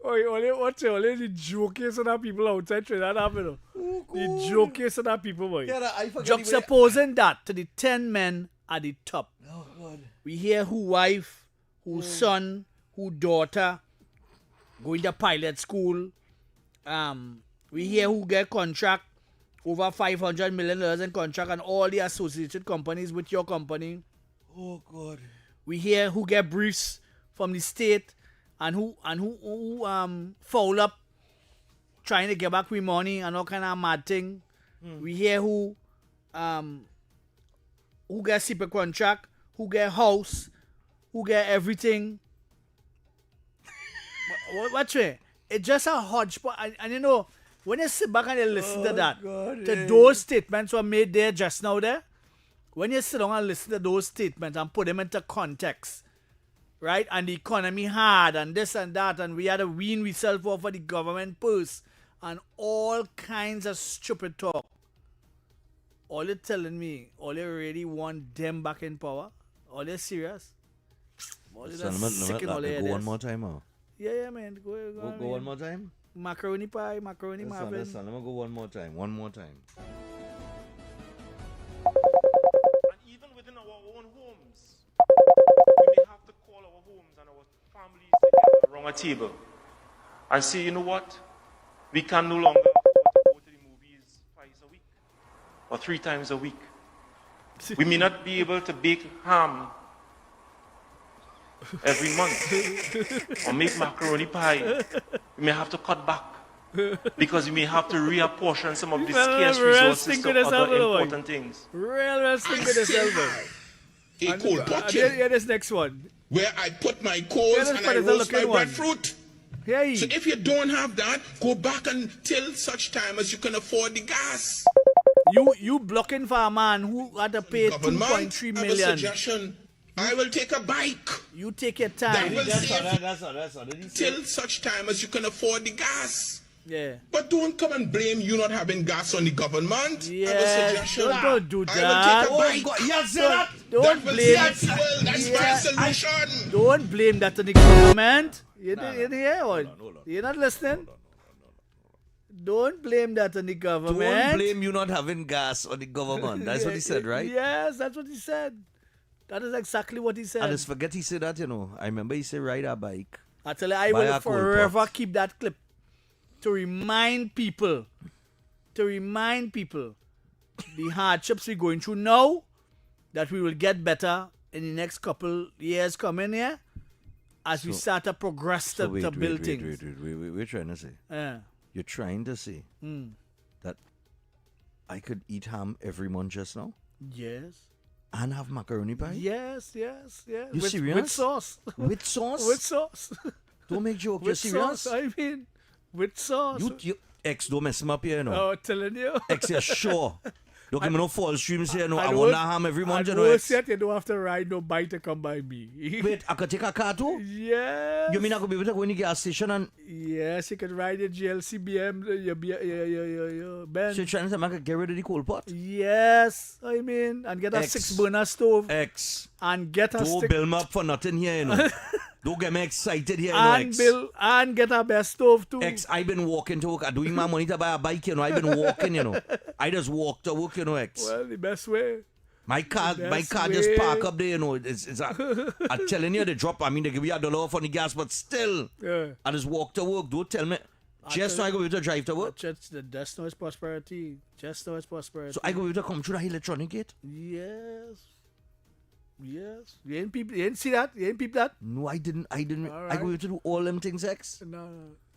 Only the jokers and that people outside Trinidad have, you know. The jokers and that people, boy. Yeah, I forget Juxtaposing that to the 10 men at the top. Oh, God. We hear who wife, who son, who daughter going to pilot school. We hear who get contract, over $500 million in contract, and all the associated companies with your company. Oh, God. We hear who get briefs from the state and who foul up trying to get back with money and all kind of mad thing. We hear who get super contract, who get house, who get everything. What's it? It's just a hodgepodge. And you know, when you sit back and you listen to that, those statements were made there just now there. When you sit down and listen to those statements and put them into context, right? And the economy hard and this and that, and we had to wean ourselves off of the government purse and all kinds of stupid talk. All you're telling me, all you really want them back in power? All you serious? Sick all Go one more time, Yeah, man. Go one more time. Macaroni pie, macaroni muffin. Listen, let me go one more time. One more time. And even within our own homes, we may have to call our homes and our families together around a table and say, you know what? We can no longer afford to go to the movies twice a week or 3 times a week. We may not be able to bake ham every month or make macaroni pie. We may have to cut back because we may have to reapportion some of the scarce resources to other important things. Real stinking yourself. A coal pot here. Yeah, this next one. Where I put my coals and I roast my breadfruit. Hey. So if you don't have that, go back until such time as you can afford the gas. You blocking for a man who had to pay 2.3 million. I have a suggestion. I will take a bike. You take your time. That's all. Till such time as you can afford the gas. Yeah. But don't come and blame you not having gas on the government. Yeah. I have a suggestion. Don't do that. I will take a bike. Yes, that. Don't blame. That's my solution. Don't blame that on the government. You hear one? You're not listening? Don't blame that on the government. Don't blame you not having gas on the government. That's what he said, right? Yes, that's what he said. That is exactly what he said. And just forget he said that, I remember he said ride a bike. I tell you, I will forever keep that clip to remind people the hardships we're going through now, that we will get better in the next couple years coming here as we start to progress to build things. We're trying to say. Yeah. You're trying to say that I could eat ham every month just now? Yes. And have macaroni pie? Yes. You serious? With sauce. With sauce? With sauce. Don't make joke. You're With serious? sauce, I mean. With sauce. You X, don't mess him up here, Oh, telling you. X, you're sure. Don't give me no false streams here, I want to ham every month, X. You don't have to ride no bike to come by me. Wait, I could take a car too? Yes. You mean I could be able to go in the gas station and... Yes, you can ride a GLC BM, your Benz. So you're trying to say I could get rid of the coal pot? Yes, I mean, and get a 6-burner stove. X. And get a Don't build me up for nothing here, Don't get me excited here, X. And get a best stove too. X, I've been walking to work. I'm doing my money to buy a bike, I've been walking, I just walk to work, X. Well, the best way. My car just park up there, I'm telling you, they drop. I mean, they give you $1 off on the gas, but still, I just walk to work. Don't tell me. Just so I go able to drive to work. That's no prosperity. Just no prosperity. So I go able to come through the electronic gate? Yes. You ain't see that? You ain't peep that? No, I didn't. Right. I go able to do all them things, X. No.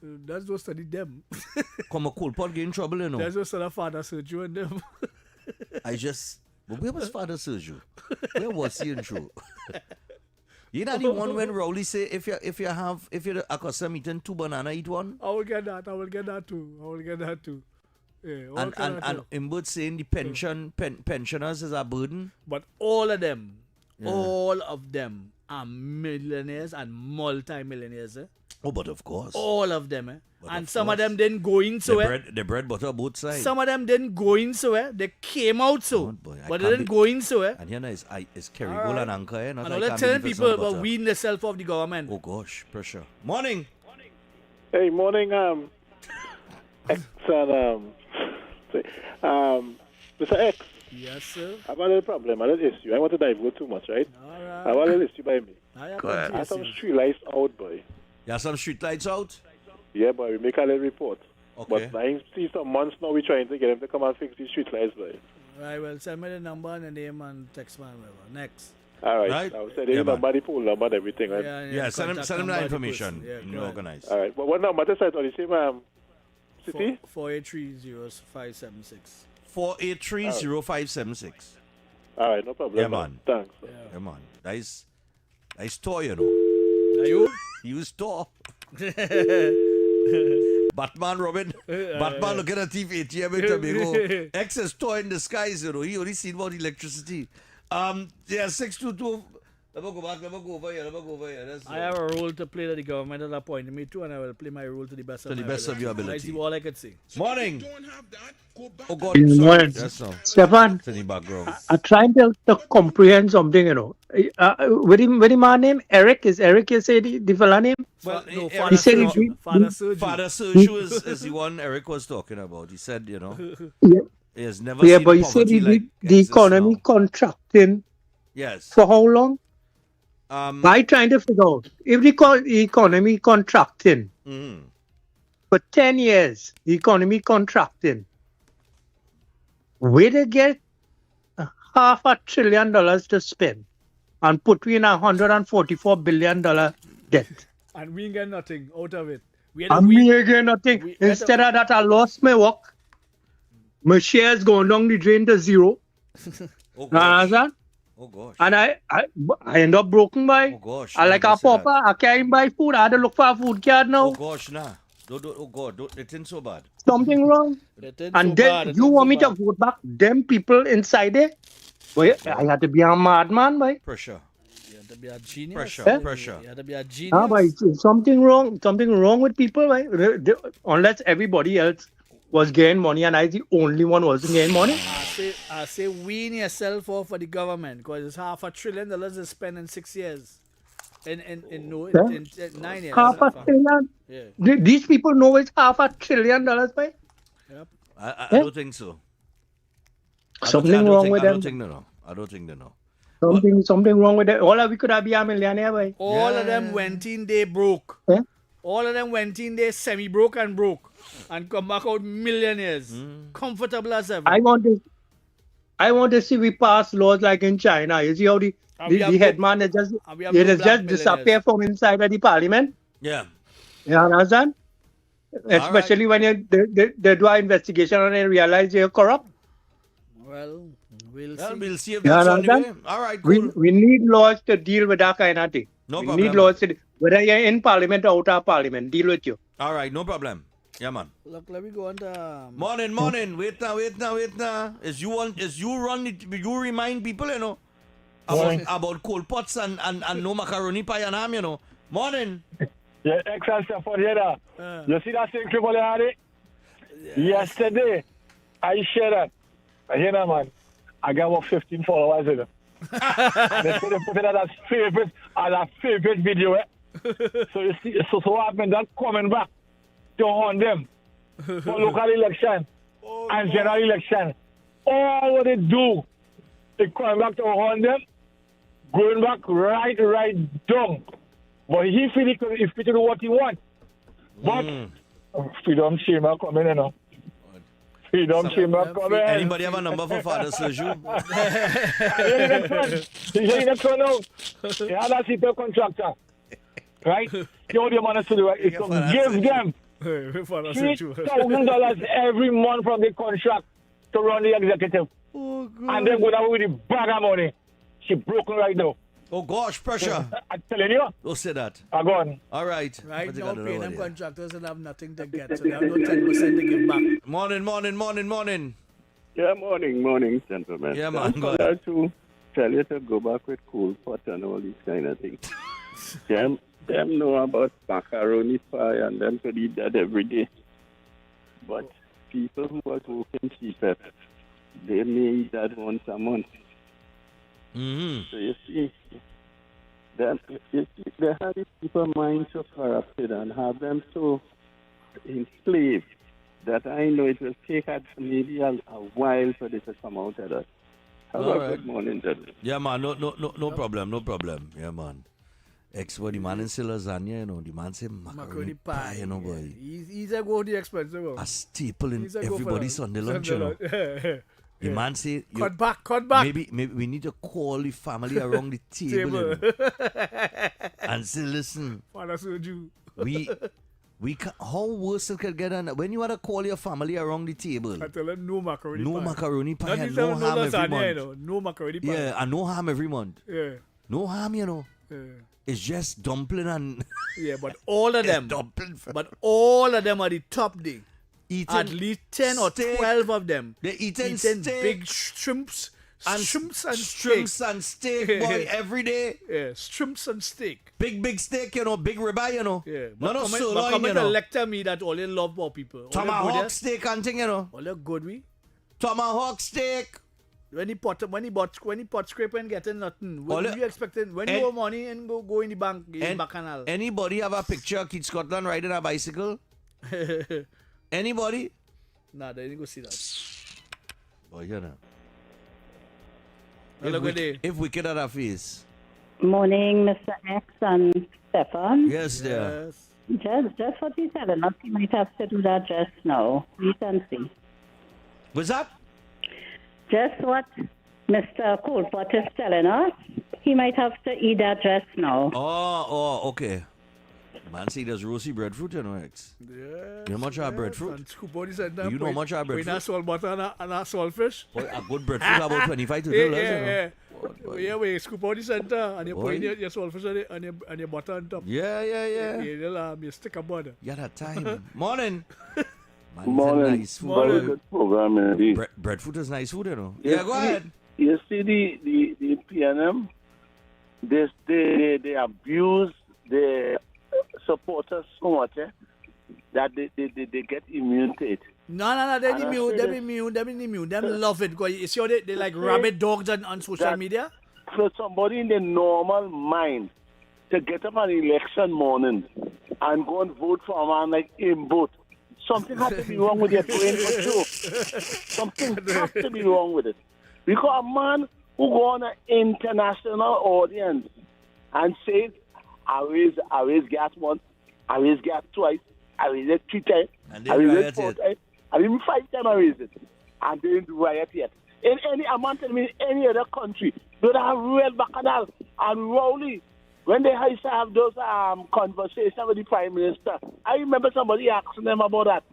That's what study them. Come a cool pot get in trouble, That's what study Father Sergio and them. But where was Father Sergio? Where was he in true? You know the one when Rowley say if you're accustomed eating 2 bananas, eat one? I will get that too. Yeah, and Imbud saying the pensioners is a burden. But all of them are millionaires and multi-millionaires. Oh, but of course. All of them. And some of them didn't go in so the bread butter both sides. Some of them didn't go in so they came out so. But they didn't go in so And here is Kerrygold and Anchor. And all they're telling people about weeding themselves off the government. Oh gosh, pressure. Morning. Hey, morning, X and Mr. X. Yes, sir. I've got a problem. I have an issue. I want to divulge too much, right? All right. I have an issue by me. Go ahead. I have some street lights out, boy. You have some street lights out? Yeah, boy. We make a little report. Okay. But I see some months now we're trying to get them to come and fix these street lights, boy. Right, well, send me the number and the name and text man, whatever. Next. All right. I'll send the number, the phone number, and everything, right? Yeah, send him that information. Yeah, organize. All right. But what number? This side on the same city? 483-0576. 483-0576. All right, no problem. Yeah, man. Thanks. Yeah, man. That's Tor, Are you? Use Tor. Batman Robin. Batman looking at TV ATM in Tobago. X is Tor in the skies, He only seen about electricity. 622 Let me go back. Let me go over here. That's I have a role to play that the government has appointed me to, and I will play my role to the best of my ability. your ability. That's all I could say. Morning. Oh God, Good sorry. morning. That's all. Stefan, It's in the background. I'm trying to comprehend something, you know. With the man name Eric, is Eric you say the fella name? Well, No, Father Sergio. Father Sergio is the one Eric was talking about. He said, you know, Yeah, he has never yeah, seen but you said poverty like the exists economy now. contracting Yes. for how long? I trying to figure out if the economy contracting for 10 years, the economy contracting, where they get $500 billion to spend and put in $144 billion debt. And we ain't get nothing out of it. And me again nothing. Instead of that, I lost my work. My shares going down the drain to zero. Oh gosh. Oh gosh. And I end up broken by. Oh gosh. I like a pauper. I can't buy food. I had to look for a food card now. Oh gosh, nah. Oh God, it ain't so bad. Something wrong. And then you want me to vote back them people inside there? Well, I had to be a madman, boy. Pressure. You have to be a genius. Pressure. You have to be a genius. Ah, boy, something wrong with people, boy. Unless everybody else was getting money and I the only one wasn't getting money. I say wean yourself off for the government because it's $500 billion to spend in 6 years. In 9 years. $500 billion. Yeah. These people know it's $500 billion, boy. Yep. I don't think so. Something wrong with them. I don't think they know. Something wrong with them. All of we could have been a millionaire, boy. All of them went in, they broke. Yeah? All of them went in, they semi-broke and broke. And come back out millionaires. Comfortable as ever. I want to see we pass laws like in China. You see how the headman is just disappear from inside of the parliament? Yeah. You understand? Especially when they do an investigation and they realize they're corrupt. Well, we'll see if that's on the way. All right, cool. We need laws to deal with that kind of thing. No we problem. Need laws to, whether you're in parliament or out of parliament, deal with you. All right, no problem. Yeah, man. Look, let me go on the... Morning. Wait now. You remind people, you know, about cold pots and no macaroni pie and ham, you know. Morning. Yeah, excellent stuff for here. You see that thing, Cripple Hardy? Yesterday, I shared that. You know, man, I got about 15 followers in it. They put it as a favorite video. So you see, so what happened? That coming back to haunt them for local election and general election. All what they do, they coming back to haunt them, going back right down. But he feel he could do what he wants. But freedom chamber coming, you know. Freedom chamber coming. Anybody have a number for Father Sergio? He's next one now. He had a super contractor. Right? You know what the man has to do? Is to give them $3,000 every month from the contract to run the executive. Oh, and then go down with the bag of money. She broken right now. Oh gosh, pressure. I'm telling you. Don't say that. I go on. All right. Right now, paying them contractors and have nothing to get, so they have no 10% to give back. Morning. Yeah, morning, gentlemen. Yeah, man. I'm glad to tell you to go back with cool pot and all these kind of things. them know about macaroni pie and them could eat that every day. But people who are working cheaper, they may eat that once a month. So you see, they have these people mind so corrupted and have them so enslaved that I know it will take maybe a while for this to come out of that. Have a good morning, gentlemen. Yeah, man. No problem. Yeah, man. What the man say lasagna, you know, the man say macaroni pie, you know, boy. He's a go the expensive one. A staple in everybody's Sunday lunch, you know. The man say, cut back. Maybe we need to call the family around the table. You know, and say, listen, we can, how worse it can get on when you want to call your family around the table. I tell them no macaroni pie and no ham every month. You know, no macaroni pie. Yeah, and no ham every month. Yeah. No ham, you know. Yeah. It's just dumpling and... Yeah, but all of them... all of them are the top day. Eating at least 10 or 12 of them. They're eating big shrimps, Shrimps and shrimps and steak, boy, every day. Yeah, shrimps and steak. Big steak, you know, big ribeye, you know. Yeah, no come sirloin, you to know. lecture me that all you love about people. Tomahawk steak and thing, you know. All you good we. Tomahawk steak. When he pot scrape and getting nothing. What are you expecting? When you have money and go in the bank, bacchanal. Anybody have a picture of Keith Scotland riding a bicycle? Anybody? Nah, they didn't go see that. Oh, you know. If wicked at our face. Morning, Mr. X and Stephan. Yes, dear. Just what he's telling us, he might have to do that just now. Recency. What's that? Just what Mr. Coolpot is telling us, he might have to eat that just now. Oh, okay. Man, see, there's rosy breadfruit, you know, X. Yes, you know much of breadfruit? And scoop out the center. You know much of breadfruit? With a salt butter and a saltfish. Boy, a good breadfruit about 25 to $30, you know. Yeah, we scoop out the center and you put in your saltfish and your butter on top. Yeah. You stick a butter. Yeah, that time. Morning. Man, Morning. Nice food. Very good program, indeed. Breadfruit is nice food, you know. Yeah, go ahead. You see the PNM, they abuse the supporters so much that they get immune to it. No, they're immune. Them love it. You see how they like rabid dogs on social media? For somebody in the normal mind to get up on election morning and go and vote for a man like him vote, something has to be wrong with your brain for sure. Something has to be wrong with it. Because a man who go on an international audience and says, I raise gas once, I raise gas twice, I raise it 3 times, I raise it 4 times, and even 5 times I raise it. And they didn't do riot yet. In any amount of any other country, they have real bacchanal and Rowley. When they used to have those conversations with the Prime Minister, I remember somebody asking them about that,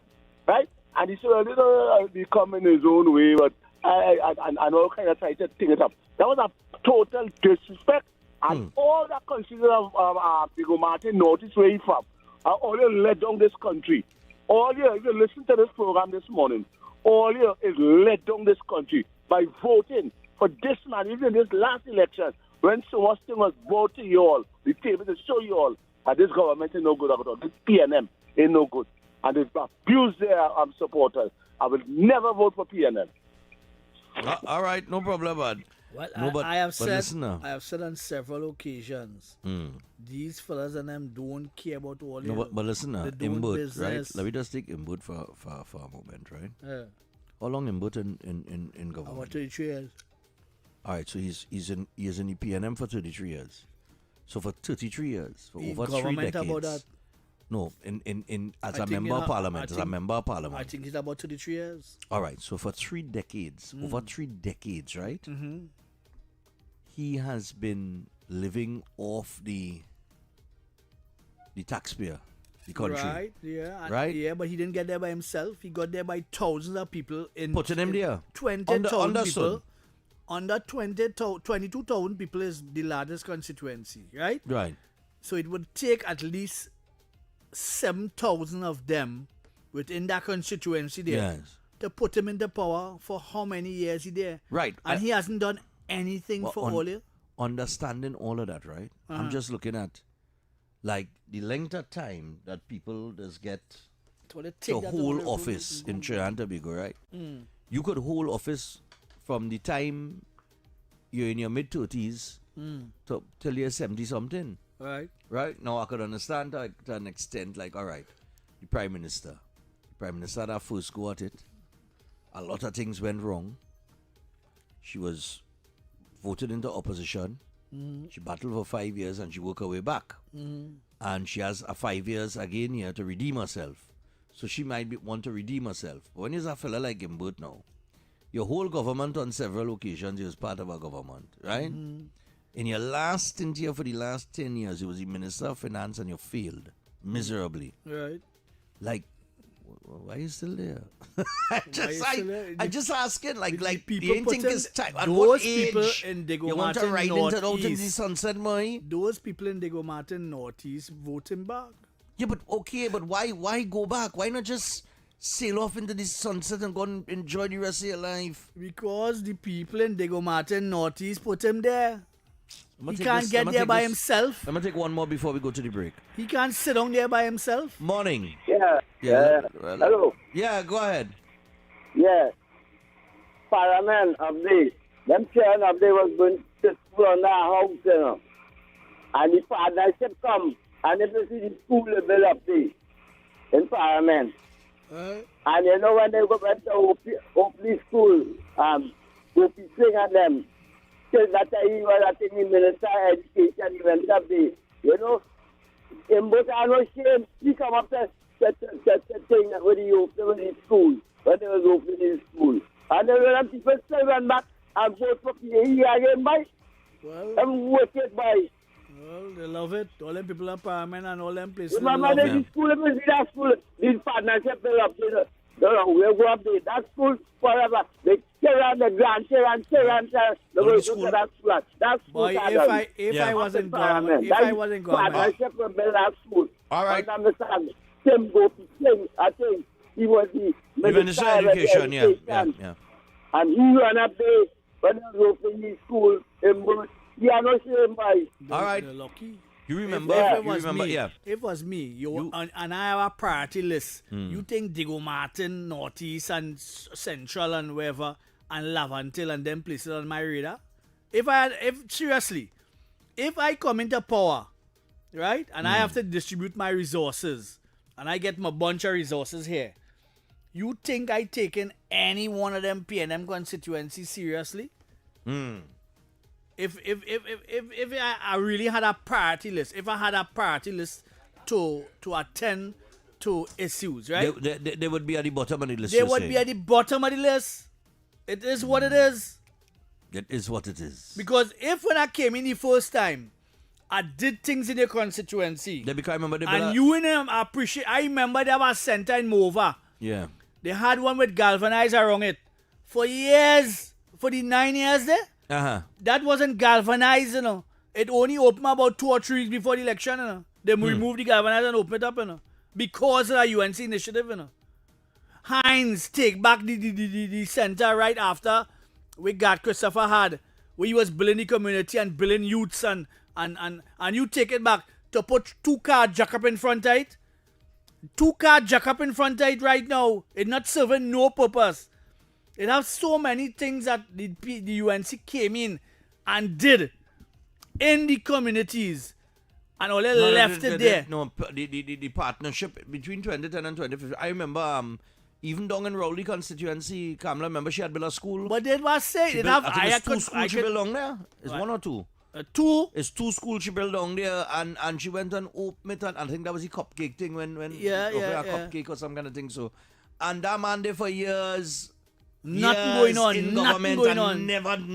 right? And he said, well, he come in his own way, but and all kind of try to think it up. That was a total disrespect. And all that consider of Diego Martin notice where he's from. All you let down this country. All you listen to this program this morning. All you is let down this country by voting for this man, even this last election, when so much thing was brought to you all, the table to show you all that this government is no good at all. This PNM ain't no good. And they've abused their supporters. I will never vote for PNM. All right, no problem, bud. Well, I have said on several occasions, these fellas and them don't care about all but listen now, Imbut, right? Let me just take Imbut for a moment, right? Yeah. How long Imbut in government? About 33 years. All right, so he's in the PNM for 33 years. So for 33 years, for over 3 decades. About that. No, as a member of parliament, I think it's about 33 years. All right, so for 3 decades, over 3 decades, right? Mm-hmm. He has been living off the taxpayer, the country. Right, yeah. Right? Yeah, but he didn't get there by himself. He got there by thousands of people. Putting him there. 20,000 people. Under 22,000 people is the largest constituency, right? Right. So it would take at least 7,000 of them within that constituency there to put him into power for how many years he there. Right. And he hasn't done anything for all you. Understanding all of that, right? I'm just looking at like the length of time that people just get to hold office in Trinidad and Tobago, right? You could hold office from the time you're in your mid-30s till you're 70-something. Right. Right? Now, I could understand to an extent, like, all right, the Prime Minister had her first go at it. A lot of things went wrong. She was voted into opposition. She battled for 5 years and she worked her way back. And she has a 5 years again here to redeem herself. So she might want to redeem herself. But when you're a fella like Imbut now, your whole government on several occasions, you was part of a government, right? In your last stint here for the last 10 years, you was the Minister of Finance and you failed miserably. Right. Like, why are you still there? I just asking, like people you ain't think it's time. At those what people age in Diego you want to Martin ride into the sunset, boy? Those people in Diego Martin Northeast voting back. Yeah, but okay, but why go back? Why not just sail off into the sunset and go and enjoy the rest of your life? Because the people in Diego Martin Northeast put him there. He can't get there by himself. I'm going to take one more before we go to the break. He can't sit down there by himself. Morning. Yeah. Hello. Yeah, go ahead. Yeah. Parliament update. Them children update was going to school on their house, you know. And the partnership come. And if you see the school level update in Parliament. And you know when they go back to Oakley School, OP sing at them. Till that time he was at the Minister of Education, he went up there. You know, in both are no shame. He come up to thing when he opened his school, when they was opening his school. And then when people still went back and vote for PAE again, by. And work it by. Well, they love it. All them people are Parliament and all them places. Remember the school, if you see that school, this partnership build up, we'll go up there. That school forever. They children, the grandchildren, children, they will go to that school. That school. Boy, if I wasn't government, partnership will build that school. All right. Understand? Tim go to sing, I think he was the Minister of Education, yeah. And he ran up there when he was opening his school in Bruce. He are not shame by. All right. Lucky. You remember? If it was me, and I have a priority list. You think Diego Martin, Northeast and Central and wherever, and Lavantil and them places on my radar? If I come into power, right, and I have to distribute my resources, and I get my bunch of resources here, you think I taken any one of them PNM constituencies seriously? If I really had a priority list, if I had a priority list to attend to issues, right? They would be at the bottom of the list. They would be at the bottom of the list. It is what it is. It is what it is. Because if when I came in the first time, I did things in the constituency. And you and them appreciate. I remember there was a center in Mova. Yeah. They had one with galvanized around it for years, for the 9 years there. That wasn't galvanized, you know. It only opened about 2 or 3 weeks before the election, you know. They removed the galvanized and opened it up, you know. Because of the UNC initiative, you know. Heinz take back the center right after we got Christopher Hard, where he was building the community and building youths and you take it back to put 2-car jack up in front of it. 2-car jack up in front of it right now. It's not serving no purpose. It has so many things that the UNC came in and did in the communities, and all they left it there. The partnership between 2010 and 2015. I remember even down in Rowley constituency, Kamala, remember she had built a school. But it was saying I think 2 schools she built down there. Is 1 or 2? 2. It's 2 schools she built down there, and she went and opened it. And I think that was the cupcake thing when cupcake or some kind of thing. So, and that man there for years. Nothing going on. In nothing government going and on.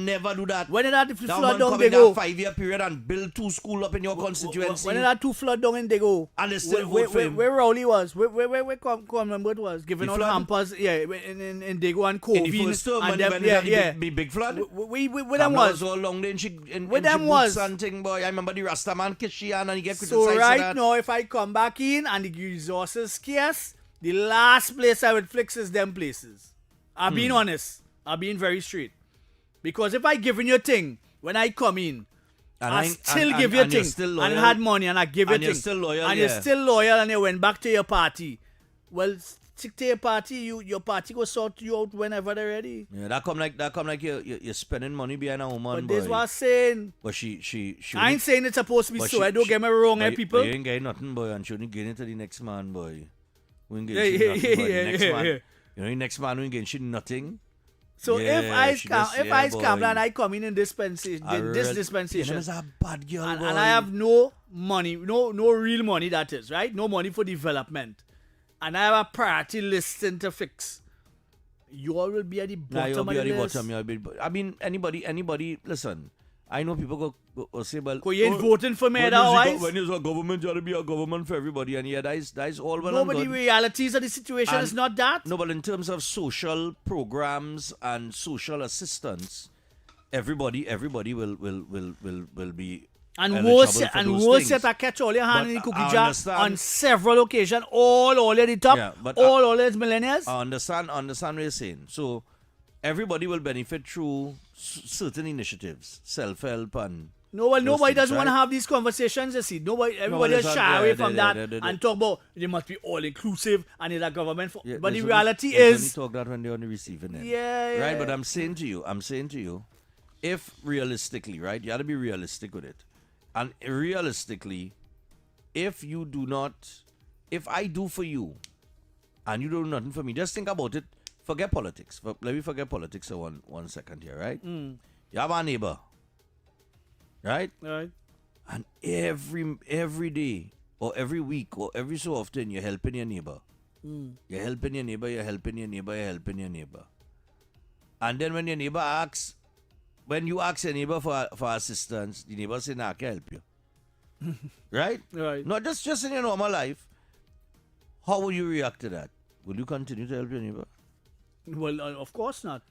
Never do that. When did that flood down, they go? 5-year period and build 2 schools up in your constituency. When did that 2 flood down and they go? And they still vote for him. Where Rowley was? Where remember it was? Giving out hampers, in Dago and Covey. In the first term, and when the big flood. Where them was? All long day where them was? Something, boy. I remember the Rastaman Kishian and he get criticized. So right now, if I come back in and the resources scarce, the last place I would fix is them places. I'm being honest. I'm being very straight. Because if I given you a thing when I come in, I still give you a thing and had money and I give you a thing. You're still loyal, and you're still loyal and you went back to your party. Well, stick to your party. Your party will sort you out whenever they're ready. Yeah, that come like you're spending money behind a woman. But this was saying. But she I ain't saying it's supposed to be so. I don't get me wrong, people. But you ain't getting nothing, boy, and she only getting it to the next man, boy. We ain't getting nothing, boy. The next man. You know, the next man we ain't getting shit nothing. So if I scam and I come in dispensation, this dispensation, is a bad girl, and I have no money, no real money, that is, right? No money for development. And I have a priority listing to fix. You all will be at the bottom of the list. I mean, anybody, listen, I know people go say, well, you ain't voting for me otherwise. When you're a government, you ought to be a government for everybody. And yeah, that is all well Nobody and good. realities of the situation is not that. No, but in terms of social programs and social assistance, everybody will be And in worse, trouble for and those worse things. yet, I catch all your hand But in the cookie I jar understand- on several occasions. All at the top, Yeah, but all as millionaires. I understand what you're saying. So everybody will benefit through certain initiatives, self-help and Nobody things, doesn't want to right? have these conversations, you see. Everybody Nobody is doesn't- shy away yeah, from they- that they- and talk about they must be all inclusive and it's a government. Yeah, But the there's reality only, there's is, only talk that when they're on the receiving end. Yeah, Right, yeah. but I'm saying to you, if realistically, right, you got to be realistic with it. And realistically, if I do for you and you do nothing for me, just think about it. Forget politics. Let me forget politics for one second here, right? You have a neighbor, right? Right. And every day or every week or every so often you're helping your neighbor. You're helping your neighbor, you're helping your neighbor, you're helping your neighbor. And then when you ask your neighbor for assistance, the neighbor say, nah, I can help you. Right? Right. Not just in your normal life. How will you react to that? Will you continue to help your neighbor? Well, of course not.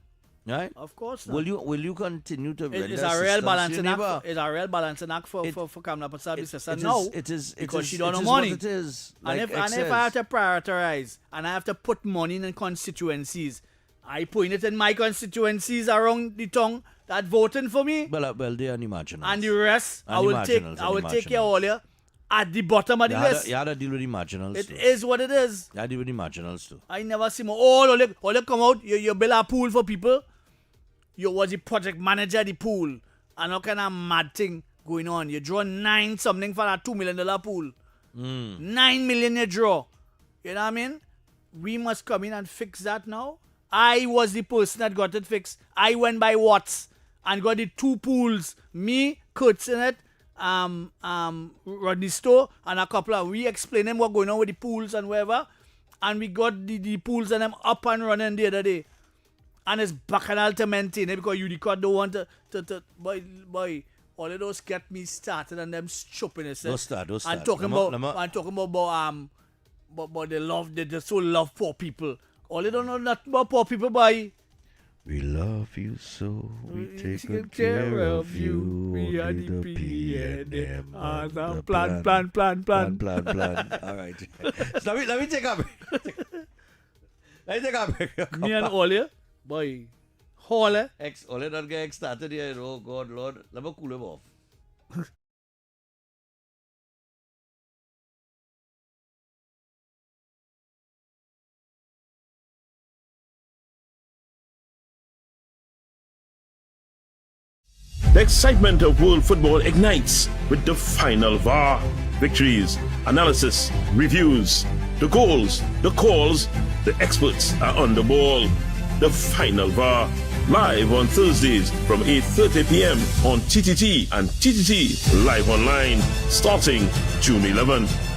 Right? Of course not. Will you continue to render It's a real assistance to balancing your act. neighbor? It's a real balancing act for coming up with services. it No, is- it is- it because is- she don't it know is money. what it is, And like if X I says. have to prioritize and I have to put money in constituencies, I point it in my constituencies around the tongue that voting for me, Well, they are marginals. and the rest And I the will take. marginals, I and will the take care of marginals. all you at the bottom of the list. You had to deal with the marginals. It too. is what it is. You had to deal with the marginals too. I never see more. All you come out, you build a pool for people. You was the project manager of the pool. And all kind of mad thing going on. You draw 9 something for a $2 million pool. 9 million you draw. You know what I mean? We must come in and fix that now. I was the person that got it fixed. I went by Watts and got the 2 pools. Me, Kurtz in it, Rodney Stowe, and a couple of we explained them what going on with the pools and whatever. And we got the pools and them up and running the other day. And it's bacchanal to maintain it because Unicode don't want to boy, all of those get me started and them stupidness. Don't start. And talking about the love, they so love poor people. All they don't know nothing about poor people, boy. We love you so, we take good good care of you. We are the the P&M. the Plan. All right. So let me take a break. Let me take a break. Me and Ole, boy. Ole. Ole don't get started here. Oh, God, Lord. Let me cool him off. The excitement of world football ignites with the final VAR. Victories, analysis, reviews, the goals, the calls, the experts are on the ball. The final VAR, live on Thursdays from 8:30 p.m. on TTT and TTT Live Online, starting June 11th.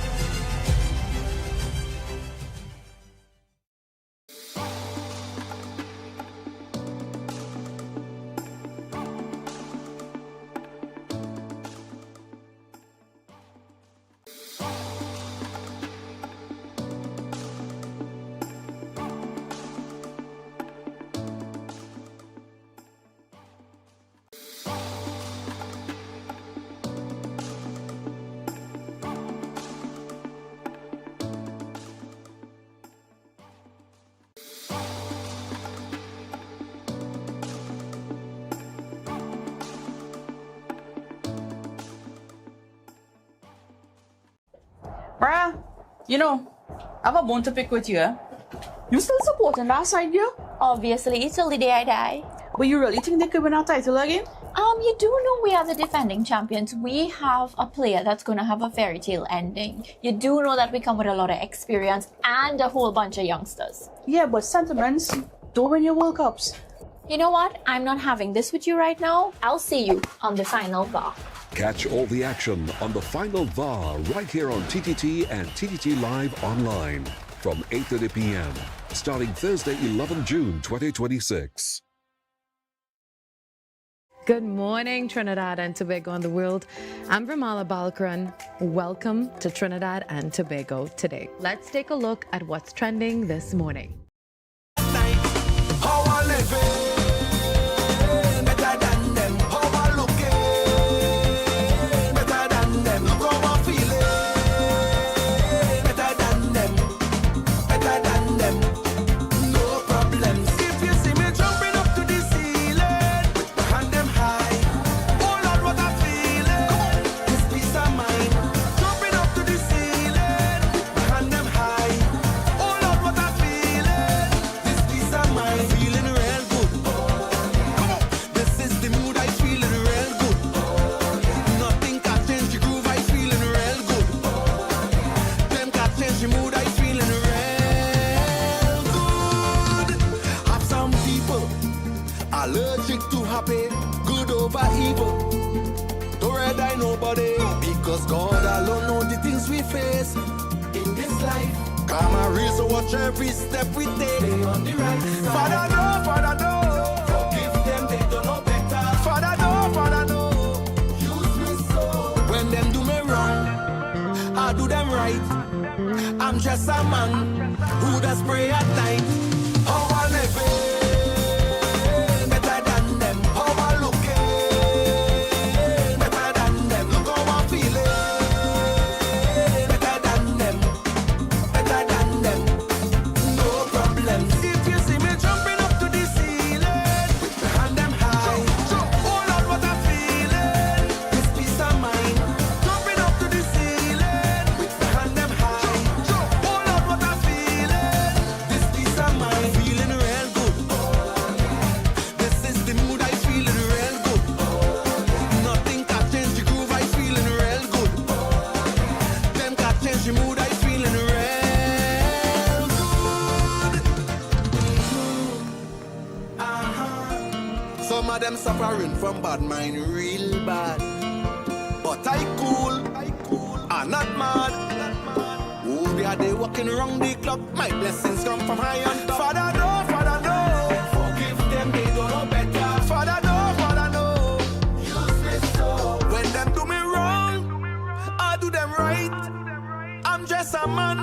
Bruh, I have a bone to pick with you. You still supporting that side, yeah? Obviously, till the day I die. But you really think they could win our title again? You do know we are the defending champions. We have a player that's going to have a fairy tale ending. You do know that we come with a lot of experience and a whole bunch of youngsters. Yeah, but sentiments don't win your World Cups. You know what? I'm not having this with you right now. I'll see you on the final VAR. Catch all the action on the final VAR right here on TTT and TTT Live Online from 8:30 p.m. starting Thursday, 11 June 2026. Good morning, Trinidad and Tobago and the world. I'm Ramala Balkaran. Welcome to Trinidad and Tobago today. Let's take a look at what's trending this morning. How I living better than them. How I looking evil. Don't red eye nobody, because God alone know the things we face in this life. Karma real, so watch every step we take. Stay on the right side. Father no. Forgive them, they don't know better. Father no. Use me so. When them do me wrong, I do them right. I'm just a man who does pray at night. How I live better than them. How I look better than them. Look how I'm feeling better than them. No problems. If you see me jumping up to the ceiling with my hand them high, oh Lord, what I'm feeling. This peace of mind. Jumping up to the ceiling with my hand them high, oh Lord, what I'm feeling. This peace of mind. Feeling real good. This is the mood I feeling real good. Nothing can change the groove I feeling real good. Them can change the mood I feeling real good. Some of them suffering from bad mind real bad. But I cool, I'm not mad. Oh, they walking around the clock. My blessings come from high on top. Father no. Forgive them, they don't know better. Father no. Use me so. When them do me wrong, I do them right. I'm just a man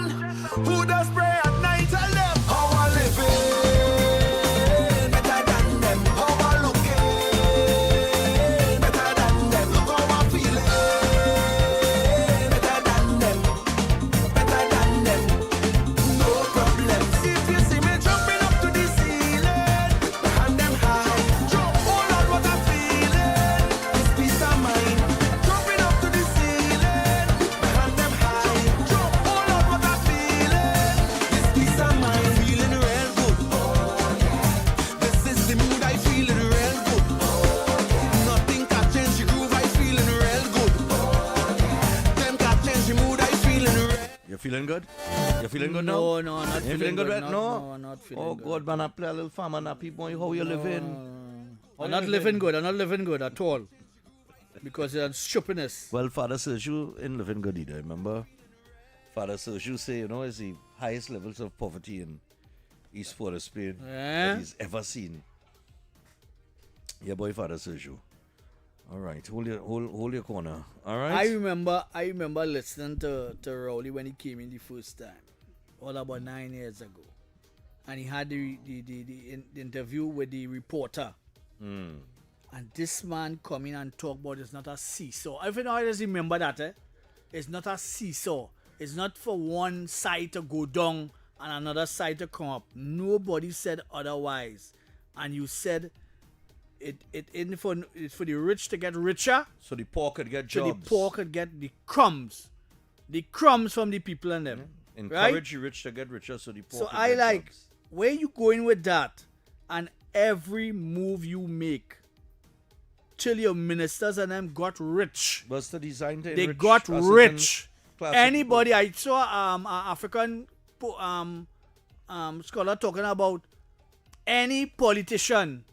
who does pray at night. Tell them how I live better than them. How I look better than them. Look how I'm feeling better than them. No problems. If you see me jumping up to the ceiling with my hand them high, oh Lord, what I'm feeling. This peace of mind. Jumping up to the ceiling with my hand them high, oh Lord, what I'm feeling. This peace of mind. Feeling real good. This is the mood I feeling real good. Nothing can change the groove I feeling real good. Them can change the mood I feeling real. You feeling good? You feeling good now? No, not You feeling feeling good, good. right? Not- No? no, not feeling Oh, good. God, man, I play a little farmer nappy boy. How you living? I'm not living good. I'm not living good at all. Because of stupidness. Well, Father Sergio ain't living good either, remember? Father Sergio say, it's the highest levels of poverty in East Port of Spain that he's ever seen. Yeah, boy, Father Sergio. All right, hold your corner. All right. I remember listening to Rowley when he came in the first time, all about 9 years ago, and he had the interview with the reporter, and this man come in and talk about it's not a seesaw. I don't know, I just remember that. It's not a seesaw. It's not for one side to go down and another side to come up. Nobody said otherwise, and you said. It's for the rich to get richer. So the poor could get So jobs. the poor could get the crumbs. The crumbs from the people and them. Encourage right? the rich to get richer so the poor So could I get like jobs. where you going with that, and every move you make till your ministers and them got rich. Was the design to They enrich got us as rich. in class of Anybody, I saw a African scholar talking about any politician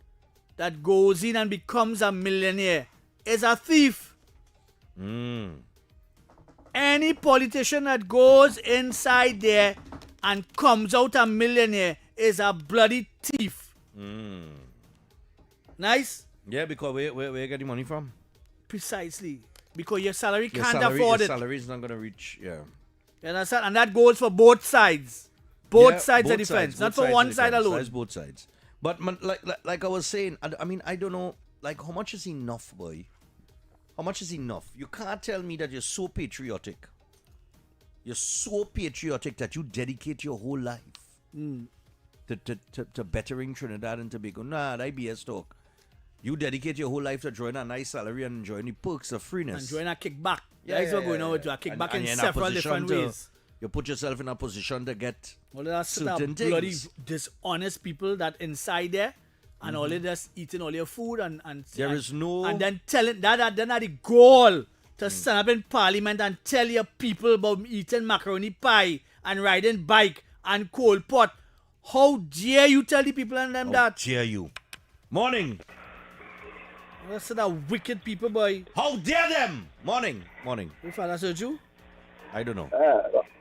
that goes in and becomes a millionaire is a thief. Any politician that goes inside there and comes out a millionaire is a bloody thief. Nice? Yeah, because where you get the money from? Precisely. Because your salary Your can't salary, afford your it. salary is not going to reach, yeah. You understand? And that goes for both sides. Both Yeah, sides of both defense. sides, Not both for sides one of side defense. alone. That's both sides. But like I was saying, I mean, I don't know, like how much is enough, boy? How much is enough? You can't tell me that you're so patriotic. You're so patriotic that you dedicate your whole life to bettering Trinidad and Tobago. Nah, that BS talk. You dedicate your whole life to drawing a nice salary and enjoying the perks of freeness. Enjoying a kickback. Yeah, That's what going on with you. A kickback in you're a several position different to- ways. You put yourself in a position to get All of that certain bloody things. dishonest people that inside there and all of just eating all your food and There is no- and then telling that then are the goal to stand up in parliament and tell your people about eating macaroni pie and riding bike and cold pot. How dare you tell the people and them that? Dare you? Morning. That's that wicked people, boy. How dare them? Morning. Your father served you? I don't know.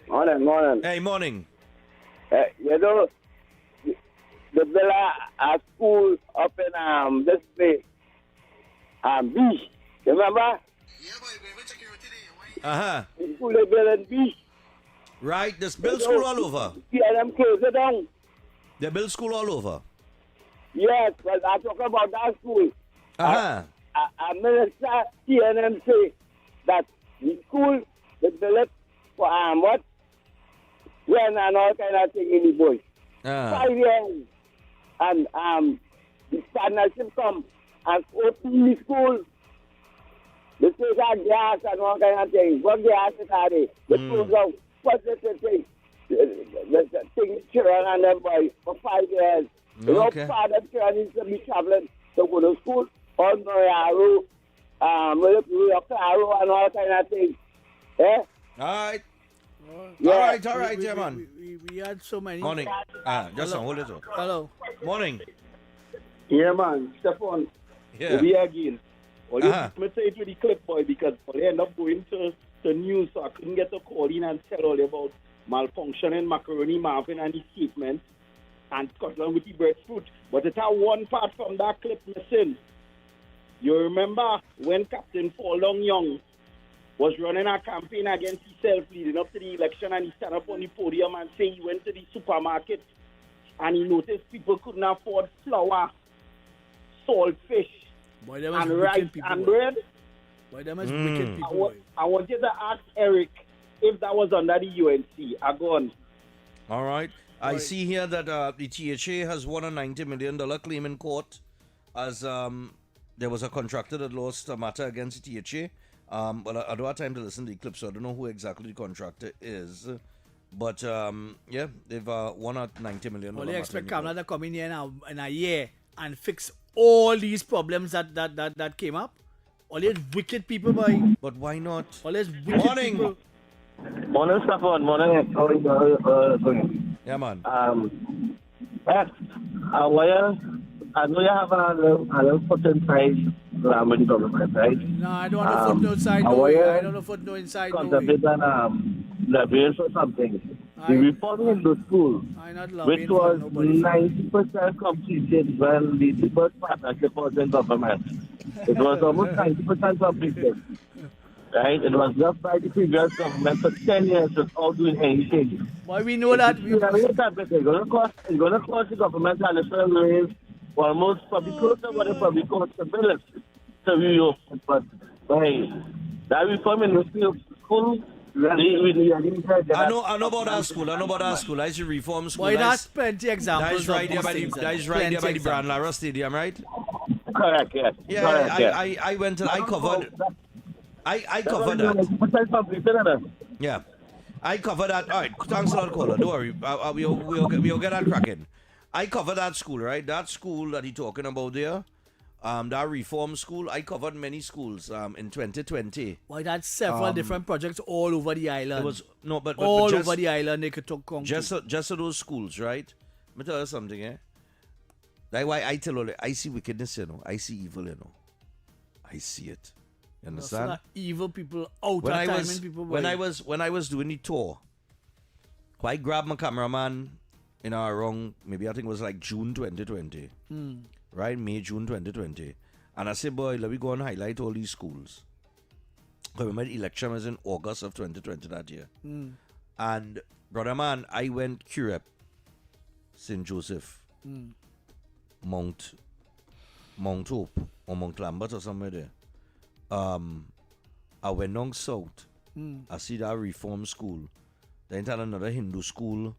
Morning. Hey, morning. You know, the Villa at school up in this place, Beach. Remember? The school they built in Beach. Right, there's build school all over. Yeah, them close it down. They build school all over. Yes, but I talk about that school. Uh-huh. A minister TNM say that the school they built for what? When and all kind of thing in the boy. 5 years. And the partnership come and open the school. They take out gas and all kind of things. What gas is they? They close out. What's the thing? The thing children and them boys for 5 years. You know, father children needs to be traveling to go to school. All Noyaro, Arrow and all kind of things. Eh? All right. Yeah. All right, yeah, man. We had so many. Morning. Just hold it up. Hello. Morning. Yeah, man. Stephan. Yeah. We again. Well, me say it with the clip, boy, because I end up going to the news, so I couldn't get a call in and tell all about malfunction in Macaroni Marvin and his statements and Scotland with the breadfruit. But it's one part from that clip missing. You remember when Captain Paul Young was running a campaign against himself leading up to the election, and he stand up on the podium and say he went to the supermarket and he noticed people couldn't afford flour, salt, fish, and rice and bread? Boy, them is wicked people. I want you to ask Eric if that was under the UNC. I go on. All right. I see here that the THA has won a $90 million claim in court as there was a contractor that lost a matter against the THA. But I don't have time to listen to the clip, so I don't know who exactly the contractor is. But yeah, they've won a $90 million. Well, they expect Kamala to come in here in a year and fix all these problems that came up. All these wicked people, boy. But why not? All these wicked people. Morning, Stephan. Morning. How are you doing? Yeah, man. I know you have a little foot inside with the government, right? No, I don't want to foot no inside. No way. I don't want to foot no inside. Contemplate an levy for something. The reform in the school, which was 90% completed when the People's Partnership was in government. It was almost 90% completed. Right? It was just by the previous government for 10 years without doing anything. Why we know that? It's going to cost the government a little ways, almost probably close to what it probably cost the village to reopen. But that reform in the school, I know about that school. I see reform school. Why that's plenty examples. That is right there by the Brand Lara Stadium, right? Correct, yes. Yeah, correct, yes. I went and I covered that. Yeah. I covered that. All right, thanks a lot, caller. Don't worry. We'll get that cracking. I covered that school, right? That school that he's talking about there. That reform school, I covered many schools in 2020. Why that's several different projects all over the island. It was but all just, over the island they could talk concrete. Just those schools, right? Let me tell you something, eh? That's why I tell you, I see wickedness, you know. I see evil, you know. I see it. You understand? So evil people out timing people. When I was doing the tour, I grabbed my cameraman around maybe I think it was like June 2020. Right, June 2020. And I said, boy, let me go and highlight all these schools. Remember, the election was in August of 2020 that year. And, brother man, I went Curep, St. Joseph, Mount Hope, or Mount Lambert or somewhere there. I went down south. I see that reform school. Then had another Hindu school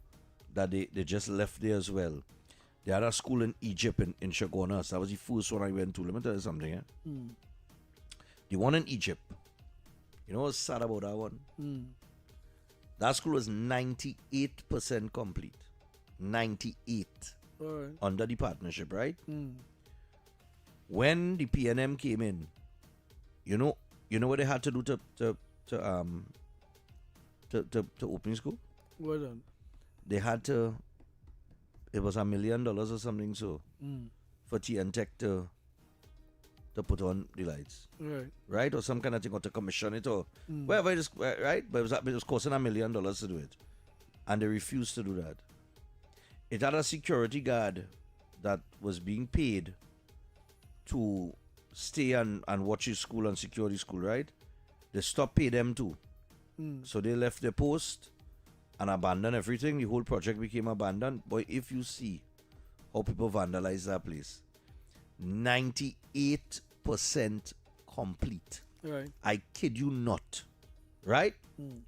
that they just left there as well. They had a school in Egypt in Chagonas. That was the first one I went to. Let me tell you something. Eh? The one in Egypt. You know what's sad about that one? That school was 98% complete. 98. Right. Under the partnership, right? When the PNM came in, you know what they had to do to open school? What then? They had to. It was $1 million or something so for TN Tech to to put on the lights. Right. Right? Or some kind of thing, or to commission it, or whatever it is, right? But it was costing $1 million to do it. And they refused to do that. It had a security guard that was being paid to stay and watch his school and secure the school, right? They stopped paying them too. So they left their post and abandoned everything. The whole project became abandoned. Boy, if you see how people vandalize that place, 98% complete. Right. I kid you not. Right?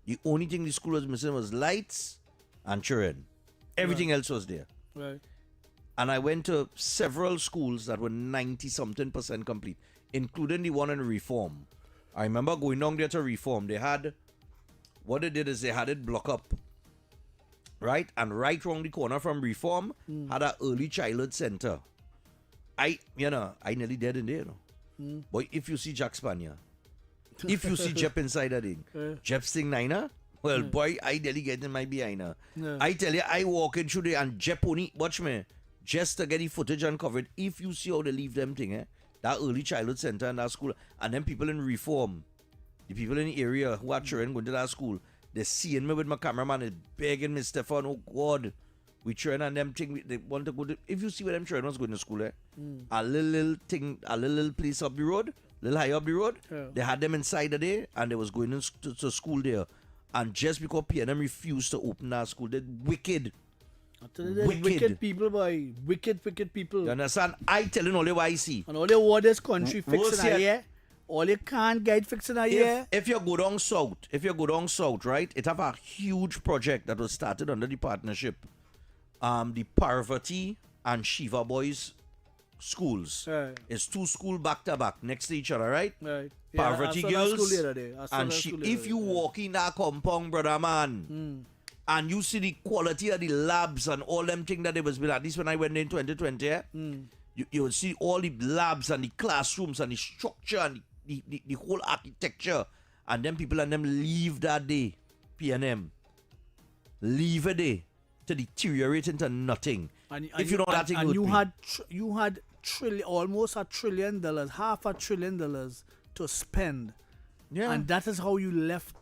The only thing the school was missing was lights and children. Everything else was there. Right. And I went to several schools that were 90-something% complete, including the one in Reform. I remember going down there to Reform. What they did is they had it block up. Right? And right around the corner from Reform had an early childhood center. I nearly dead in there, you know. But if you see Jack Spanier, if you see Jep inside that thing, Jep sing Nina, well, boy, I nearly get in my behind. I tell you, I walk in through there and Jep only, watch me, just to get the footage uncovered. If you see how they leave them thing, that early childhood center and that school, and then people in Reform, the people in the area who are children going to that school, they seeing me with my cameraman, is begging me, Stephan, oh God, we children and them thing, they want to go to, if you see where them children was going to school, a little place up the road, little high up the road, they had them inside the day, and they was going to school there. And just because PNM refused to open that school, they're wicked. Wicked people, boy. Wicked people. You understand? I telling only what I see. And all they want is country fixing a year. All you can't get fixing a year. If you go down south, right, it have a huge project that was started under the partnership. The Parvati and Shiva Boys schools. Right. It's two schools back to back next to each other, right? Right. Parvati girls. And if you walk in that compound, brother man, and you see the quality of the labs and all them things that it was built, at least when I went in 2020, you would see all the labs and the classrooms and the structure and the whole architecture, and then people and them leave that day, PNM, leave a day to deteriorate into nothing. If you know that thing, and you had almost $1 trillion, half $1 trillion to spend, and that is how you left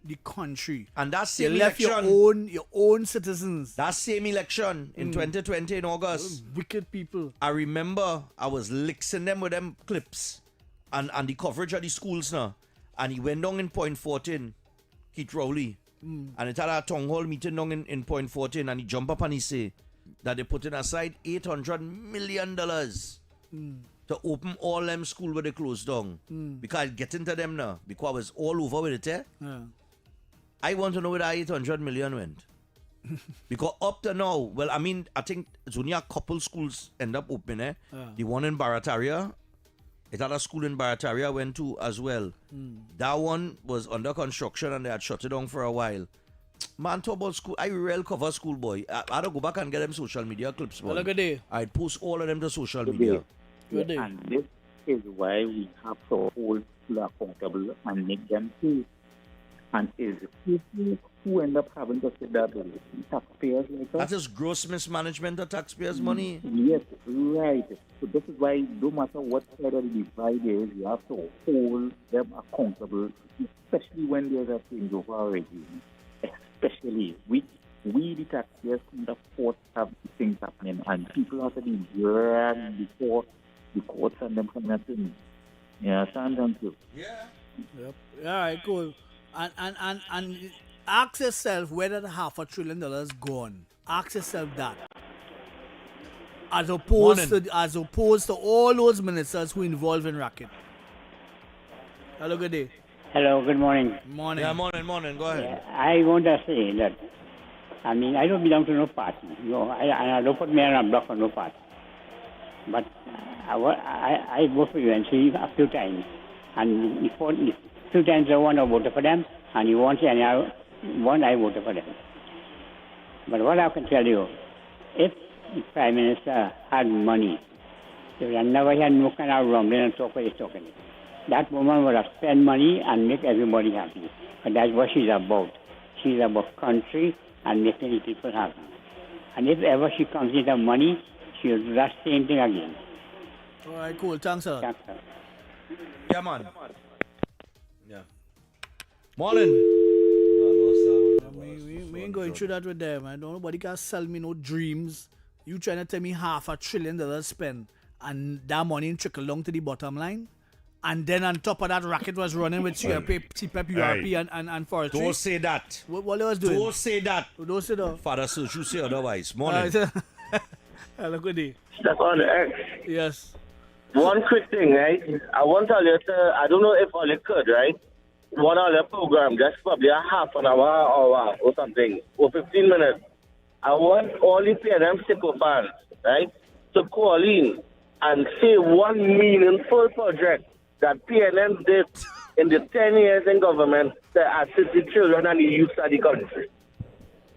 the country. And that same you left election, your own citizens. That same election in 2020 in August, wicked people. I remember I was licking them with them clips and the coverage of the schools now. And he went down in Point 14, Keith Rowley. And it had a town hall meeting down in Point 14, and he jump up and he say that they putting aside $800 million to open all them school where they closed down. Because I'll get into them now, because I was all over with it. I want to know where that 800 million went. Because up to now, well, I mean, I think it's only a couple schools end up opening. The one in Barataria, it had a school in Barataria I went to as well. That one was under construction and they had shut it down for a while. Man, talk about school. I real cover school, boy. I had to go back and get them social media clips, boy. I'd post all of them to social media. And this is why we have to hold people accountable and make them pay. And is people who end up having to sit that taxpayers like us. That is gross mismanagement of taxpayers' money. Yes, right. So this is why no matter what side of the divide is, you have to hold them accountable, especially when there's a changeover already. Especially we the taxpayers can't afford to have these things happening, and people have to be dragged before the courts and them kind of thing. Yeah, thank you. Yeah. Yep. All right, cool. And ask yourself whether the $500 billion gone. Ask yourself that. As opposed to all those ministers who involved in racket. Hello, good day. Hello, good morning. Morning. Yeah, morning. Go ahead. Yeah, I want to say that, I mean, I don't belong to no party. I don't put me on a block for no party. But I vote for UNC a few times. And a few times I want to vote for them, and you want and I voted for them. But what I can tell you, if the Prime Minister had money, he would have never had no kind of rumbling and talk what he's talking. That woman would have spent money and make everybody happy. But that's what she's about. She's about country and making the people happy. And if ever she comes into money, she'll do that same thing again. All right, cool. Thanks, sir. Thanks, sir. Yeah, man. Yeah. Morning. We ain't going through that with them. I don't nobody can sell me no dreams. You trying to tell me $500 billion spent and that money trickle down to the bottom line? And then on top of that, racket was running with CPEP, URP and forestry. Don't say that. What they was doing? Don't say that. Don't say that. Father Search, you say otherwise. Morning. Hello, good day. Stephan X. Yes. One quick thing, right? I want to let I don't know if all you could, right? One other program, just probably a half an hour or something, or 15 minutes. I want all the PNM sycophants, right, to call in and say one meaningful project that PNM did in the 10 years in government to assist the children and the youth of the country.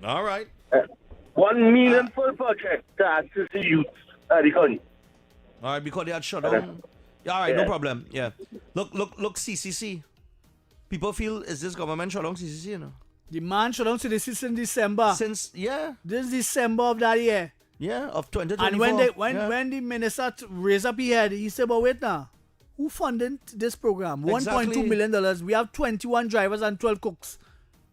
All right. One meaningful project to assist the youth of the country. All right, because they had shut down. Yeah, all right, no problem. Yeah. Look, CCC. People feel, is this government shut down CCC, you know? The man shut down CCC in December. This December of that year. Yeah, of 2024. And when the minister raised up his head, he said, but wait now, who funded this program? Exactly. $1.2 million. We have 21 drivers and 12 cooks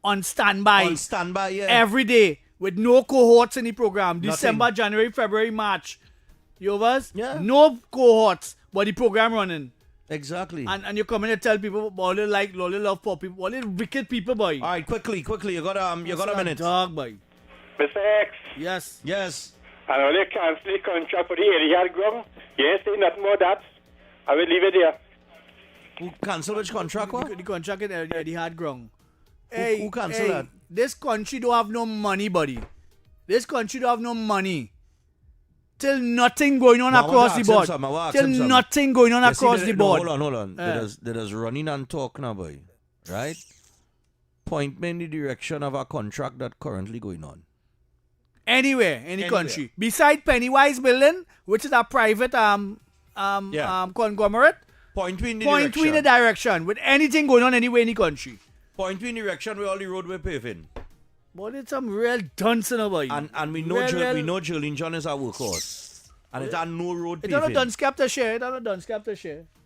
on standby. On standby, yeah. Every day with no cohorts in the program. Nothing. December, January, February, March. You was? Yeah. No cohorts, but the program running. Exactly. And you're coming to tell people all they like, all they love poor people, all they wicked people, boy. All right, quickly. You got a minute. Dog, boy. Mr. X. Yes. Yes. And when they cancel the contract for the Etihad ground, you ain't saying nothing more that. I will leave it there. Who cancel which contract? What? The contract in Etihad ground. Who cancel that? This country don't have no money, buddy. This country don't have no money. Till nothing going on across the board. Till nothing going on across the board. Hold on. Let us running and talk now, boy. Right? Point me in the direction of a contract that currently going on. Anywhere, any country. Beside Pennywise Building, which is a private conglomerate. Point me in the direction. With anything going on anywhere in the country. Point me in the direction where all the road we're paving. But it's some real dunce in a boy. And we know Jolene John is our workhorse. And it had no road paving. It's not a dunce cap to share.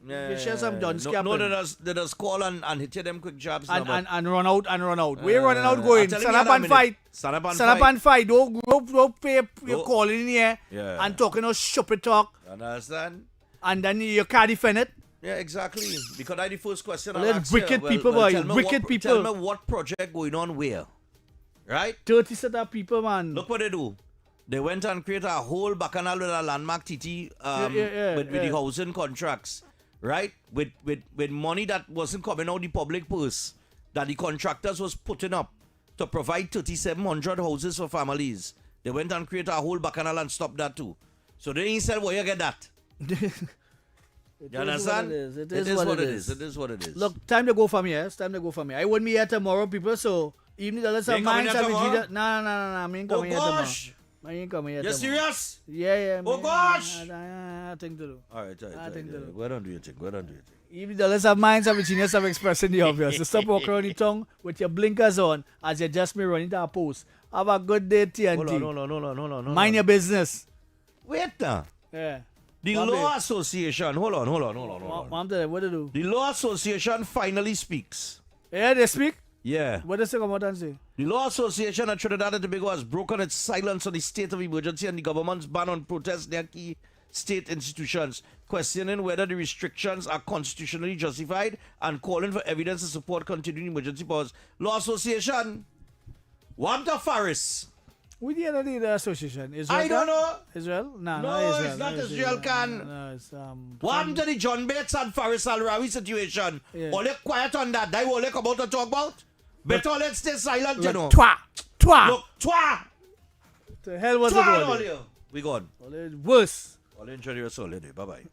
Yeah, you share some dunce cap. No, they just call and hit you them quick jobs. And run out. We're running out going. Stand up and fight. Stand up and fight. Don't pay your calling in here and talking no stupid talk. Understand? And then you can't defend it. Yeah, exactly. Because that's the first question. Wicked people, boy. Wicked people. Tell me what project going on where. Right? 30 set of people, man. Look what they do. They went and created a whole bacchanal with a landmark TT with the housing contracts. Right? With money that wasn't coming out the public purse. That the contractors was putting up to provide 3,700 houses for families. They went and created a whole bacchanal and stopped that too. So they ain't said, where you get that? You understand? It is what it is. It is what it is. Look, time to go from here. I won't be here tomorrow, people, so even the others of mine have no, I ain't coming here tomorrow. I ain't coming here tomorrow. You serious? Yeah. Oh gosh! I think to do. Alright. Go on, do your thing. Even the others of mine have a genius of expressing the obvious. So stop walking around the tongue with your blinkers on as you just me running to a post. Have a good day, TNT. Hold on. Mind your business. Wait now. Yeah. The Law Association, hold on. What do they do? The Law Association finally speaks. Yeah, they speak? Yeah. What does they come out and say? The Law Association of Trinidad and Tobago has broken its silence on the state of emergency and the government's ban on protests near key state institutions, questioning whether the restrictions are constitutionally justified and calling for evidence to support continuing emergency powers. Law Association, what the Faris? Who the other the association? Israel? I don't know. Israel? No, Israel. It's not Israel can. No, it's what happened to the John Bates and Faris Al-Rawi situation? Yeah. All quiet on that. They will come out to talk about. Better let's stay silent, you know. Twa. Look, twa. The hell was twa it? We gone. Worse. All enjoy your soul, lady. Bye-bye.